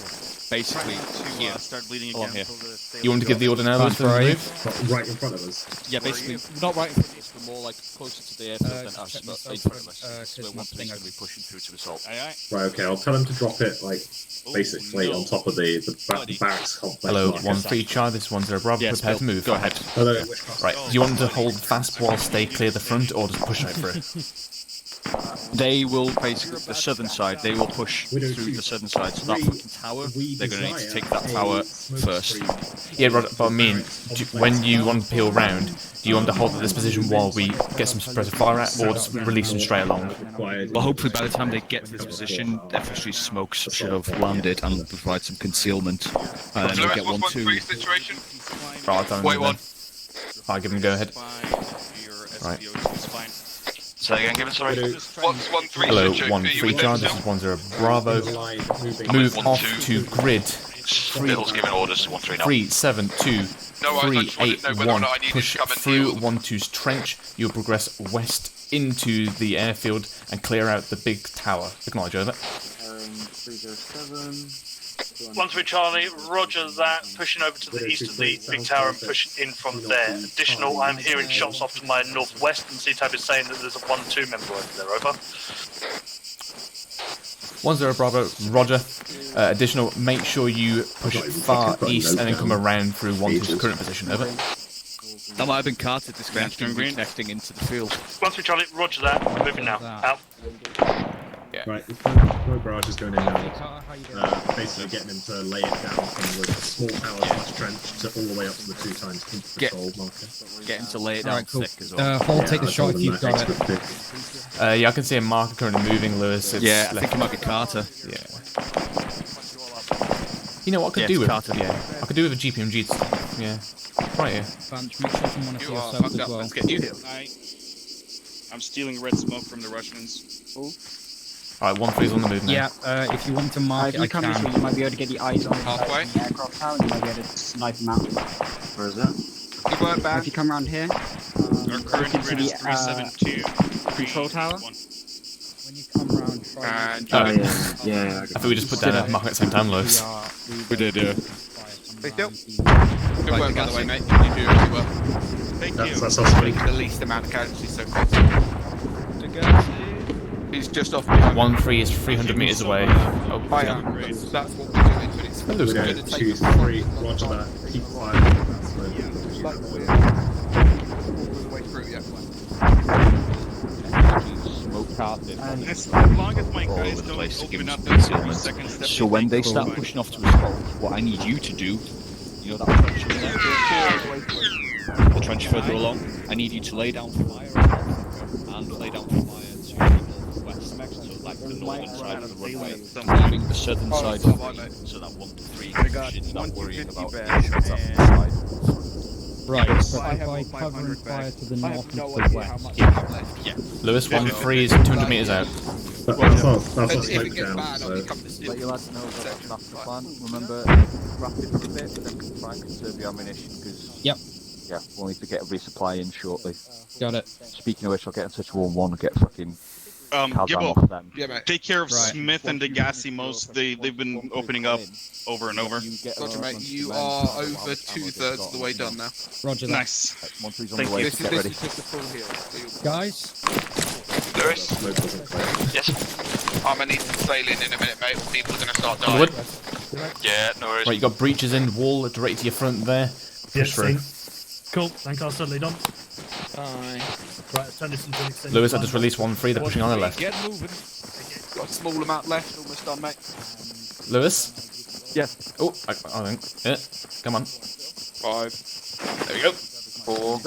Basically, here. Start bleeding Along again. here. You want me to give the order now, Lewis, to move? Right in front of us. Yeah, basically, not right in front of us, but more like closer to the airfield than us, but in front of us. So where 1-3's going to be pushing through to assault. Right, okay, I'll tell them to drop it, like, basically on top of the barracks complex. Hello, market. 1-3 Char, this 1-0 Bravo, Yes, prepare to Bill, move. go ahead. Hello. Right, do you want them to hold fast while stay clear the front, or just push right through? They will basically, the southern side, they will push through the southern side. So that fucking tower, they're going to need to take that tower first. Yeah, Rod, but I mean, when you want to peel round, do you want to hold at this position while we get some suppressive fire out, or just release them straight along? Well, hopefully by the time they get to this position, FSG smokes should have landed and provide some concealment. And then they'll get 1-2. Situation. Right, I'll tell them Wait, then. one. I'll give them a go ahead. Right. Say again, give it sorry. 1-3. Hello, 1-3 Charge, this is 1-0 Bravo. Move off to grid. Bill's giving orders. 1-3 now. 3-7-2. No, I just wanted to know whether or not I needed Push to come and through deal. 1-2's trench. You'll progress west into the airfield and clear out the big tower. Acknowledge, over. 307. 1-3 Charlie, roger that. Pushing over to the east of the big tower and pushing in from there. Additional, I'm hearing shots off to my northwest, and C-Type is saying that there's a 1-2 member over there, over. 1-0 Bravo, roger. Additional, make sure you push far east and then come around through 1-2's current position, over. That might have been Carter disconnecting, reconnecting into the field. 1-3 Charlie, roger that. Moving now. Out. Yeah. Right, the road barrage is going in now. Basically getting him to lay it down from the small tower / trench to all the way up to the 2 times control marker. Get him to lay it down thick as well. Hold, take the shot if you've got it. Yeah, I can see a marker currently moving, Lewis. It's Yeah, I think it might be Carter. Yeah. You know what I could do with Carter? Yeah, I could do with a GPMG. Yeah, right here. Bunch, make sure someone You of are yourself fucked as up. well. Let's get you. I'm stealing red smoke from the Russians. Alright, 1-3's on the move now. Yeah, if you want to mark it, If I you come this way, can. you might be able to get the eyes on Halfway. the aircraft tower, and you might be able to snipe them out. Where is that? You work back. If you come around here, Our current into grid is the, 372. control tower. When you come around, try And Oh, you yeah. I think we just put down a marker at the same time, Lewis. We did, yeah. Stay still. Good work, by the way, mate. You do really well. Thank you. That's awesome. The least amount of casualties so far. He's just off. 1-3 is 300 meters away. Oh, Fire. yeah. That's what we're doing, but it's That looks We're good. going 2-3, roger that. Keep firing. Smoke Carter. as long as my All guys over the don't place to give open them up some the concealment. second step. So when they start pushing off to assault, what I need you to do, you know that trench in there? The trench further along, I need you to lay down fire and lay down fire to the northwest, so like the northern side of the runway, leaving the southern side free, so that 1-3 is not worrying about pushing off the side. Right, so by covering fire to the north and to the west. Yeah. Lewis, 1-3 is 200 meters out. That's all smoke down, so... Let your lads know that that's the plan. Remember, wrap it for a bit, but then try and conserve your ammunition, because... Yep. Yeah, we'll need to get a resupply in shortly. Got it. Speaking of which, I'll get in touch with 1-1 and get fucking... Kazan Gibble, off them. take care of Smith and Degassi. They've been opening up over and over. Roger, mate. You are over 2/3 of the way done now. Roger that. Nice. Thank you. This is just the full heal. Guys? Lewis? Yes? ArmA needs to sail in a minute, mate. People are going to start dying. Wood? Yeah, no worries. Right, you got breaches in, wall directly to your front there. Push through. Cool, Lancaster, lead on. Bye. Right, turn this into an extended Lewis, I line. just released 1-3, they're pushing on the left. Get moving. Got a small amount left, almost done, mate. Lewis? Yes. Oh, I think. Yeah, come on. 5. There we go. 4.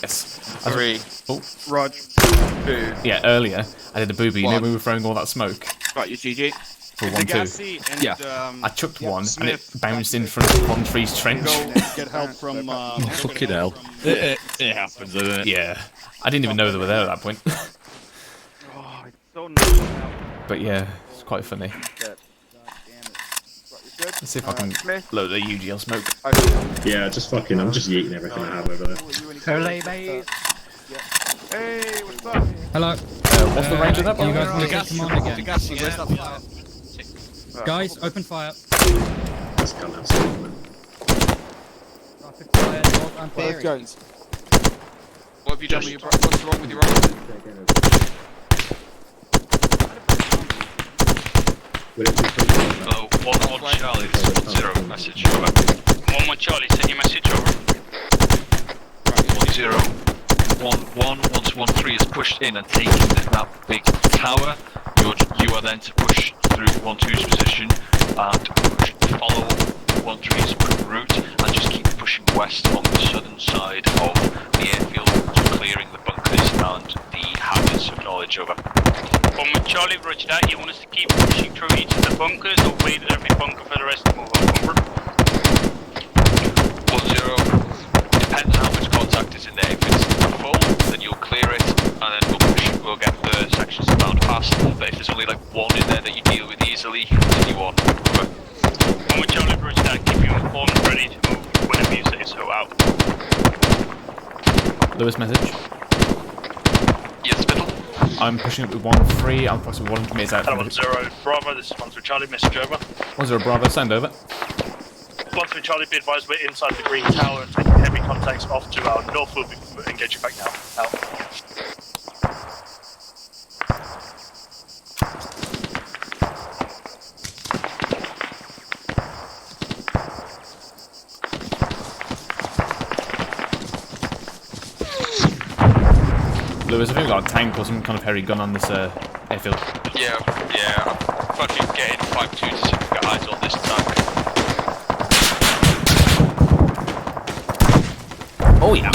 Yes. 3. Oh. Rog. 2. Yeah, earlier I did a booby. You know when we were throwing all that smoke? Right, you GG. For 1-2. Yeah. I chucked one and it bounced in front of Pond 3's trench. Get help from. Fucking hell. It happens, doesn't it? Yeah. I didn't even know they were there at that point. Oh, it's so nice now. But yeah, it's quite funny. Let's see if I can load the UGL smoke. Yeah, just fucking, I'm just yeeting everything I have over there. Hooray, mate! Hey, what's up? Hello. What's the range of that? You guys want to The get gas, command again? the gas, where's that fire? Guys, open fire. Let's come outside. Rapid fire, north and Let's bearing. go. What have you done with your... What's wrong with your armor? Hello, 1-1 Charlie, this is 1-0, message over. 1-1 Charlie, send your message over. 1-0. 1-1, once 1-3 is pushed in and taken that big tower, you are then to push through 1-2's position and follow 1-3's route and just keep pushing west on the southern side of the airfield, clearing the bunkers and the houses of knowledge over. 1-1 Charlie, roger that. You want us to keep pushing through each of the bunkers or wait at every bunker for the rest to move over? 1-0. Depends on how much contact is in there. If it's full, then you'll clear it, and then we'll get the sections bound past. But if there's only like one in there that you deal with easily, continue on. Over. 1-1 Charlie, roger that. Keep you informed, ready to move whenever you say so. Out. Lewis message. Yes, middle. I'm pushing up with 1-3. I'm crossing 1 minutes out. Hello, 1-0 Bravo, this is 1-3 Charlie, message over. 1-0 Bravo, send over. 1-3 Charlie, be advised we're inside the green tower and taking heavy contacts off to our north. We'll be engaging back now. Out. Lewis, I think we've got a tank or some kind of heavy gun on this airfield. Yeah, I'm fucking getting 5-2 to see if we get eyes on this tank. Oh yeah.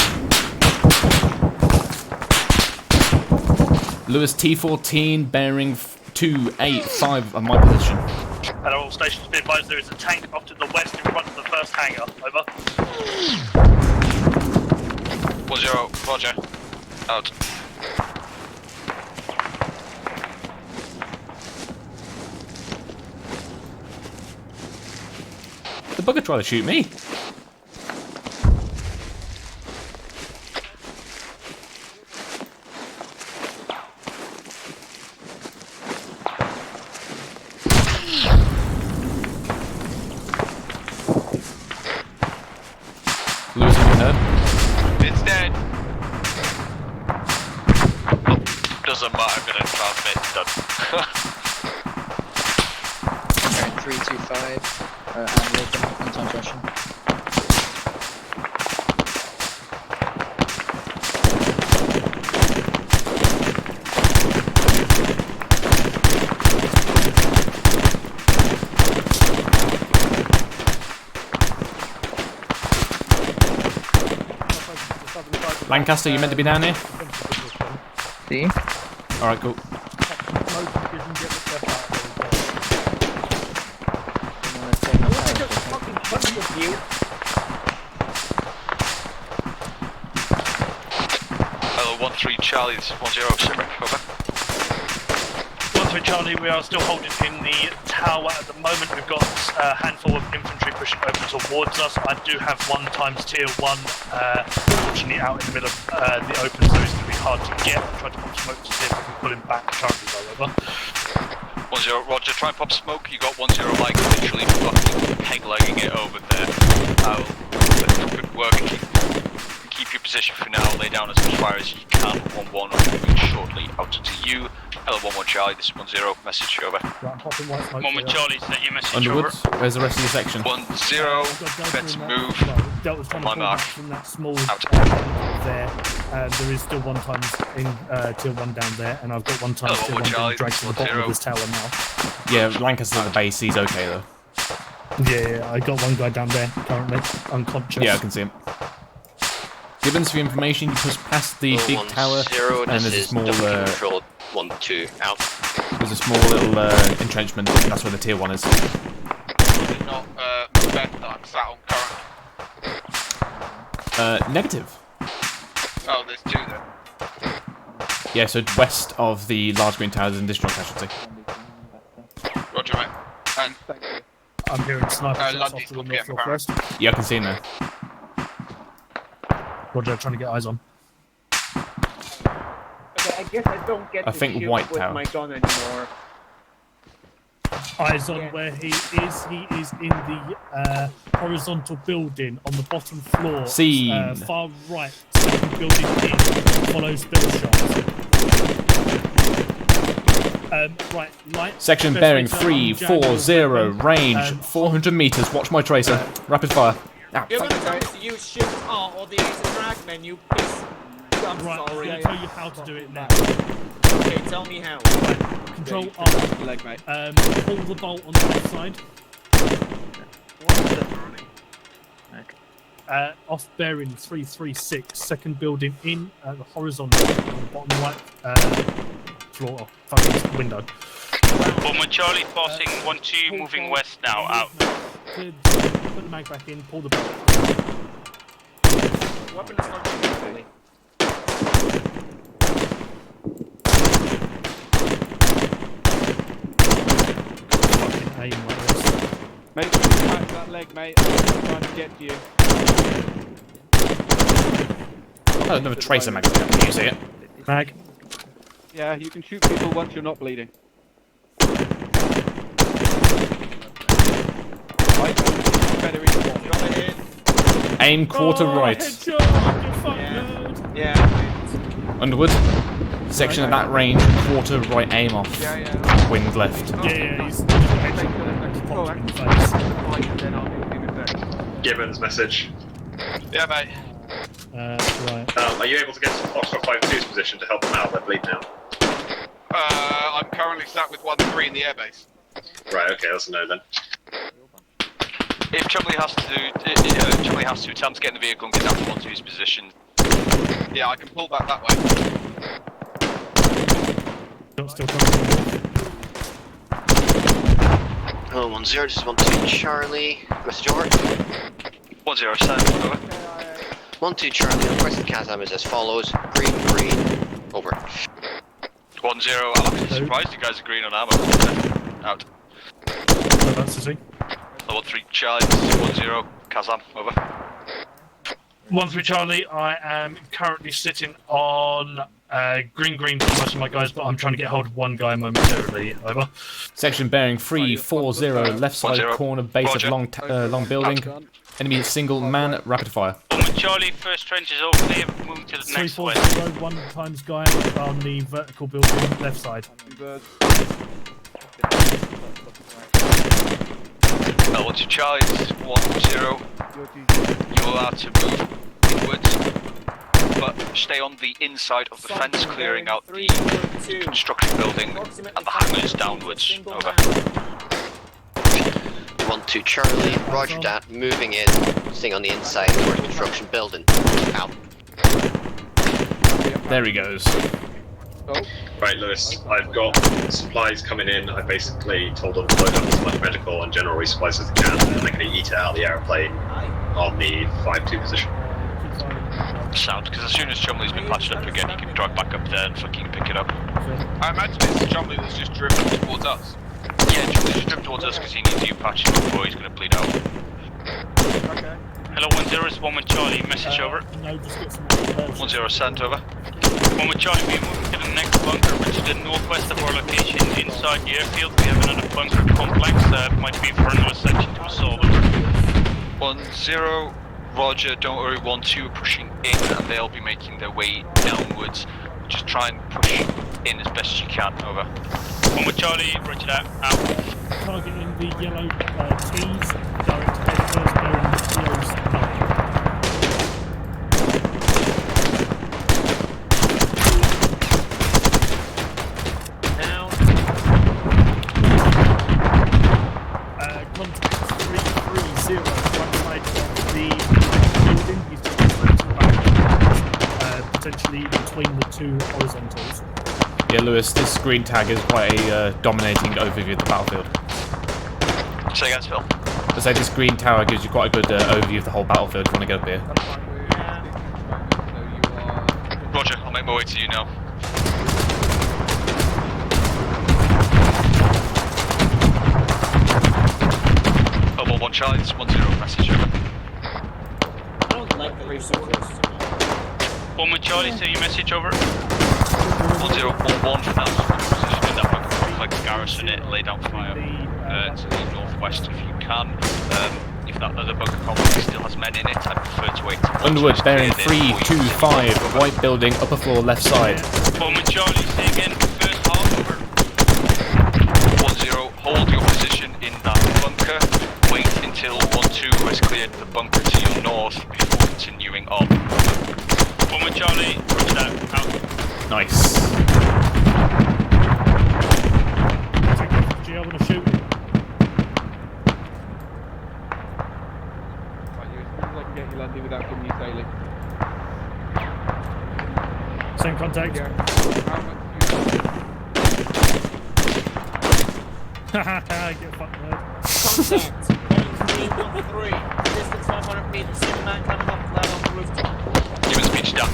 Lewis T14 bearing 285 on my position. At all stations, be advised there is a tank off to the west in front of the first hangar. Over. 1-0, roger. Out. The bugger tried to shoot me. Lewis, have you heard? It's dead. Doesn't matter, I'm gonna transmit, done. 325, I'm looking on transmission. Lancaster, you meant to be down here? See? Alright, cool. Hello, 1-3 Charlie, this is 1-0, sit rep, over. 1-3 Charlie, we are still holding in the tower at the moment. We've got a handful of infantry pushing over towards us. I do have 1 times tier 1, fortunately out in the middle of the open, so it's going to be hard to get. I'll try to pop smoke to see if we can pull him back currently, though, over. 1-0, roger, try and pop smoke, you got 1-0 like literally fucking peg-legging it over there. Good work, keep your position for now, lay down as much fire as you can, 1-1, I'll move shortly out to you. Hello, 1-1 Charlie, this is 1-0, message over. 1-1 Charlie, send your message Underwoods, over. where's the rest of the section? 1-0, prepare to move. Dealt with My mark. from that small there. There is still 1 times in tier 1 down there, and I've got 1 times tier 1 being dragged to the bottom of this tower now. Yeah, Lancaster's at the base, he's okay though. Yeah, I got 1 guy down there currently, unconscious. Yeah, I can see him. Gibbons, for your information, you push past the big tower, and there's a small. Control 1-2 out. There's a small little entrenchment, and that's where the tier 1 is. Is it not Macbeth that I'm sat on currently? Negative. Oh, there's 2 then. Yeah, so west of the large green tower is an additional casualty. Roger, mate. And I'm hearing sniper shots off Lundy's to the looking at me, northwest. Yeah, I can see him there. Roger, trying to get eyes on. Okay, I guess I don't get I to think shoot white with tower. my gun anymore. Eyes on where he is. He is in the horizontal building on the bottom floor. Seen. Far right, second building in, follows bill shots. Right, light. Section best bearing way to unjam your 340, weapon. range 400 meters. Watch my tracer. Rapid fire. Ow. You're gonna tell me to use Shift R or the Ace and drag menu, piss. I'm Right, I'm sorry. going to tell you how to do it now. Okay, tell me how. Control Yeah, R. leg, mate. Pull the bolt on the left side. Off bearing 336, second building in, the horizontal, on the bottom right floor, fucking window. Bowman Charlie passing 1-2, moving west now, out. Put the mag back in, pull the bolt. Weapon is not completely. Fucking aim like this. Mate, back that leg, mate. I'm trying to get to you. Oh, another tracer mag. Can you see it? Mag. Yeah, you can shoot people once you're not bleeding. Right, better in. Got it in. Aim quarter right. Headshot, you fuck nerd. Yeah. Underwood. Section of that range, quarter right aim off. Yeah. Wind left. Yeah, he's headshot. Gibbons message. Yeah, mate. Right. Are you able to get to Foxtrot 5-2's position to help them out? They're bleeding out. I'm currently sat with 1-3 in the airbase. Right, okay, that's a no then. If Chumley has to tell him to get in the vehicle and get down to 1-2's position. Yeah, I can pull back that way. Still coming. Hello, 1-0, this is 1-2 Charlie. Message over. 1-0, send over. 1-2 Charlie, the request of Kazam is as follows. Green, over. 1-0, I'm actually surprised you guys are green on ArmA. Out. That's the thing. 1-3 Charlie, 1-0, Kazam, over. 1-3 Charlie, I am currently sitting on green for most of my guys, but I'm trying to get hold of one guy momentarily. Over. Section bearing 340, left side 1-0. corner base Roger. of long building. Enemy single man, rapid fire. Bowman Charlie, first trench is all clear, moving to the next west. 340, one times guy on the vertical building, left side. Well, 1-2 Charlie, 1-0. You're allowed to move inwards, but stay on the inside of the fence, clearing out the construction building and the hangars downwards. Over. 1-2 Charlie, roger that, moving in, staying on the inside towards construction building. Out. There he goes. Right, Lewis, I've got supplies coming in. I basically told them to load up as much medical and general resupplies as they can, and they're going to eat it out of the aeroplane on the 5-2 position. Sound, because as soon as Chumley's been patched up again, you can drive back up there and fucking pick it up. I imagine it's Chumley that's just driven towards us. Yeah, Chumley's just driven towards us because he needs you patching before he's going to bleed out. Okay. Hello, 1-0, is 1 Charlie, message over. No, just get some 1-0, sent over. 1 Charlie, we are moving to the next bunker, which is the northwest of our location. Inside the airfield, we have another bunker complex that might be for another section to assault. 1-0, roger, don't worry, 1-2 are pushing in and they'll be making their way downwards. Just try and push in as best as you can, over. 1 Charlie, roger that, out. Targeting the yellow T's, direct headers, bearing the TO's 9. Contact 330, right side of the building. He's just back. 2 horizontals. Yeah, Lewis, this green tag is quite a dominating overview of the battlefield. Say again, Phil. I say this green tower gives you quite a good overview of the whole battlefield if you want to get up here. Roger, I'll make my way to you now. Oh, 1 Charlie, it's 1-0 message over. I don't like that you're so close to me. 1 Charlie, so you message over. 1011 for now, position in that bunker, like garrison it, lay down fire to the northwest if you can. If that other bunker complex still has men in it, I prefer to wait till Underwood bearing 325, white building, upper floor, left side. 1 Charlie, say again, first half over. 1-0, hold your position in that bunker. Wait until 1-2 has cleared the bunker to your north before continuing on. 1 Charlie, roger that, out. Nice. Do you want to shoot him? I can get you landing without giving you sailing. Same contact. Haha, get fucked, nerd. Contact. 313. Distance 500 meters. Same man coming up flat on the rooftop. Give us speech down.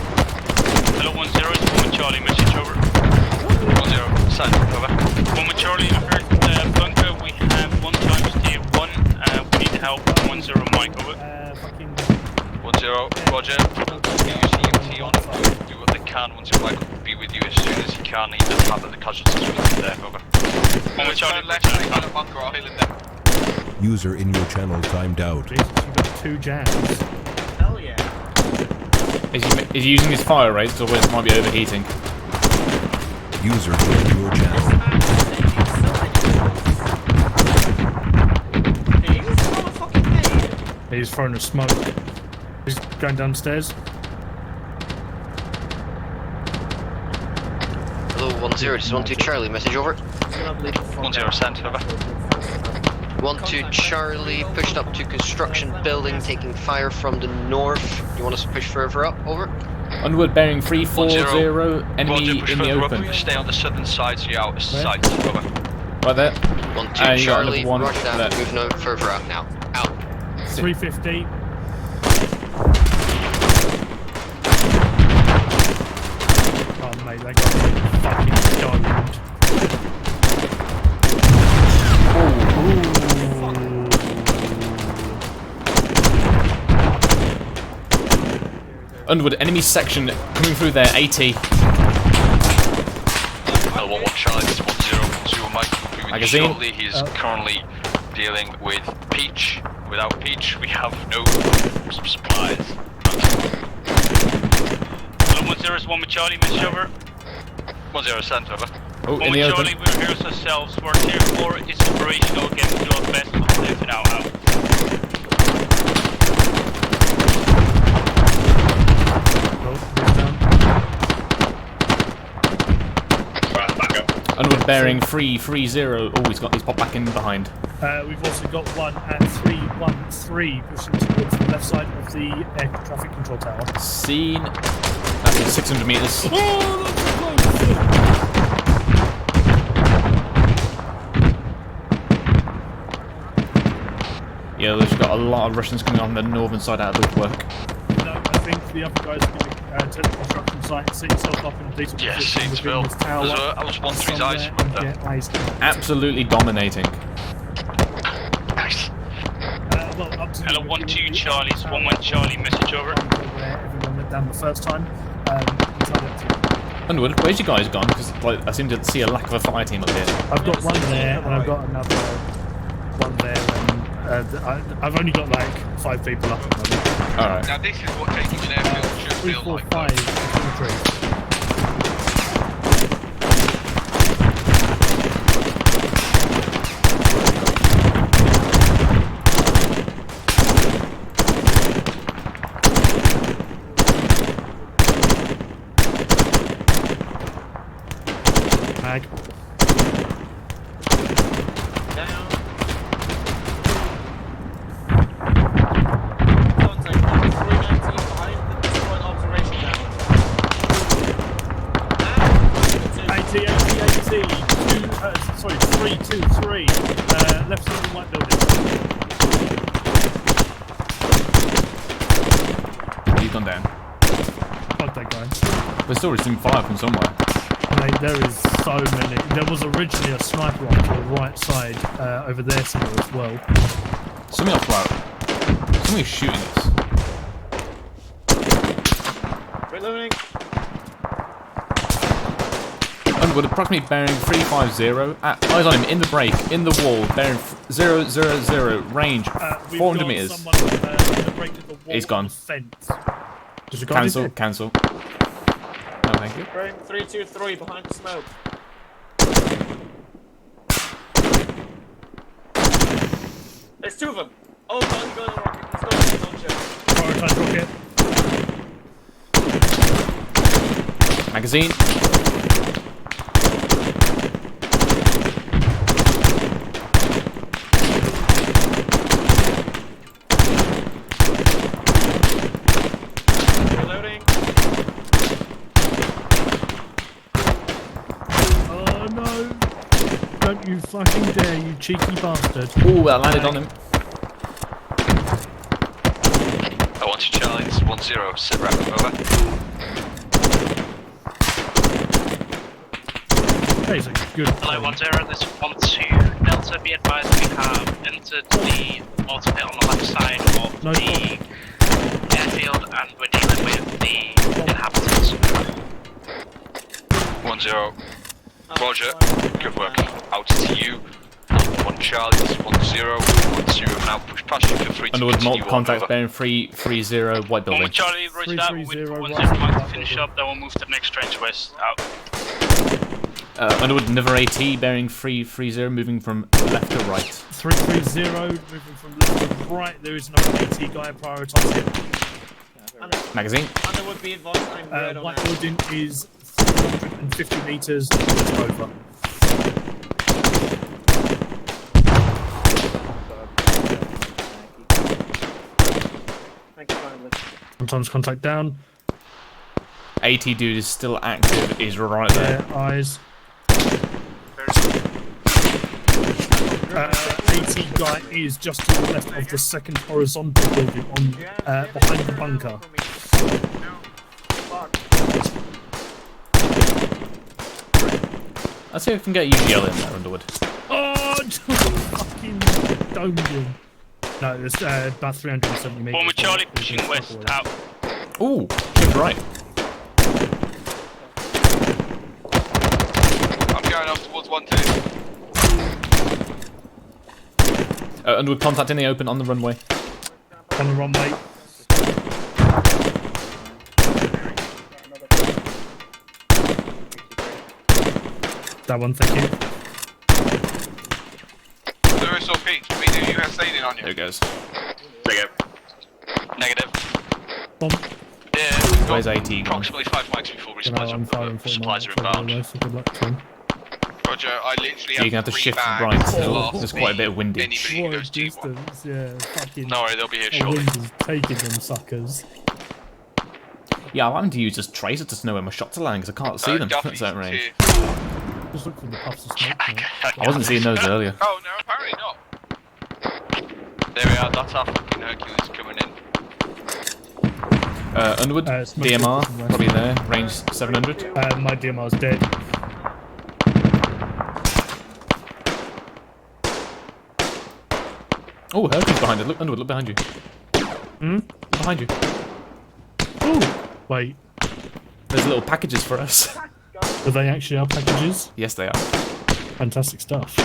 Hello, 1-0, it's 1 Charlie, message over. 1-0, sign, over. 1 Charlie, I heard the bunker, we have 1 times tier 1, we need help, 1-0 Mike, over. 1-0, Roger. Get your CMT on. Do what they can. 1-0 Mike will be with you as soon as he can. He doesn't have the casualties with him there, over. 1 Charlie, left, they got a bunker, I'll heal in there. User in your channel timed out. Jesus, you've got 2 jams. Hell yeah. Is he using his fire rates or it might be overheating? User joined your channel. He's throwing a smoke. He's going downstairs. Hello, 1-0, this is 1-2 Charlie, message over. 1-0 sent, over. 1-2 Charlie, pushed up to construction building, taking fire from the north. You want us to push further up? Over. Underwood bearing 340, enemy Roger, in the open. Up, stay on the southern side so you're out of sight, over. Right there. 1-2 Charlie, one roger that, left. move no further out now. Out. 350. Oh mate, that got fucking diamond. Underwood, enemy section coming through there, 80. L1 Charlie, this is 1-0 Mike will be with you Magazine. shortly. He is currently dealing with Peach. Without Peach, we have no supplies. Hello, 1-0 is 1 Charlie, message over. 1-0 sent, over. Oh, 1 in the Charlie, open. we're heroes ourselves, we're tier 4, it's operational, again, do our best to save it now, out. Underwood bearing 330. Oh, he's popped back in behind. We've also got one at 313 pushing towards the left side of the air traffic control tower. Seen. That's at 600 meters. Oh, that's close! Yeah, there's got a lot of Russians coming on the northern side out of the work. No, I think the other guys are going to take the construction site and set yourself up in a decent Yes, position it's within Phil. this tower. I was 1-3's eyes somewhere from and there. get eyes. Absolutely dominating. Nice. Well, up to Hello, 1-2 Charlie, it's 1-1 Charlie, message over. where everyone went down the first time. Entirely up to you. Underwood, where's you guys gone? Because like, I seem to see a lack of a fire team up here. I've got one there, and I've got another one there, and I've only got like 5 people up at the moment. Alright. Now this is what taking an airfield should 3, feel 4, like. 5 infantry. Mag. he's gone down. Fuck that guy. We're still receiving fire from somewhere. Mate, there is so many. There was originally a sniper on to the right side over there somewhere as well. Something off right. Somebody's shooting us. Reloading. Underwood, approximately bearing 350. Eyes on him, in the break, in the wall, bearing 000, range 400 meters. Someone, in the break of the wall. He's gone. Fence. Cancel. No, thank you. Frame 323 behind the smoke. There's two of them. Oh, he's going to rocket. He's going to launcher. Prioritize rocket. Magazine. Reloading. Oh no! Don't you fucking dare, you cheeky bastard. Ooh, that landed on him. I want to Charlie, this is 1-0, sit rep, over. Hey, so good. Hello, 1-0, this is 1-2 Delta. Be advised we have entered the water pit on the left side of the airfield and we're dealing with the inhabitants. 1-0. Roger, good work. Out to you. 1 Charlie, this is 1-0. 1-2 have now pushed past you for 3 to Underwood, continue multiple on, contacts over. bearing 330, white building. One Charlie, roger that. We'll wait for 1-0 Mike to finish up, then we'll move to the next trench west. Out. Underwood, another AT bearing 330, moving from left to right. 330, moving from left to right. There is another AT guy, prioritise him. Magazine. Underwood, be advised, I'm red on White that. building is 350 metres just over. Thank you kindly. Sometimes contact down. AT dude is still active, is right there. Yeah, eyes. AT guy is just to the left of the second horizontal building on behind the bunker. Let's see if we can get UGL in there, Underwood. Oh, fucking domed him. No, there's about 370 metres. One with Charlie pushing west. Out. Ooh, he's right. I'm going off towards 1-2. Underwood, contact in the open on the runway. On the runway. That one, thank you. Lewis or Pete, do we do you have staying on you? There it goes. Negative. Bomb. Yeah, we've got Where's AT gone? approximately 5 mics before supplies are inbound. So good luck to him. Roger, I literally So you're gonna have to 3 shift bags right. to the last There's quite a bit of windage. Anybody who goes Distance, yeah, fucking. No worry, they'll be here the shortly. wind is taking them suckers. Yeah, I'm having to use this tracer to know where my shots are landing because I can't see them at that range. Just look for the puffs of smoke. I wasn't seeing those earlier. Oh no, apparently not. There we are, that's our fucking Hercules coming in. Underwood, DMR, probably there, range 700. My DMR's dead. Oh, Hercules behind it. Look, Underwood, look behind you. Look behind you. Ooh, wait. There's little packages for us. Are they actually our packages? Yes, they are. Fantastic stuff.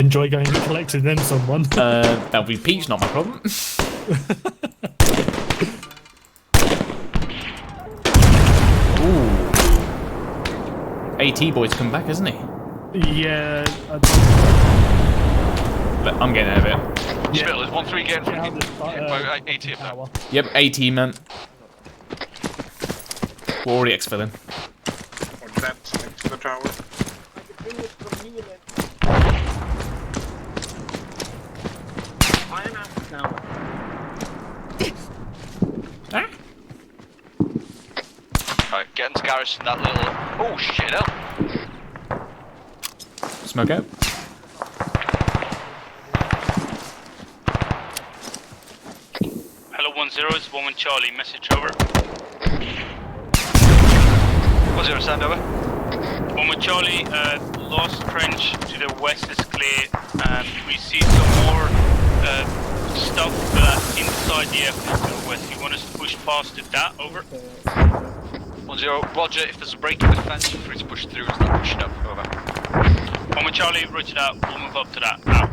Enjoy going and collecting them, someone. That'll be Peach, not my problem. Ooh. AT boy's come back, isn't he? Yeah. But I'm getting out of it. Yeah. Spill, there's 1-3 getting from AT up now. Yep, AT man. We're already exfilling. Next to the tower. I am out now. Right, get into garrison, that little... Oh shit, hell. Smoke out. Hello 1-0, 1-0 is 1-1 Charlie, message over. 1-0, stand over. 1-1 Charlie, last trench to the west is clear, and we see some more stuff inside the airfield to the west. You want us to push past to that, over? 1-0, roger, if there's a break in the fence, feel free to push through and start pushing up, over. 1-1 Charlie, roger that, we'll move up to that, out.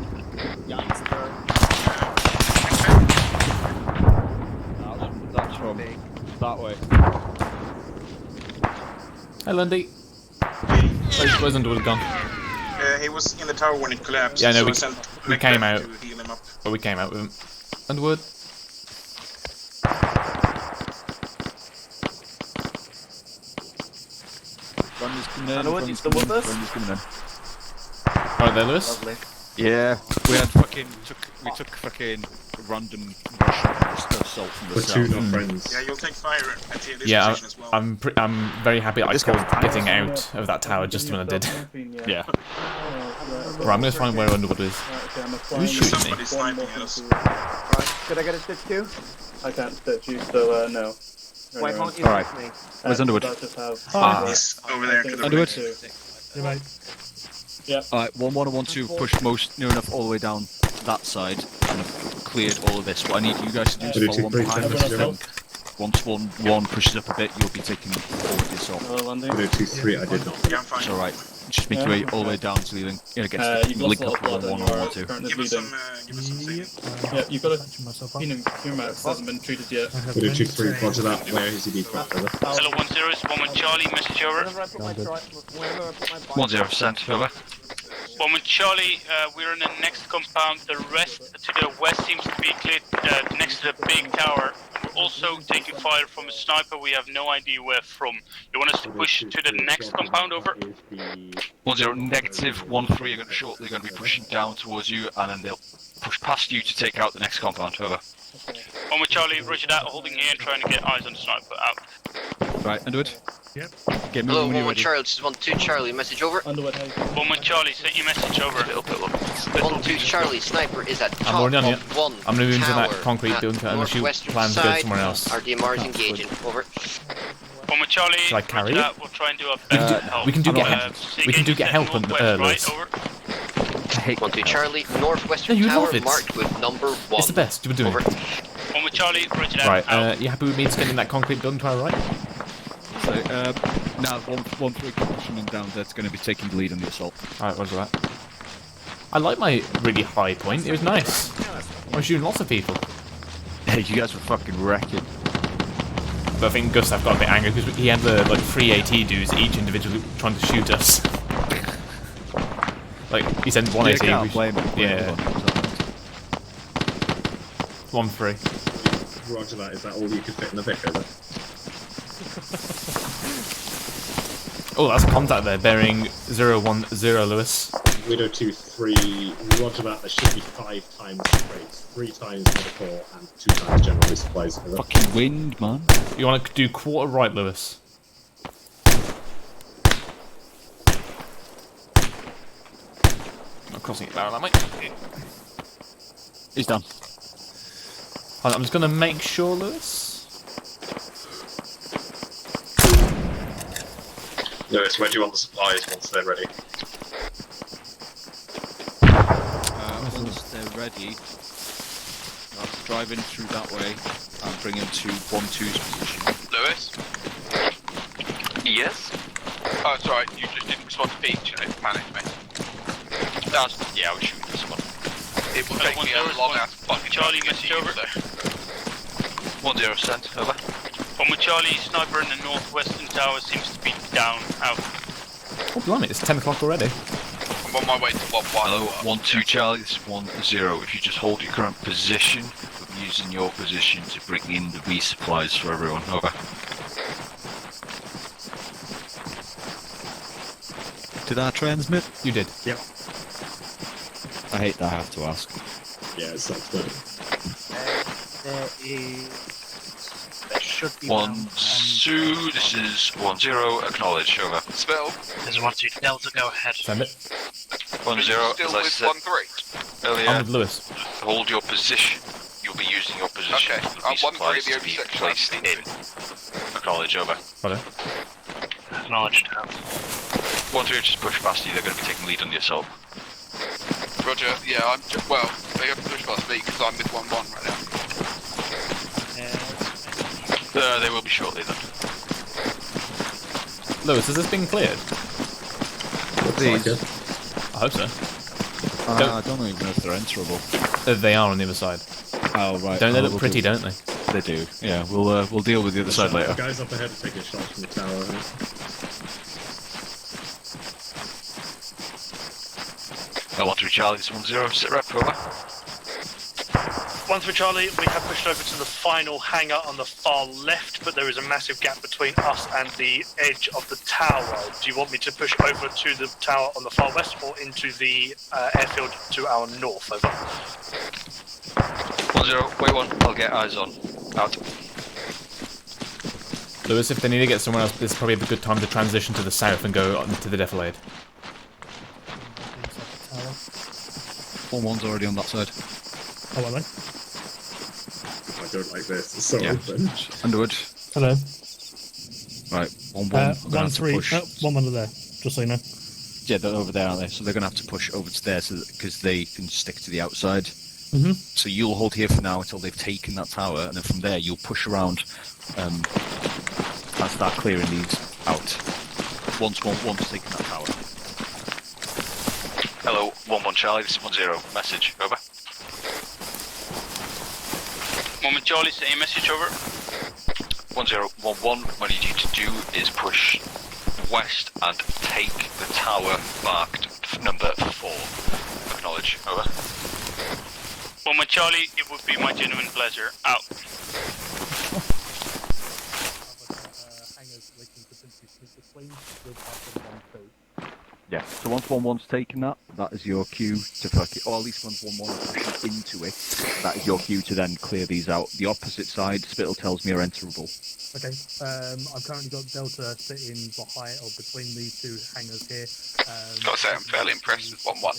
That's from that way. Hi, Lundy. Where's Underwood gone? He was in the tower when it collapsed. Yeah, no, so we came out. to heal him up. Well, we came out with him. Underwood. Brandon's coming in. Underwood, you still with us? Brandon's coming in. Right there, Lewis. Lovely. Yeah, we took fucking random Russian assault from the We're south. two not friends. Yeah, you'll take fire at this Yeah, position as well. I'm very happy I called getting out of that tower just when I did. Yeah. Right, I'm gonna find where Underwood is. Who's shooting me? Somebody's sniping at us. Could I get a stitch too? I can't stitch you, so no. Why can't you Alright. stitch me? Where's Underwood? He's over there to the Underwood. Yeah, mate. Yep. Alright, 1-1 and 1-2 push most near enough all the way down that side and have cleared all of this. What I need you guys to do is follow on behind us. Once 1-1 pushes up a bit, you'll be taking forward the assault. 2-3, I did not. Yeah, I'm fine. It's alright. Just make your way all the way down to leaving. Against the link up with 1-1 or 1-2. Give us some saving. Yeah, you've got to your mouse hasn't been treated yet. 2-3, roger that. Where is he decracked, over? Hello, 1-0 is 1-1 Charlie, message over. 1-0, sent, over. 1-1 Charlie, we're in the next compound. The rest to the west seems to be cleared next to the big tower. We're also taking fire from a sniper. We have no idea where from. You want us to push to the next compound, over? 1-0, negative 1-3 are going to shortly going to be pushing down towards you, and then they'll push past you to take out the next compound, over. 1-1 Charlie, roger that, holding here and trying to get eyes on the sniper, out. Right, Underwood? Yep. Get Hello, moving when 1-1 you're ready. Charlie, this is 1-2 Charlie, message over. 1-1 Charlie, sent your message over. 1-2 Charlie, sniper is at I'm top already on of yet. one I'm moving into that tower concrete at building unless you northwestern plan to go side. somewhere else. Our DMR is engaging, over. 1-1 Charlie, Should I carry roger it? that, we'll try and do our best to help. We can do get help on northwest, Lewis. right, over. 1-2 Charlie, northwestern No, you tower love it. marked with number 1. It's the best you've been doing. Over. 1-1 Charlie, roger that, Right, out. you happy with me to get in that concrete building to our right? So, now 1-3 pushing them down, that's going to be taking the lead on the assault. Alright, what's that? I like my really high point, it was nice. I was shooting lots of people. Hey, you guys were fucking wrecking. But I think Gustav got a bit angry because he had the 3 AT dudes each individually trying to shoot us. Like, he sent 1 AT. Yeah. 1-3. Roger that. Is that all you could fit in the Vicar, then? Oh, that's a contact there, bearing 010 Lewis. Widow 2-3, roger that. There should be 5 times crates, 3 times medical, and 2 times general supplies. Fucking wind, man. You want to do quarter right, Lewis? Not crossing it barrel, am I? He's done. I'm just going to make sure, Lewis. Lewis, where do you want the supplies once they're ready? Once they're ready, I'll have to drive in through that way and bring him to 1-2's position. Lewis? Yes? Oh, it's alright, you just didn't respond to Peach and it panicked me. Yeah, I was shooting this one. It will take me a long ass fucking Charlie, message over. 1-0 sent, over. 1-1 Charlie, sniper in the northwestern tower seems to be down, out. Oh, blimey, it's 10 o'clock already. I'm on my way to 1-1. Hello, 1-2 Charlie, this is 1-0. If you just hold your current position, we'll be using your position to bring in the resupplies for everyone, over. Did I transmit? You did. Yep. I hate that I have to ask. Yeah, it sounds good. There should be 1-2, this is 1-0, acknowledge, over. Spell. There's 1-2 Delta, go ahead. Send it. 1-0, Still as I with said 1-3. earlier, I'm with Lewis. hold your position. You'll be using your position Okay, I'm 1-3 the open section. Placed in. Acknowledge, over. Hello. Acknowledged. 1-3 just push past you, they're going to be taking lead on the assault. Roger, yeah, well, they have to push past me because I'm with 1-1 right now. They will be shortly then. Lewis, has this been cleared? Looks like it. I hope so. I don't even know if they're enterable. They are on the other side. Oh, right. Don't they look pretty, don't they? They do. Yeah, we'll deal with the other side later. The guys up ahead are taking shots from the tower. I want to Charlie, this 1-0, sit rep, over. 1-3 Charlie, we have pushed over to the final hangar on the far left, but there is a massive gap between us and the edge of the tower. Do you want me to push over to the tower on the far west or into the airfield to our north? Over. 1-0, wait 1, I'll get eyes on. Out. Lewis, if they need to get someone else, this is probably a good time to transition to the south and go on to the defilade. 1-1's already on that side. Oh, are they? I don't like this. It's so open. Underwood. Hello. Right, 1-1. 1-3. One under there, just so you know. Yeah, they're over there, aren't they? So they're going to have to push over to there because they can stick to the outside. Mm-hmm. So you'll hold here for now until they've taken that tower, and then from there you'll push around and start clearing these out. Once taken that tower. Hello, 1-1 Charlie, this is 1-0, message, over. 1 Charlie, same message, over. 1-0, 1-1, what I need you to do is push west and take the tower marked number 4. Acknowledge, over. 1 Charlie, it would be my genuine pleasure. Out. Yeah, so once 1-1's taken that is your cue to fuck it. Or at least once 1-1 is pushing into it, that is your cue to then clear these out. The opposite side, Spittle tells me, are enterable. Okay, I've currently got Delta sitting behind or between these two hangars here. Gotta say, I'm fairly impressed with 1-1.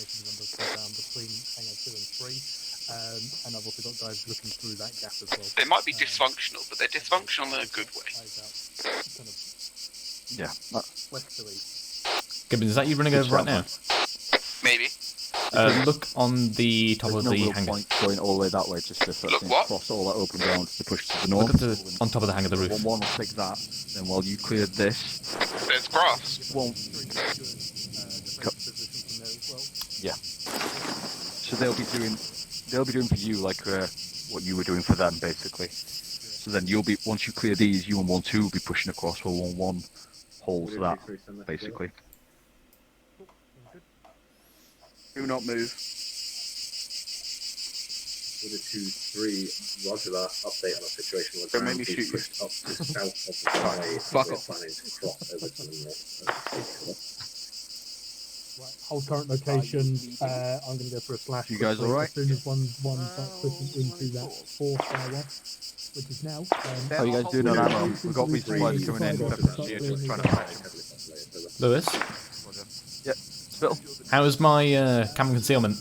Between hangar 2 and 3. And I've also got guys looking through that gap as well. They might be dysfunctional, but they're dysfunctional in a good way. Yeah. Westerly. Gibbons, is that you running over right now? Maybe. Look on the top of the hangar. Point going all the way that way, just to cross all that open ground to push to the north. Look at on top of the hangar, the roof. 1-1 will take that, then while you clear this... There's grass. Yeah. So they'll be doing for you like what you were doing for them, basically. So then you'll be, once you clear these, you and 1-2 will be pushing across while 1-1 holds that, basically. Do not move. With a 2-3, roger that. Update on the situation. Don't make me shoot you. Pushed up to south of the sky. Fuck We're off. planning to cross over to the north. Hold current location. I'm going to go for a slash. You guys quickly. alright? As soon as one starts pushing into that 4 square, which is now. How you guys doing on ammo? We've got resupplies coming in. Trying to fight. Lewis? Yep. Spittle. How is my cam concealment?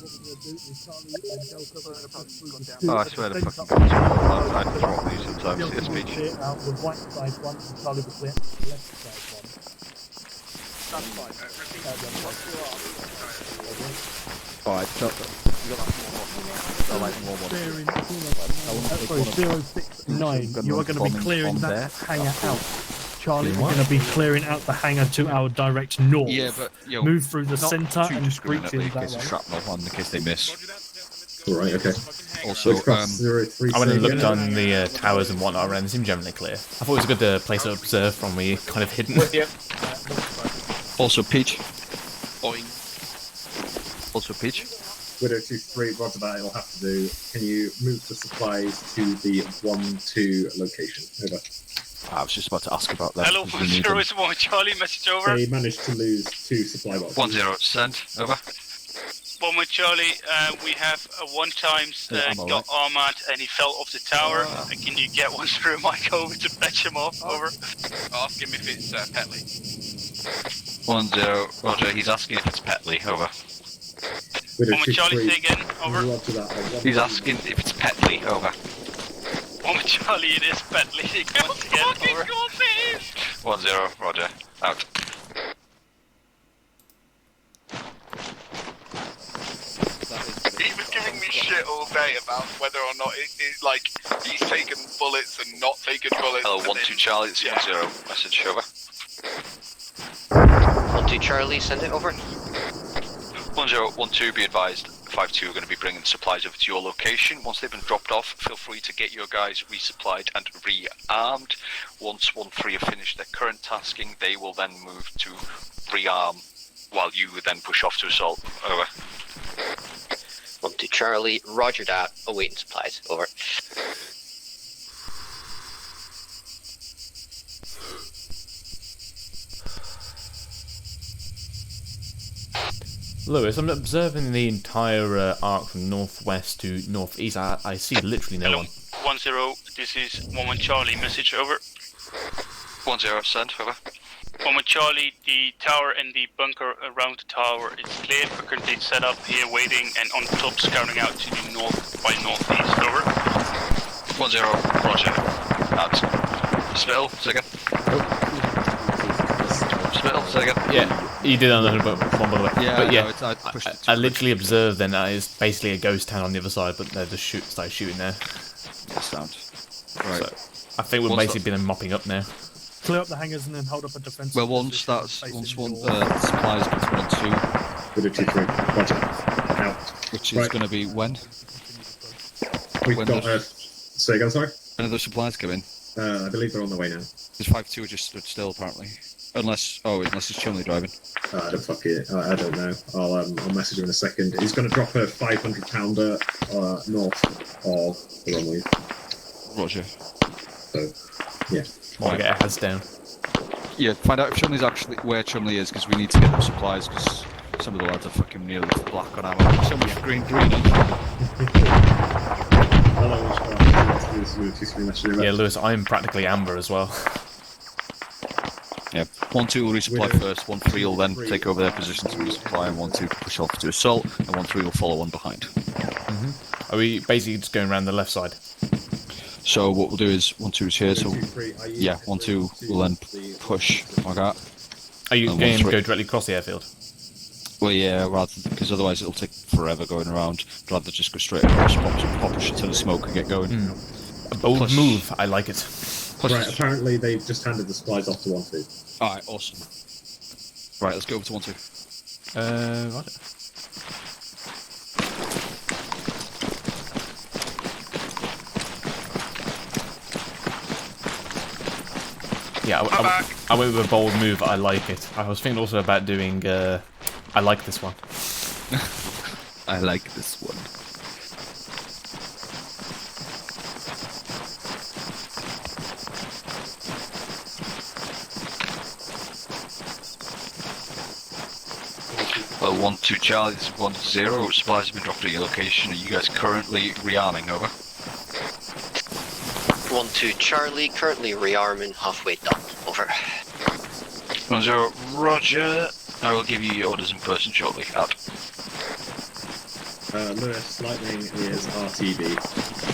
Oh, I swear to fucking God. I drop these sometimes. Yes, speech. The white side one, and Charlie was the left side one. Alright, so you got that 069. You are going to be clearing that hangar out. Charlie, we're going to be clearing out the hangar to our direct north. Yeah, but move through the centre and reach in in that case of way. shrapnel on, in case they miss. Alright, okay. Also, I went and looked on the towers and whatnot around. They seem generally clear. I thought it was a good place to observe from where you're kind of hidden. Also, Peach. Boing. Also, Peach. Widow 2-3, roger that. It'll have to do. Can you move the supplies to the 1-2 location? Over. I was just about to ask about that. Hello, 1-0 is 1 Charlie, message over. They managed to lose 2 supply boxes. 1-0, send, over. 1 Charlie, we have one times got ArmA and he fell off the tower. Can you get 1-0 Mike over to fetch him off? Over. Ask him if it's Petley. 1-0, Roger, he's asking if it's Petley, over. 1 Charlie, say again, over. He's asking if it's Petley, over. One Charlie, it is bad leading once again. Over. 1-0, roger. Out. He was giving me shit all day about whether or not like he's taken bullets and not taken bullets. Hello, 1-2 Charlie, it's 1-0. Message over. 1-2 Charlie, send it over. 1-0, 1-2, be advised. 5-2 are going to be bringing supplies over to your location. Once they've been dropped off, feel free to get your guys resupplied and rearmed. Once 1-3 have finished their current tasking, they will then move to rearm, while you would then push off to assault. Over. 1-2 Charlie, roger that. Awaiting supplies. Over. Lewis, I'm observing the entire arc from northwest to northeast. I see literally no one. 1-0, this is 1-1 Charlie, message over. 1-0, send, over. 1-1 Charlie, the tower and the bunker around the tower is cleared. We're currently set up here waiting and on top scouting out to the north by northeast, over. 1-0, roger. Out. Spill, second. Spill, second. Yeah. You did on the one, by the way. Yeah, but yeah, no, I pushed it I literally observed then that it's basically a ghost town on the other side, but they're just started shooting there. Sound. Right. So, I think we've basically been mopping up now. Clear up the hangars and then hold up a defensive. Well, once supplies get to 1-2. With a 2-3. Roger. Out. Which is going to be when? We've got. Say again, sorry? When are those supplies coming? I believe they're on the way now. Because 5-2 just stood still apparently. Unless it's Chumley driving. I don't fuck it. I don't know. I'll message him in a second. He's going to drop a 500 pounder north of the runway. Roger. So, yeah. Want to get our heads down. Yeah, find out if Chumley's actually where Chumley is, because we need to get them supplies, because some of the lads are fucking nearly black on our. Some of green. Yeah, Lewis, I'm practically amber as well. Yeah, 1-2 will resupply first, 1-3 will then take over their position to resupply, and 1-2 push off to assault, and 1-3 will follow on behind. Are we basically just going around the left side? So what we'll do is 1-2 is here, so yeah, 1-2 will then push like that. Are you going to go directly across the airfield? Well, yeah, rather because otherwise it'll take forever going around. I'd rather just go straight across, pop a shit ton of smoke and get going. A bold move, I like it. Right, apparently they've just handed the supplies off to 1-2. Alright, awesome. Right, let's go over to 1-2. Right. Yeah, I went with a bold move. I like it. I was thinking also about doing. I like this one. I like this one. Well, 1-2 Charlie, this is 1-0. Supplies have been dropped at your location. Are you guys currently rearming? Over. 1-2 Charlie, currently rearming, halfway done. Over. 1-0, roger. I will give you your orders in person shortly. Out. Lewis, Lightning is RTB.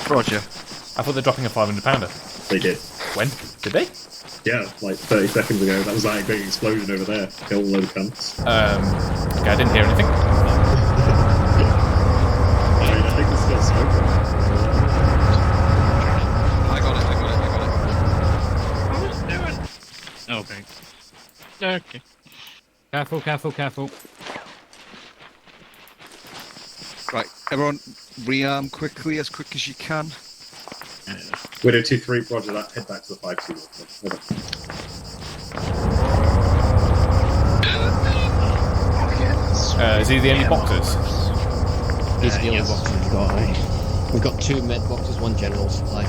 Roger. I thought they're dropping a 500 pounder. They did. When? Did they? Yeah, like 30 seconds ago. That was like a big explosion over there. Killed a load of cunts. Okay, I didn't hear anything. I think there's still smoke. I got it. What was it doing? Okay. Okay. Careful. Right, everyone, rearm quickly, as quick as you can. Widow 2-3, roger that. Head back to the 5-2. Is he the only boxers? These are the only boxes we've got, eh? We've got 2 med boxes, 1 general supply.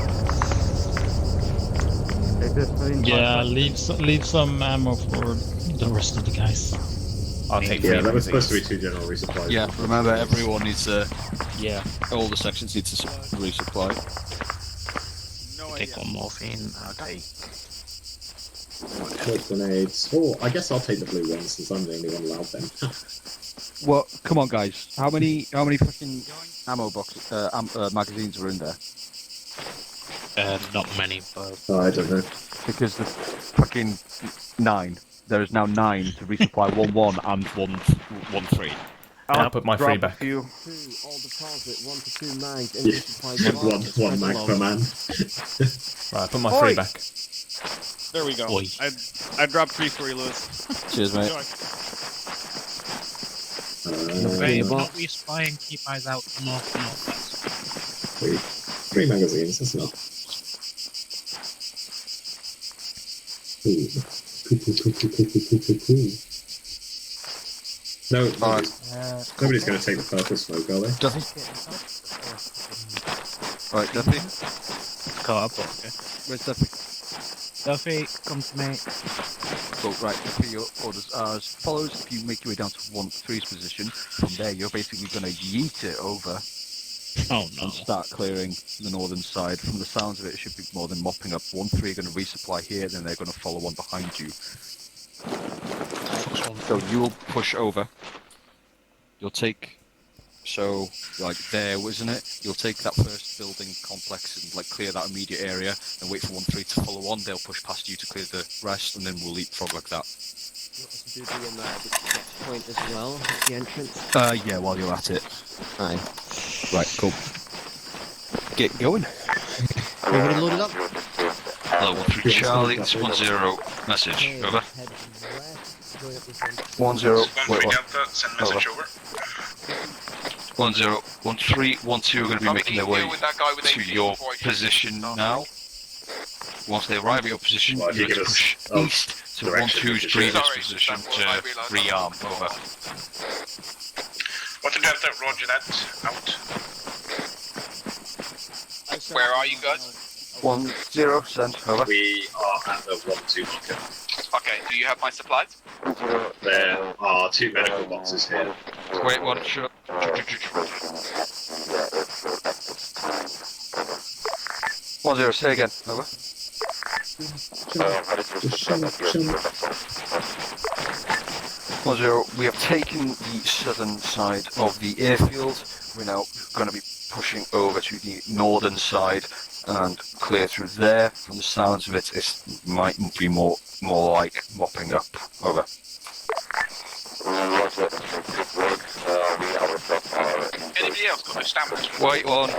Yeah, leave some ammo for the rest of the guys. I'll take that was supposed to be 2 general resupplies. Yeah, remember everyone needs to. Yeah. All the sections need to resupply. Take 1 morphine. I'll take. Smoke grenades. Oh, I guess I'll take the blue ones since I'm the only one allowed them. Well, come on, guys. How many fucking ammo boxes, magazines are in there? Not many, but... Oh, I don't know. Because the fucking 9. There is now 9 to resupply 1-1 and 1-3. I'll put my 3 back. All deposit 1 to 2 mags. Yeah, one mag per man. Right, I put my 3 back. There we go. I dropped 3 for you, Lewis. Cheers, mate. If not resupply and keep eyes out northwest. 3 magazines, that's enough. Cool. No, nobody's going to take the purple smoke, are they? Duffy? Right, Duffy? Caught up, okay. Where's Duffy? Duffy, come to me. So, right, Duffy, your orders are as follows. If you make your way down to 1-3's position, from there you're basically going to yeet it over. Oh, no. And start clearing the northern side. From the sounds of it, it should be more than mopping up. 1-3 are going to resupply here, then they're going to follow on behind you. So you'll push over. You'll take, so like there, wasn't it? You'll take that first building complex and like clear that immediate area, and wait for 1-3 to follow on. They'll push past you to clear the rest, and then we'll leapfrog like that. Do the point as well at the entrance. Yeah, while you're at it. Aye. Right, cool. Get going. Everybody loaded up? Hello, 1-3 Charlie, this is 1-0. Message, over. 1-0. 1-3 Delta, send message over. 1-0, 1-3, 1-2 are going to be making their way to your position now. Once they arrive at your position, you're going to push east to 1-2's previous position to rearm. Over. 1-3 Delta, roger that. Out. Where are you guys? 1-0, send. Over. We are at the 1-2 marker. Okay, do you have my supplies? There are 2 medical boxes here. Wait, one shot. 1-0, say again. Over. We have taken the southern side of the airfield. We're now going to be pushing over to the northern side and clear through there. From the sounds of it, it might be more like mopping up. Over. Anybody else got their stamina? Wait one.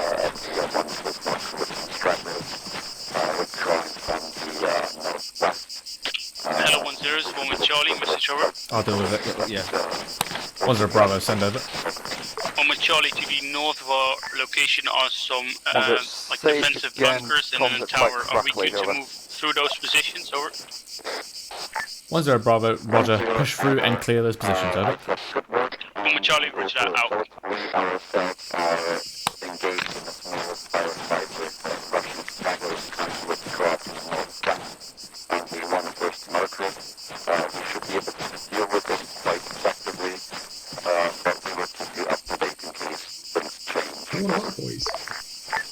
Hello, 1-0, this is 1 with Charlie, message over. I'll deal with it. Yeah. 1-0 Bravo, send over. 1 with Charlie, to the north of our location are some like defensive bunkers and a tower. Are we going to move through those positions? Over. 1-0 Bravo, Roger. Push through and clear those positions, over. 1 with Charlie, roger that, out. Boys.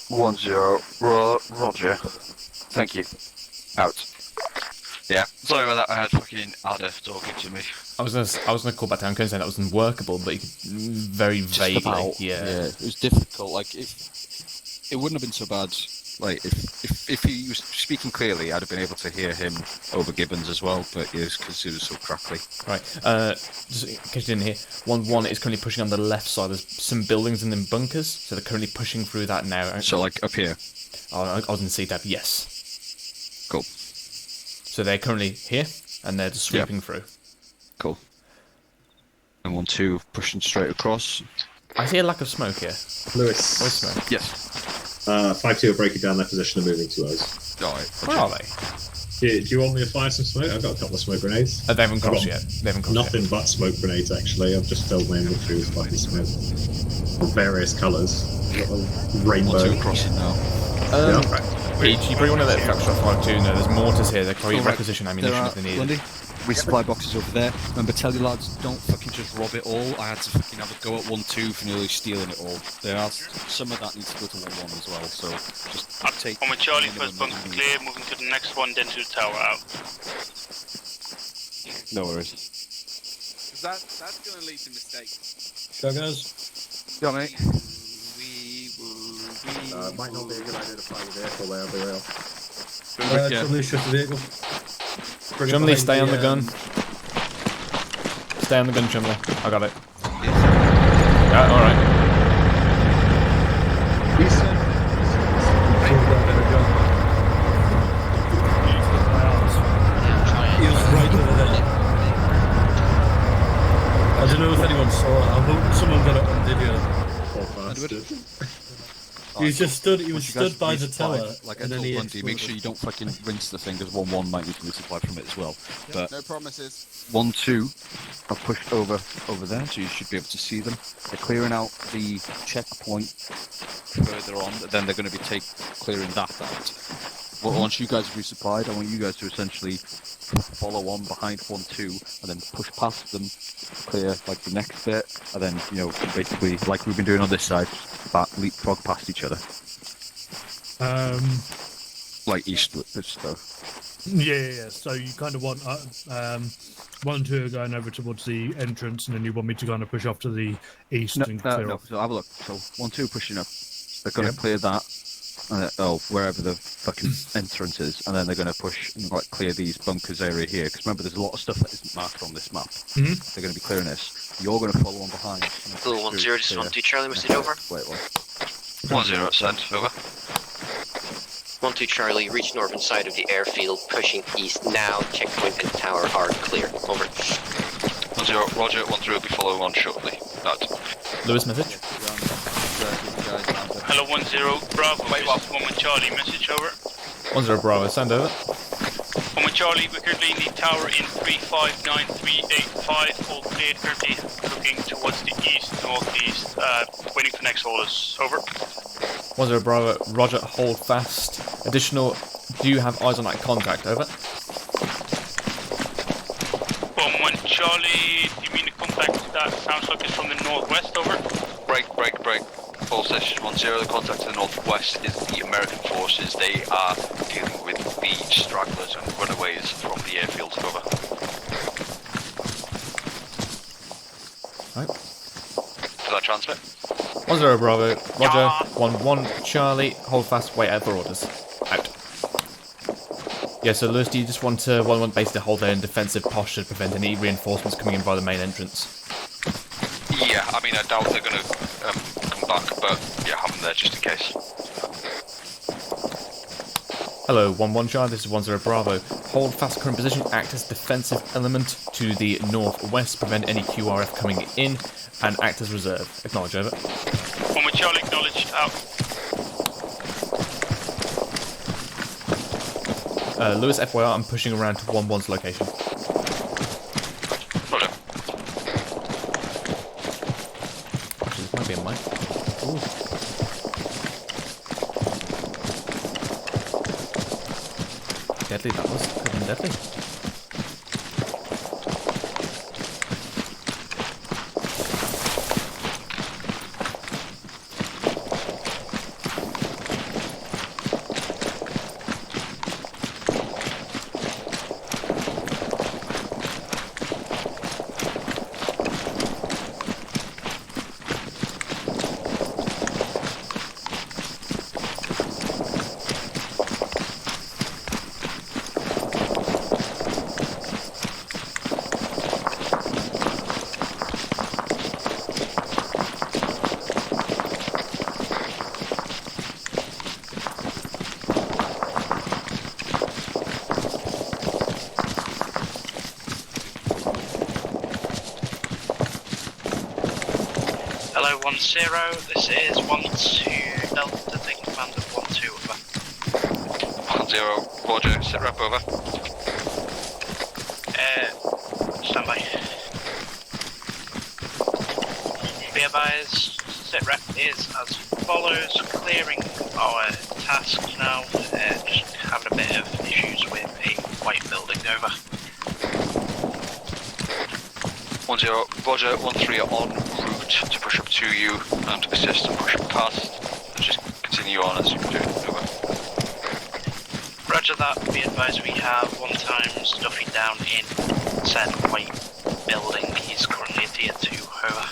1-0, Roger. Thank you. Out. Yeah, sorry about that. I had fucking Ada talking to me. I was gonna call back down and say that was unworkable, but you could very vaguely. About, yeah, it was difficult. Like, if it wouldn't have been so bad. Like, if he was speaking clearly, I'd have been able to hear him over Gibbons as well. But it was because it was so crackly. Right. Just in case you didn't hear, 1-1 is currently pushing on the left side. There's some buildings and then bunkers, so they're currently pushing through that now. So, like up here. I was in C-Tab, yes. Cool. So they're currently here, and they're just sweeping through. Cool. And 1-2 pushing straight across. I see a lack of smoke here. Lewis. Where's smoke? Yes. 5-2 are breaking down their position and moving to us. Alright. Where are they? Do you want me to fire some smoke? I've got a couple of smoke grenades. They haven't crossed yet. They haven't crossed Nothing but smoke grenades, actually. I've just filled my inventory with fucking smoke. Of various colours. Rainbow. 1-2 crossing now. Peach, you probably want to let Flak Shot 5-2 know there's mortars here. They're probably requisition ammunition if they need it. Resupply boxes over there. Remember, tell your lads, don't fucking just rob it all. I had to fucking have a go at 1-2 for nearly stealing it all. There are some of that needs to go to 1-1 as well, so just take... 1 with Charlie, first bunker clear, moving to the next one, then to the tower, out. No worries. Because that's going to lead to mistakes. Go, guys. Go, mate. We will Might not be a good idea to fly the vehicle there, but will. Chumley, shoot the vehicle. Chumley, stay on the gun. Stay on the gun, Chumley. I got it. Yeah, alright. He was right over there. I don't know if anyone saw it. I hope someone got it on video. He just stood. He was stood by the tower. Like I and then told he Bundy, make sure you don't fucking rinse the thing, because 1-1 might need to resupply from it as well. But No promises. 1-2 are pushed over there, so you should be able to see them. They're clearing out the checkpoint further on, then they're going to be clearing that out. Well, once you guys have resupplied, I want you guys to essentially follow on behind 1-2 and then push past them, clear like the next bit, and then, you know, basically like we've been doing on this side, leapfrog past each other. Like eastward stuff. Yeah. So you kind of want 1-2 are going over towards the entrance, and then you want me to kind of push off to the east and clear off. So have a look. So 1-2 pushing up. They're going to clear that. Wherever the fucking entrance is, and then they're going to push and like clear these bunkers area here. Because remember, there's a lot of stuff that isn't marked on this map. Mm-hmm. They're going to be clearing this. You're going to follow on behind. Blue 1-0, this is 1-2 Charlie, message over. Wait. 1-0, send over. 1-2 Charlie, reach northern side of the airfield, pushing east now. Checkpoint and tower are clear. Over. 1-0, Roger. 1-3 will be following on shortly. Out. Lewis, message. Hello, 1-0 Bravo. This is 1-1 Charlie. Message over. 1-0 Bravo, send over. 1-1 Charlie, we're currently in the tower in 359385. All cleared, currently looking towards the east, northeast, waiting for next orders. Over. 1-0 Bravo, Roger, hold fast. Additional, do you have eyes on that contact? Over. 1-1 Charlie, do you mean the contact that sounds like it's from the northwest? Over. Break. All stations 1-0, the contact to the northwest is the American forces. They are dealing with the stragglers and runaways from the airfield. Over. Right. Did I transmit? 1-0 Bravo, Roger, 1-1 Charlie, hold fast, wait out for orders. Out. Yeah, so Lewis, do you just want to 1-1 basically hold there in defensive posture to prevent any reinforcements coming in via the main entrance? Yeah, I mean, I doubt they're going to come back, but yeah, have them there just in case. Hello, 1-1 Charlie, this is 1-0 Bravo. Hold fast current position, act as defensive element to the northwest, prevent any QRF coming in, and act as reserve. Acknowledge, over. 1-1 Charlie, acknowledged, out. Lewis, FYR, I'm pushing around to 1-1's location. Roger. Actually, this might be a mic. Ooh. Deadly, that was. Could have been deadly. Hello, 1-0. This is 1-2 Delta taking command of 1-2. Over. 1-0, Roger. Sit rep over. Stand by. Be advised, sit rep is as follows. Clearing our task now. Just having a bit of issues with a white building. Over. 1-0, Roger. 1-3 are en route to push up to you and assist and push past. So just continue on as you've been doing. Over. Roger that. Be advised, we have 1 Stuffy down in said white building. He's currently a tier 2. Over.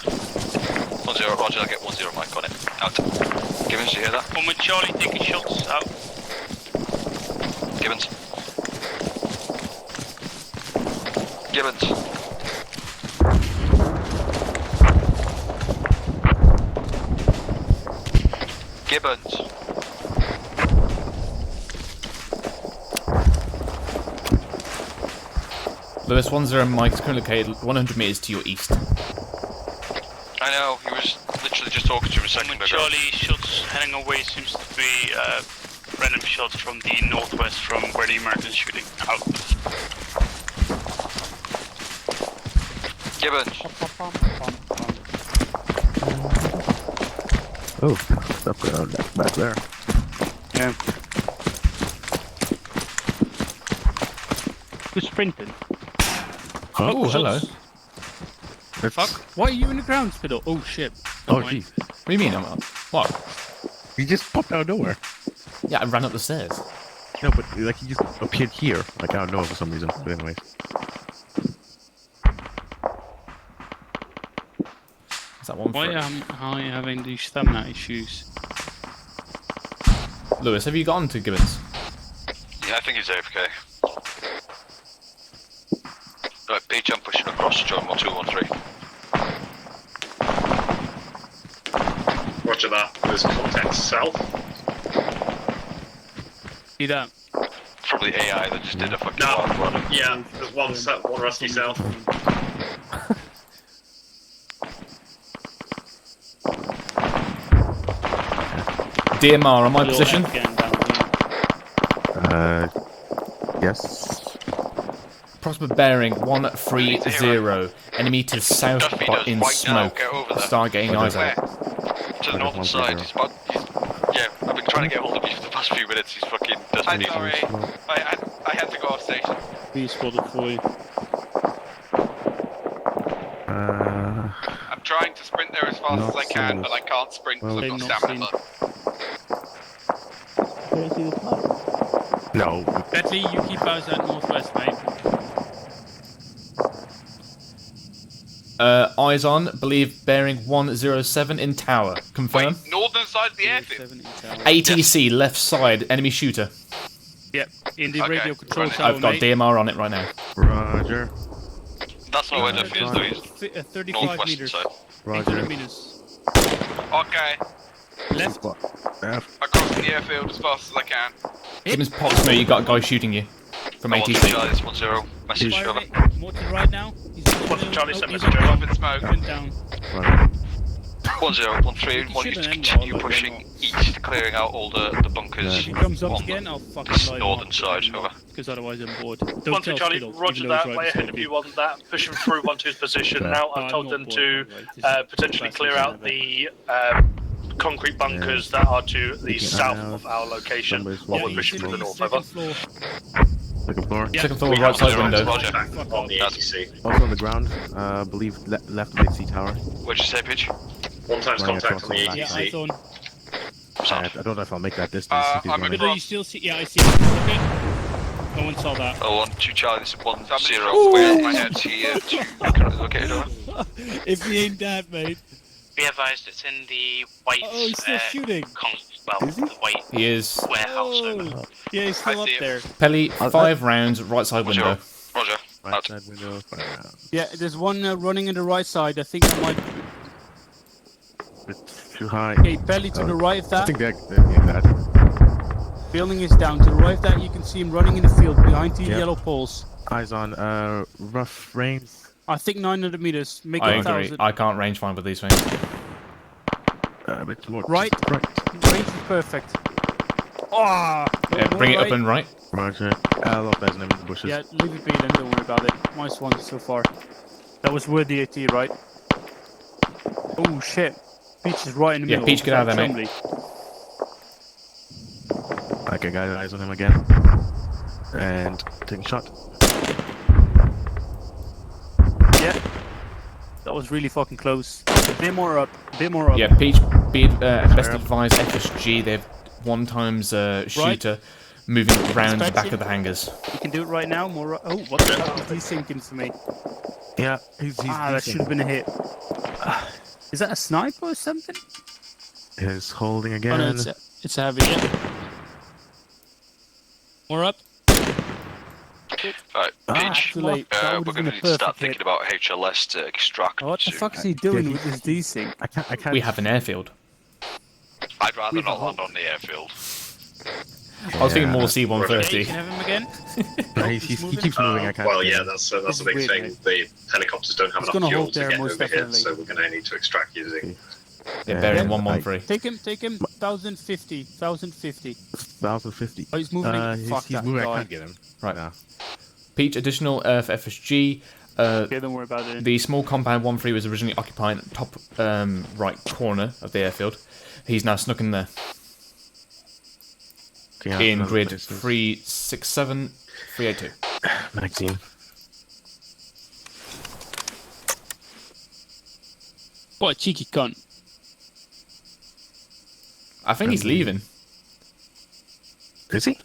1-0, Roger, I'll get 1-0 Mike on it. Out. Gibbons, do you hear that? One with Charlie taking shots out. Gibbons. Gibbons. Gibbons. Lewis, 1-0 Mike's currently located 100 meters to your east. I know, he was literally just talking to him a second ago. Charlie, shots heading away seems to be random shots from the northwest from where the Americans shooting out. Gibbons. Oh, stuff going on back there. Yeah. Who's sprinting? Oh, hello. Fuck. Why are you in the ground, Fiddle? Oh shit. Oh, Never mind. jeez. What do you mean? What? He just popped out of nowhere. Yeah, I ran up the stairs. No, but like he just appeared here, like out of nowhere for some reason. But anyways. Is that one for Why it? am I having these stamina issues? Lewis, have you gone to Gibbons? Yeah, I think he's AFK. Right, Peach, I'm pushing across to join 1213. Roger that. There's contact south. See that? Probably AI that just did a fucking wild run. Yeah, there's one rusty south. DMR on my position. Yes. Approximate bearing 130. Enemy to the south, but in smoke. Start getting eyes out. To the northern side, he's about... yeah, I've been trying to get hold of you for the past few minutes, he's fucking... I'm sorry, I had to go off station. Please spotted for you. I'm trying to sprint there as fast as I can, but I can't sprint because I've got stamina. No. Bentley, you keep us at northwest, mate. Eyes on, believe bearing 107 in tower. Confirm. Wait, northern side of the airfield? ATC, left side, enemy shooter. Yep, in the radio control tower, I've got mate. DMR on it right now. Roger. That's not where Duffy is, though, he's 35 northwestern meters. side. 800 meters. Okay. Left. Across the airfield as fast as I can. Gibbons pops me, you got a guy shooting you. From ATC. Charlie's 1-0. Message over. More to the right now. He's Charlie sent he's message up over. In smoke. down. 1-0, 1-3, want you to continue pushing east, clearing out all the bunkers If he comes up on again, I'll fucking the light him northern up, side, over. because otherwise I'm bored. One Don't to tell Charlie, Fiddle, roger even though that, he's way right ahead of beside you on that, pushing through 1-2's position. Okay. Now No, I've told I'm them not to bored, by the way. This potentially is clear out fascinating. the concrete bunkers that are to the south of our location while we're pushing to the north, over. Second floor. Second floor, right side window. On the ATC. Also on the ground. Believe left of the AC tower. What'd you say, Peach? One times Running contact on the across Yeah, ATC. eyes on. I don't know if I'll make that distance. if he's I'm running. Fiddle, you still see? Yeah, I see. Okay. No one saw that. Oh, 1-2 Charlie, this is 1-0. Ooh. Where is it here to locate it over? If he ain't dead, mate. Be advised, it's in the white. Oh, he's still shooting. The white He is. warehouse. Oh, yeah, he's still up there. Pelly, 5 rounds, right side window. Roger. Right side window. 5 rounds. Yeah, there's one running in the right side. I think that might. It's too high. Okay, belly to the right of I that. think they're in that. Building is down to the right of that. You can see him running in the field behind the Yep. yellow poles. Eyes on rough range. I think 900 meters. Make I it agree. 1,000. I can't range find with these things. A bit more. Right. Right. Range is perfect. Oh, Yeah, bring it up and right. Roger. I'll up as in the bushes. Yeah, leave it be then. Don't worry about it. Nice one so far. That was worth the AT, right? Oh shit. Peach is right in the Yeah, middle. Peach, get out of there, Assembly. Okay, guys, eyes on him again. And taking shot. Yeah. That was really fucking close. A bit more up. A bit more up. Yeah, Peach, best advised FSG, they have 1 times shooter moving around the back of the hangars. You can do it right now. More. Oh, what the hell is he sinking for me? Yeah, he's that should have been a hit. Is that a sniper or something? Is holding again. Oh, no, it's a heavy. We're up. Right, Peach, Actually, that we're would have going been to a need to start perfect thinking about HLS to extract. What the soon. fuck is he doing with this desync? I can't. We have an airfield. I'd rather not land on the airfield. I was thinking more Okay, C-130. can have him again? No, he keeps moving. I can't. Well, yeah, that's a big weird, thing. mate. The helicopters don't have He's enough gonna fuel hold to there get most over here, definitely. so we're going to need to extract using. Yeah, bearing 113. Take him. 1050. 1050. 1050. Oh, he's moving. Fuck He's that moving. guy. I can't get him. Right now. Peach, additional Earth FSG. Okay, don't worry about it. The small compound 1-3 was originally occupying the top right corner of the airfield. He's now snuck in there. Okay, In another grid places. 367, 382. Magazine. What a cheeky cunt. I think he's leaving. Is he?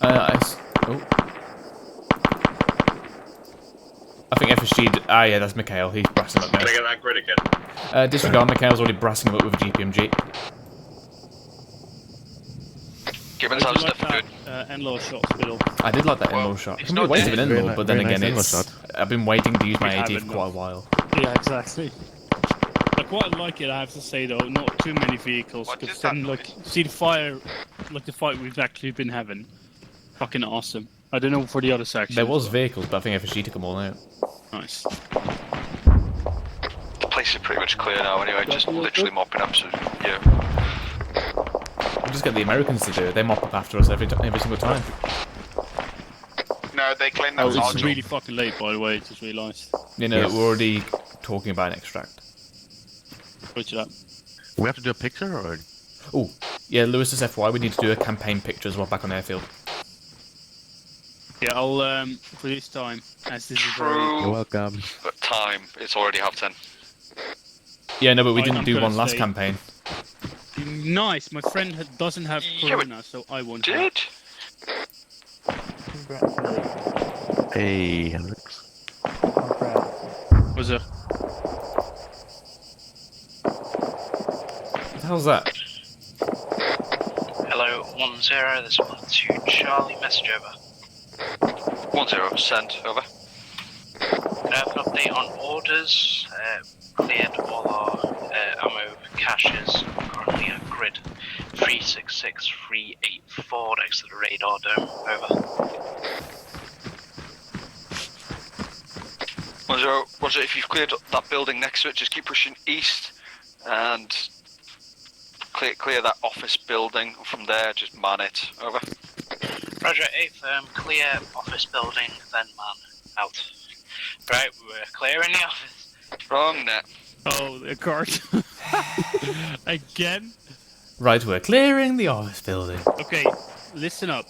Oh. I think FSG. Yeah, that's Mikhail. He's brassing up now. Can I get that grid again? Disregard. Mikhail's already brassing him up with a GPMG. Gibbons, how's stuff good? End-law shot, Spittle. I did like that in-law shot. It can be a not waste of dead. an in-law, but then Very again, nice it's. in-law I've been waiting to use my We AT have for quite a while. Yeah, exactly. Like, what I like it, I have to say though, not too many vehicles. Because then, like, see the fire, like the fight we've actually been having. Fucking awesome. I don't know for the other section. There was vehicles, but I think FSG took them all out. Nice. The place is pretty much clear now anyway, just literally mopping up, so yeah. We'll just get the Americans to do it. They mop up after us every single time. No, they claim that was our It's job. really fucking late, by the way, I just realised. You know, we're already talking about an extract. Switch it up. We have to do a picture or? Oh, yeah, Lewis, just FY, we need to do a campaign picture as well back on airfield. Yeah, I'll, for this time, as this is very... You're welcome. But time, it's already 10:30. Yeah, no, but we I'm didn't do gonna one last stay. campaign. Nice, my friend doesn't have corona, so I won't. Did? Hey, Hendrix. Was it? What the hell's that? Hello, 10, this is 12 Charlie, message over. 10, send, over. Can I have an update on orders? Cleared all our ammo caches, currently at grid 366384 next to the radar dome, over. 10, if you've cleared that building next to it, just keep pushing east and clear that office building. From there, just man it, over. Roger, 8 clear office building, then man, out. Right, we're clearing the office. Wrong net. Oh, the cart. Again? Right, we're clearing the office building. Okay, listen up.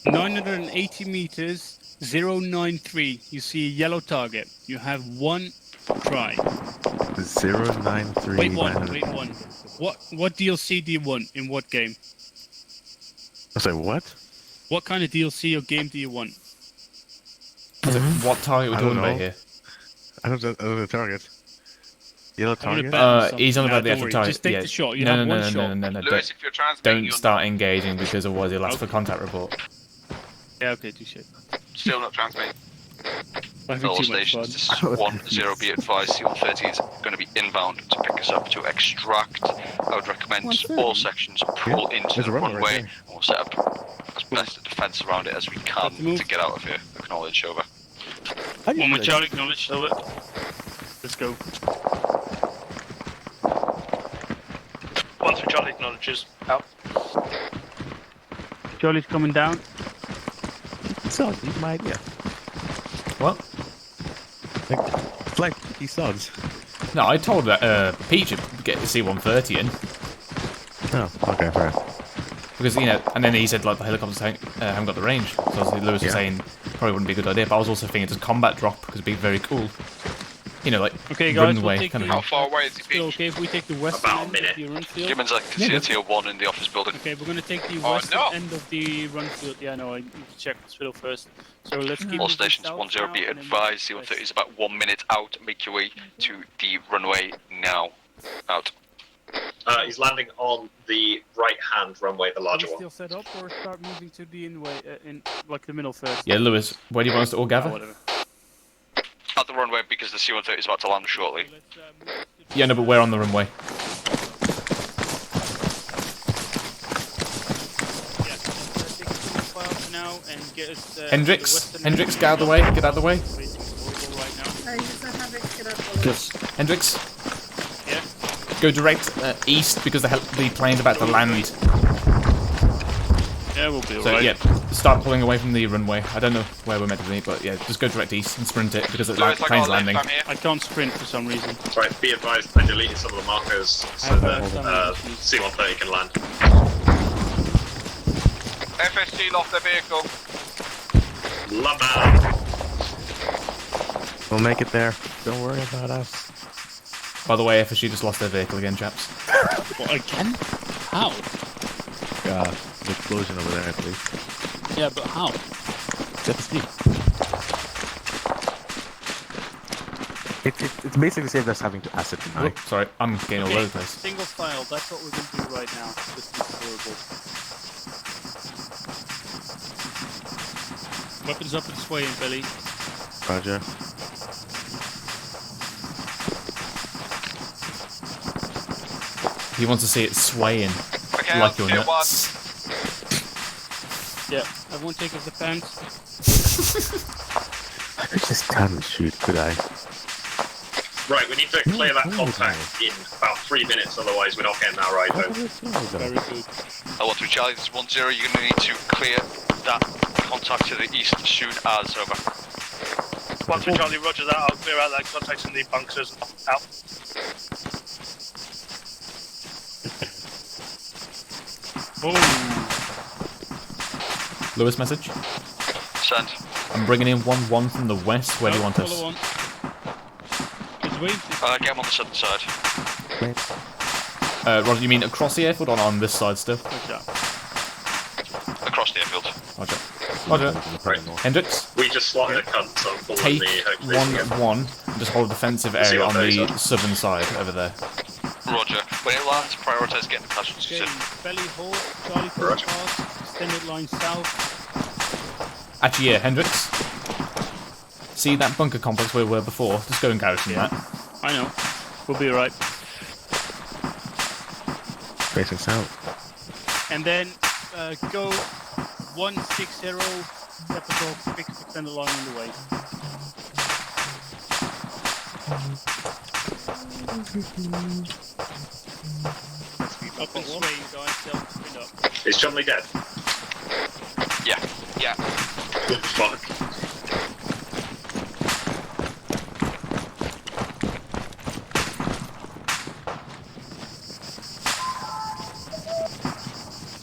980 meters, 093. You see a yellow target. You have one try. 093. Wait one. What DLC do you want? In what game? I say what? What kind of DLC or game do you want? What target are we I don't talking about know. here? I don't know the target. Yellow target? He's on about the don't actual worry, target. just take yeah. the shot, you no, have no, one no, shot. no, no, no, Lewis, if you're transmitting, don't start engaging because otherwise you'll ask for contact report. Yeah, okay, do shit. still not transmitting. All stations, this is 10, be advised, C-130 is going to be inbound to pick us up to extract. I would recommend all sections pull into There's the a runway runway, right and we'll set up as best a defence around it as we can to get out of here. Acknowledge, over. One with Charlie, acknowledge, over. Let's go. 1 for Charlie acknowledges. Out. Charlie's coming down. So, he's my idea. What? It's like he sods. No, I told Peach to get the C-130 in. Oh, okay, fair. Because, you know, and then he said, like, the helicopters haven't got the range. So obviously Lewis was saying probably wouldn't be a good idea, but I was also thinking, does combat drop? Because it'd be very cool. You know, like, Okay, guys, runway we'll take kind of How thing. far away is he, Still Peach? okay if we take the western end of the run field? Gibbons, I can see a tier 1 in the office building. Okay, we're gonna take the Oh, western no. end of the run field. Yeah, no, I need to check this field first. So let's keep All moving stations, south 10, now, be and then advised, C-130 is about 1 minute out. Make your way to the runway now. Out. He's landing on the right-hand runway, the larger Are we one. still set up or start moving to the in-way, in like the middle first? Yeah, Lewis, where do you want us to all gather? Whatever. At the runway because the C-130 is about to land shortly. Yeah, no, but we're on the runway. Now and get us, Hendrix, get out of the way. Get out of the way. Hendrix. Yeah. Go direct east because the plane's about to land. Yeah, we'll be So alright. yeah, start pulling away from the runway. I don't know where we're meant to be, but yeah, just go direct east and sprint it because the plane's landing. I can't sprint for some reason. Right, be advised, I deleted some of the markers so that C-130 can land. FSG lost their vehicle. Love that. We'll make it there. Don't worry about us. By the way, FSG just lost their vehicle again, chaps. What, again? How? The explosion over there, at least. Yeah, but how? It's FSG. It's basically saved us having to asset deny. Oh, sorry, I'm getting all over the place. Single file, that's what we're going to do right now. This is horrible. Weapons up and swaying, Billy. Roger. He wants to see it swaying Okay, like your tier nuts. Yeah, everyone take off the pants. I could just turn and shoot, could I? Right, we need to clear that contact in about 3 minutes, otherwise we're not getting our ride home. Very good. I want to Charlie, this is 1-0, you're going to need to clear that contact to the east as soon as over. 1 Charlie, roger that, I'll clear out that contact in the bunkers. Out. Boom. Lewis message. Send. I'm bringing in 1-1 from the west. Where do you want us? Get him on the southern side. Roger, you mean across the airfield or on this side still? Across the airfield. Roger. Hendrix? We just slotted a cunt, so I'm pulling Take the Hercules again. 1-1 and just hold a defensive area on the southern side over there. Roger. When it lands, prioritise getting the casualties in. Belly hold, Charlie for pass, extended line south. Actually, yeah, Hendrix. See that bunker complex where we were before? Just go and garrison that. I know. We'll be alright. Facing south. And then go 160, capital, fix extended line on the way. Up and swaying, guys. Spin up. Is Chumley dead? Yeah. Yeah. Fuck.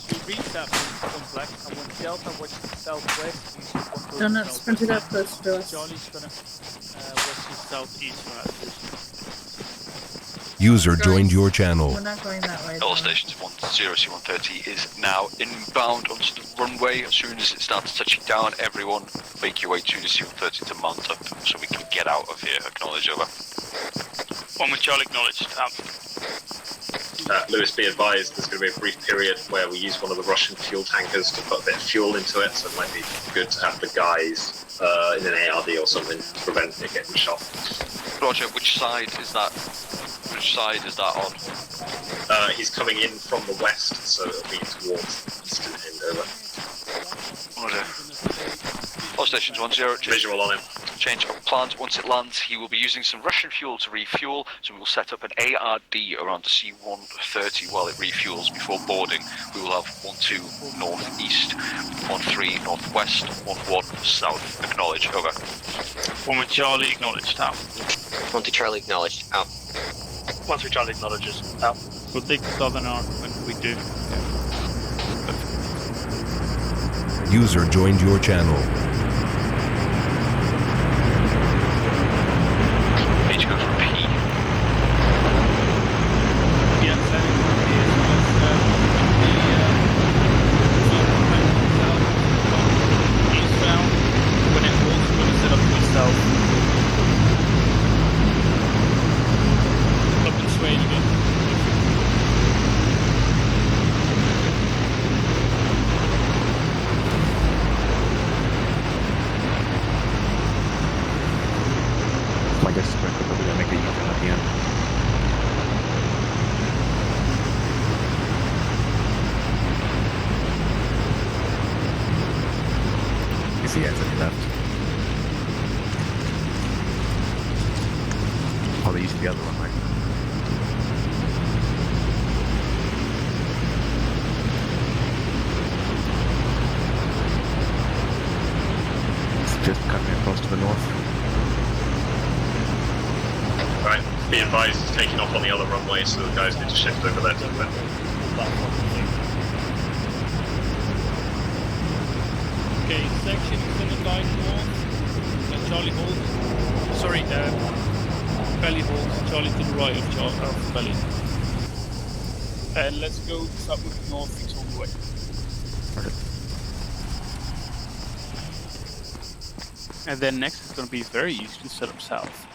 To reach that complex, I want Delta, which is southwest. No, sprint it up close to us. Charlie's gonna west to southeast from that position. User joined your channel. We're not going that way. All stations 10 C-130 is now inbound onto the runway. As soon as it starts touching down, everyone make your way to the C-130 to mount up so we can get out of here. Acknowledge, over. 1 with Charlie, acknowledged. Out. Lewis, be advised, there's going to be a brief period where we use one of the Russian fuel tankers to put a bit of fuel into it, so it might be good to have the guys in an ARD or something to prevent it getting shot. Roger, which side is that? Which side is that on? He's coming in from the west, so it'll be towards the eastern end, over. Roger. All stations 10, visual on him. Change of plans. Once it lands, he will be using some Russian fuel to refuel, so we will set up an ARD around the C-130 while it refuels before boarding. We will have 1-2 northeast, 1-3 northwest, 1-1 south. Acknowledge, over. 1 with Charlie, acknowledged. Out. 1 to Charlie, acknowledged. Out. 1 3 Charlie acknowledges. Out. We'll take the southern arm when we do. User joined your channel. Need to go for P. Yeah, eastbound. When it rolls, we're gonna set up to the south. Up and sway again. I guess we're going to make a U-turn at the end. You see exit left. Oh, they used the other one, right? It's just coming across to the north. Right, be advised, it's taking off on the other runway, so the guys need to shift over there to the left. Okay, section is in the line north. Charlie hold. Sorry, belly hold. Charlie to the right of Charlie of belly. And let's go up with north fix all the way. And then next is going to be very easy to set up south.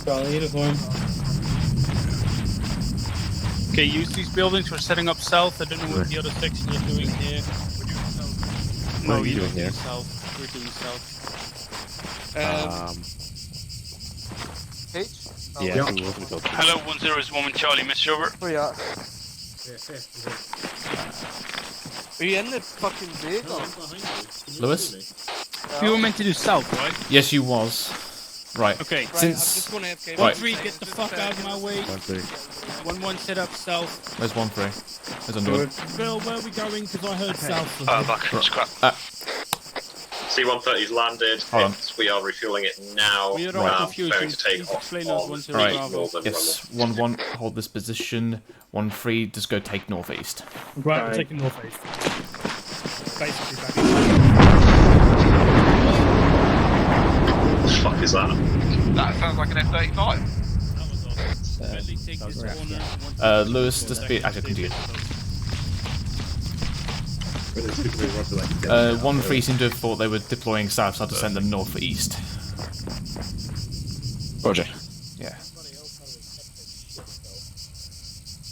Charlie, uniform. Okay, use these buildings. We're setting up south. I don't know what the other sections are doing here. We're doing south. What are you doing here? South. We're doing south. H? Yeah. Hello, 10 is 1 Charlie, message over. Where you at? Are you in the fucking vehicle? Lewis? You were meant to do south, right? Yes, you was. Right. Okay. Since... Right. 1-3, get the fuck out of my way. 1-1, set up south. Where's 1-3? Where's on Bill, where are we going? Because I heard south. Back, scrap. C-130's landed. We are refueling it now. We are Right. confused. Preparing to take off on Right. northern Yes, 1-1, hold this position. 1-3, just go take northeast. Right, we're taking northeast. Basically back. What the fuck is that? That sounds like an F-35. Lewis, just be... Actually, continue. 1-3 seemed to have thought they were deploying south, so I had to send them north or east. Roger. Yeah.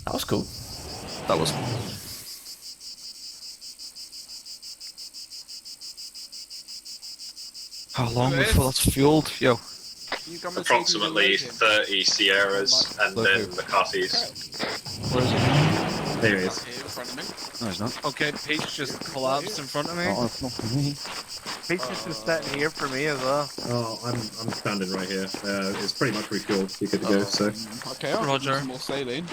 That was cool. That was. How long before that's fueled? Yo. Approximately 30 Sierras and then McCarthy's. Where is it? There he is. Here in front of me. No, he's not. Okay, Peach just collapsed in front of me. Oh, it's not for me. Peach is just sitting here for me as well. Oh, I'm standing right here. It's pretty much refueled. You're good to go, so... Okay, I'll Roger. do some more sailing.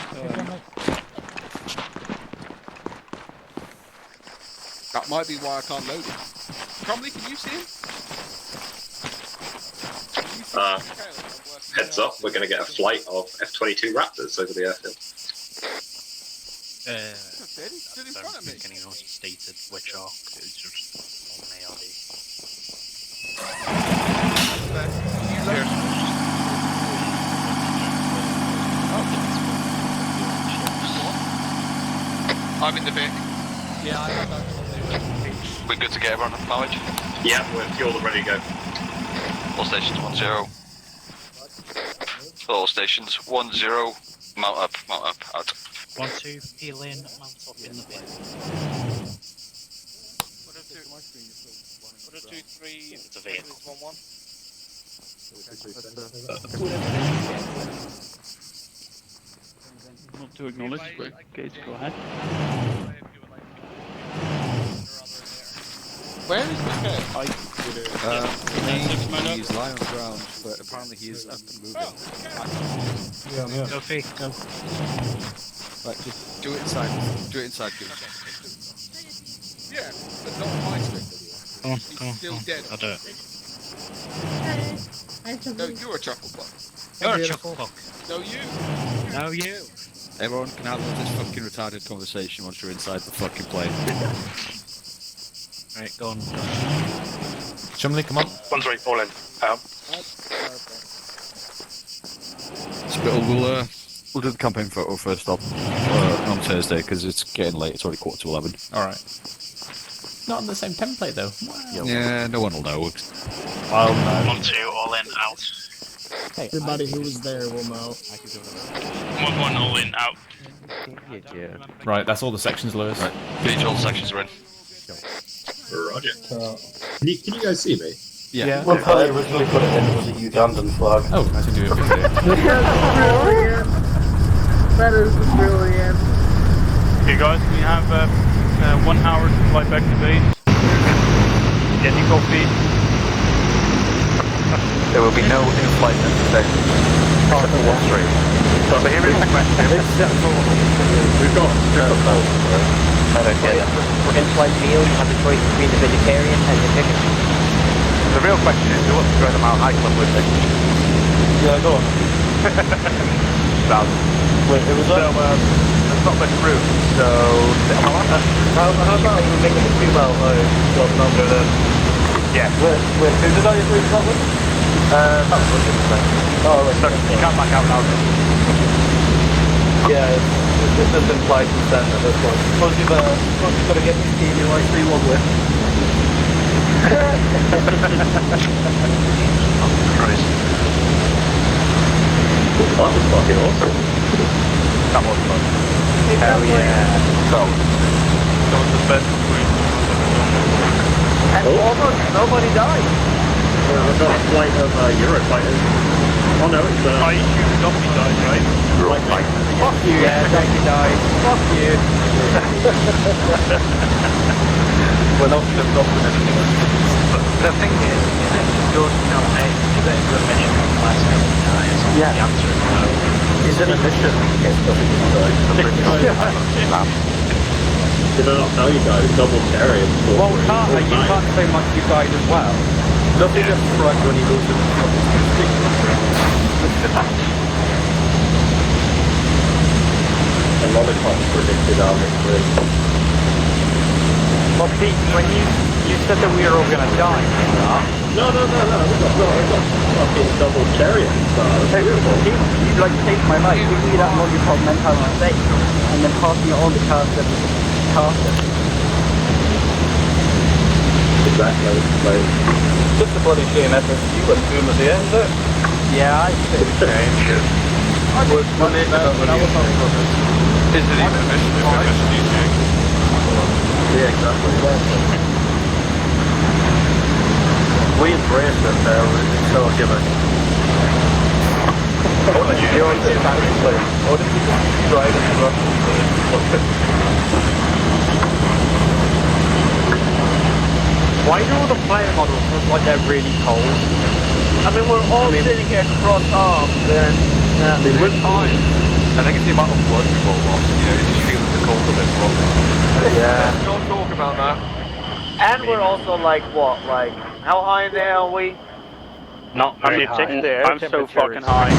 That might be why I can't load it. Cromley, can you see him? Heads up, we're going to get a flight of F-22 Raptors over the airfield. Stood in front of me. Any notes stated which are just on I'm in the Vic. Yeah, I got that. We're good to get everyone acknowledged? Yeah, we're fueled and ready to go. All stations 1-0. All stations 1-0. Mount up, out. 1-2, peel in, mount up in the bit. 2-3. It's a vehicle. 1-1. Not to acknowledge, but okay, go ahead. Where is Michael? He's lying on the ground, but apparently he is up and moving. Yeah, I'm here. Okay, go. Right, just do it inside. Do it inside, dude. Yeah, but not on my script. He's still dead. I'll do it. No, you're a chuckle bug. You're a chuckle bug. No, you. No, you. Everyone can have this fucking retarded conversation once you're inside the fucking plane. Right, go on. Chumley, come on. 1-3, fall in. Out. We'll do the campaign photo first up on Thursday because it's getting late. It's already 11:15. Alright. Not on the same template though. Yeah, no one will know. I'll know. 1-2, all in, out. Everybody who was there will know. I'm going all in, out. Right, that's all the sections, Lewis. Right. All the sections are in. Roger. Can you guys see me? Yeah. Well, I originally put it in with the Ugandan flag. Oh, I can do it with That's brilliant. That is brilliant. Okay, guys, we have 1 hour to fly back to base. Any copy? There will be no in-flight necessary. So here is the question. We've got I don't get it. For in-flight meal, you have the choice between the vegetarian and the chicken. The real question is, who wants to go to the Mount High Club with me? Yeah, go on. Wait, it was there's not much room, so... How about you make it a female club number then? Yeah. Wait, who did I agree to that with? Oh, right. So you can't back out now. Yeah, it's just implied consent at this point. Suppose you've got to get your team you like 3-1 with. Christ. That was fucking awesome. That was fun. Hell yeah. So, That was the best point. And almost nobody died. I've got a flight of Eurofighters. Oh no, it's I assume Duffy died, right? Eurofighters. Fuck you. Yeah, Jackie died. Fuck you. We're not flipped off with anything. The thing is it good, you know, is it a good mission from last night? Yeah. The answer is no. He's in a mission. Yes, Did I not tell you guys? Double carry. Well, Carter, you can't say much you died as well. Nothing gets front when he goes to the A lollipop predicted our victory. Well, Pete, when you said that we were all going to die, No. We got fucking double chariot. you like saved my life. Give me that lollipop mental mistake, and then pass me all the Carter. Exactly. Just a bloody shame FSU went through him at the end, is it? Yeah, I think it's Is it even a mission if FSU? Yeah, exactly. We embraced it there, it's so gimmick. You're on the Spanish plane. Or did you just ride in the Russian plane? Why do all the player models look like they're really cold? I mean, we're all sitting here cross-armed, and they were fine. I think it's the amount of blood we've all lost. You know, you just feel the cold of it. Yeah. Don't talk about that. And we're also like, what, like, how high in the air are we? Not very high. I'm so fucking high.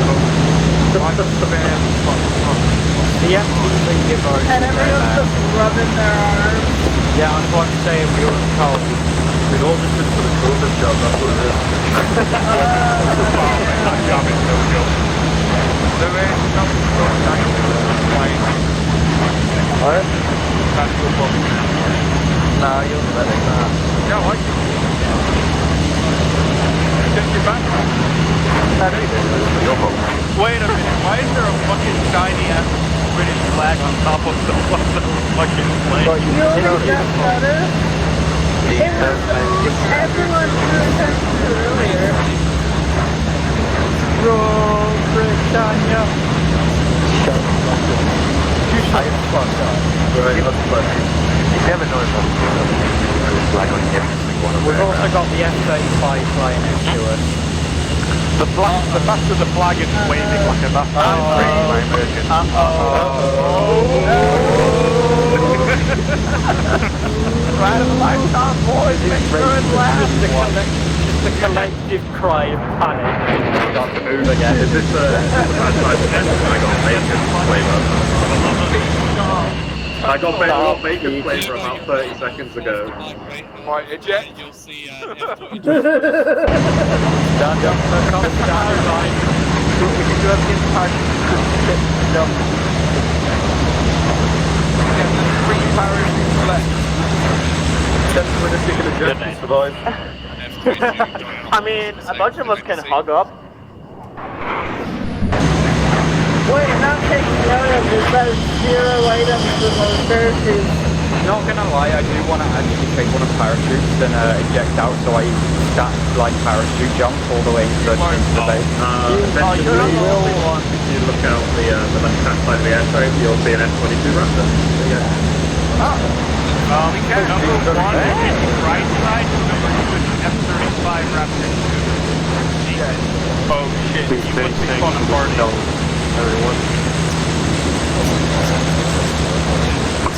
Yeah, give our And everyone's just rubbing their arms. yeah, I'm trying to say we were cold. We've all just been for the COVID job, that's what it is. Alright? Nah, you'll let it go. Yeah, I can. Take you back. Wait a minute, why is there a fucking shiny ass British flag on top of the fucking plane? You know what got better? It was everyone drew attention to earlier. Roll Britannia. I am fucked up. Right, that's funny. You never know if it's flag on every one of them. We've also got the F-35 flying next to us. The fact that the flag is waving like a map is breaking my immersion. Right of lifetime, boys, make sure and laugh. Just a collective cry of panic. Start to move again. Is this a bad time to end? I got bacon flavor. I got bacon flavor about 30 seconds ago. Right, eject. You'll see. Stand up, stand right. We can do everything hard. Jump. Three parachutes left. Except when the ticket objective survive. I mean, a bunch of us can hug up. about 0 items the most dirty. Not gonna lie, I do want to actually take one of parachutes and eject out, so I start like parachute jump all the way into the base. Eventually, if you look out the left-hand side of the airframe, you'll see an F-22 Raptor. So, yeah. We can number 1 is right side, number 2 is F-35 Raptor 2. Oh shit, you must be fun and party.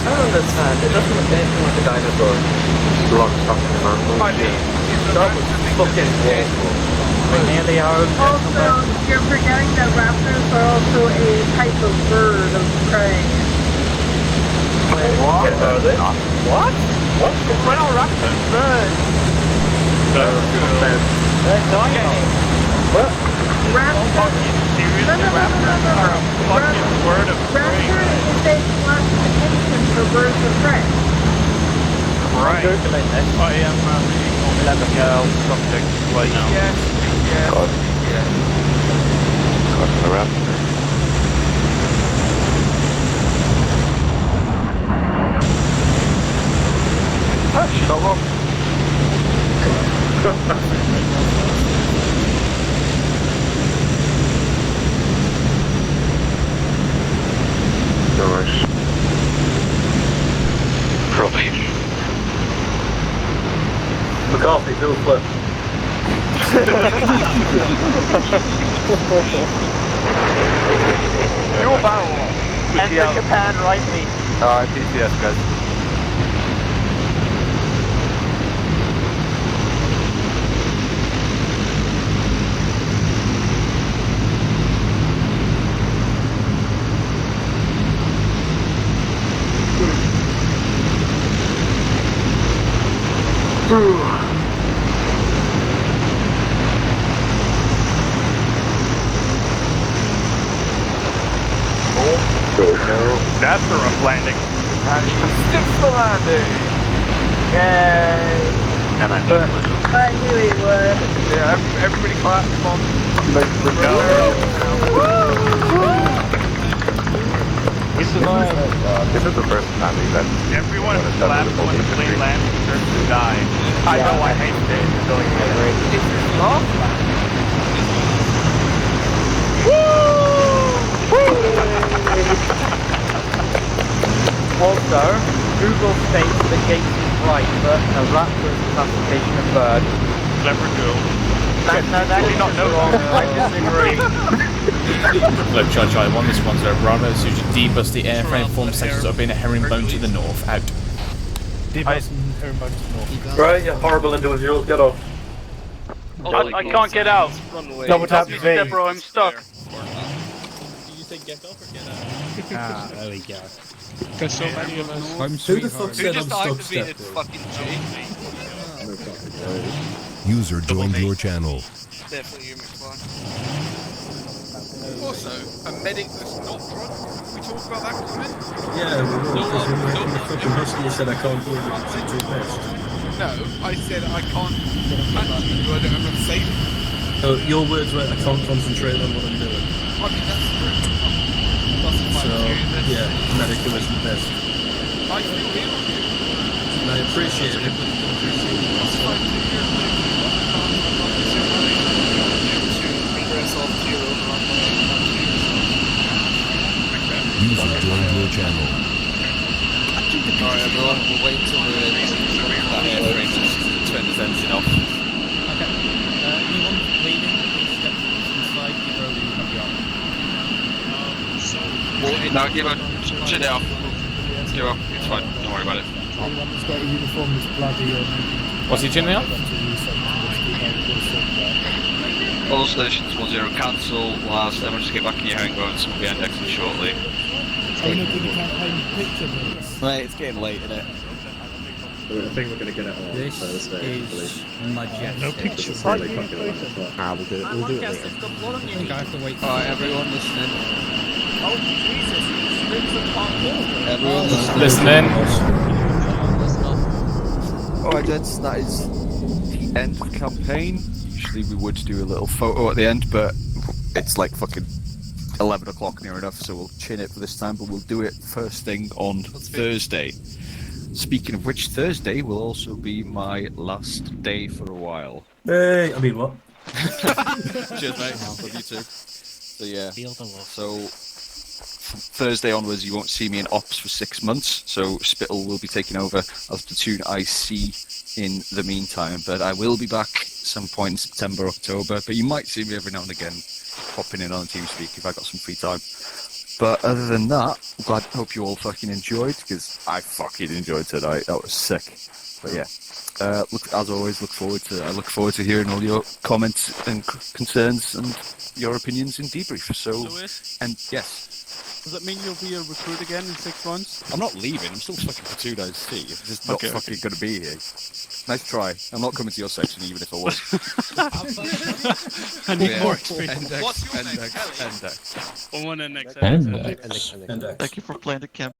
I don't understand, it doesn't look anything like a dinosaur. Block something, man. That was fucking awful. We're nearly out. Also, you're forgetting that raptors are also a type of bird of prey. What? What? What? We're not raptors. Birds. They're dinosaurs. What? Raptor. Seriously, raptors are a fucking bird of prey. Raptor is a classification for birds of prey. Right. I am reading 11 girl subject right now. Yes. God. God, the raptor. Shut up. Nice. Probably. McCarthy, do a flip. Your barrel. Enter Japan, right me. PCS, guys. That's a rough landing. And he sticks the landing. Yay! I knew he would. Yeah, everybody clap. Come on. He survived. This is the first time we've had. Everyone clap when the plane lands and starts to die. I know, I hate it. It's his love lap. Also, Google states the gate is right, but a raptor is a classification of bird. Clever girl. That's actually not wrong. I disagree. Look, Charlie 1, this one's over. Bravo, so you should debust the airframe form sections that have been a herringbone to the north. Out. Debust herringbone to the north. Right, you horrible individuals, get off. I can't get out. Double tap V. Deborah, I'm stuck. Did you say get off or get out? Ah, there we go. There's so many of us. Who the fuck said I'm stuck activated fucking J? User joined your channel. Definitely you, McFly. Also, a medic that's not drunk. We talked about that comment? Yeah, we will, because you're making the fucking history. You said I can't do it, it's too best. No, I said I can't punch you, I don't have enough saving. So your words were I can't concentrate on what I'm doing. I mean, that's true. So, yeah, medical isn't best. I still hear on you. And I appreciate it, but I appreciate User joined your channel. Alright everyone, we'll wait till we're in that airframe just to turn the engine off. Okay. Anyone leaving, please step inside, keep rolling, you have your No, give up. Shit off. Give up. It's fine. Don't worry about it. Anyone that's got a uniform that's bloody or What's he chinning up? All stations 10 cancel whilst everyone just get back in your herringbones and we'll be indexing shortly. Are we not doing the campaign picture of this? Mate, it's getting late, isn't it? I think we're going to get it on This Thursday. is majestic. No pictures. We'll do it later. We'll do it later. I think I have to wait. Alright, everyone listening. Oh, Jesus. Everyone Listening. Alright, gents, that is the end of the campaign. Usually we would do a little photo at the end, but it's like fucking 11 o'clock near enough, so we'll chin it for this time, but we'll do it first thing on Thursday. Speaking of which, Thursday will also be my last day for a while. Hey, I mean what? Cheers, mate. Love you too. So yeah. So Thursday onwards, you won't see me in ops for 6 months. So Spittle will be taking over as platoon IC in the meantime. But I will be back some point in September, October. But you might see me every now and again popping in on TeamSpeak if I got some free time. But other than that, hope you all fucking enjoyed, because I fucking enjoyed tonight. That was sick. But yeah. As always, I look forward to hearing all your comments and concerns and your opinions in debrief. So, Lewis? and yes. Does that mean you'll be a recruit again in 6 months? I'm not leaving. I'm still fucking platoon IC. I'm just not fucking going to be here. Nice try. I'm not coming to your section even if I was. I need more experience. What's your name? I want an next Endex. episode. Thank you for playing the camp.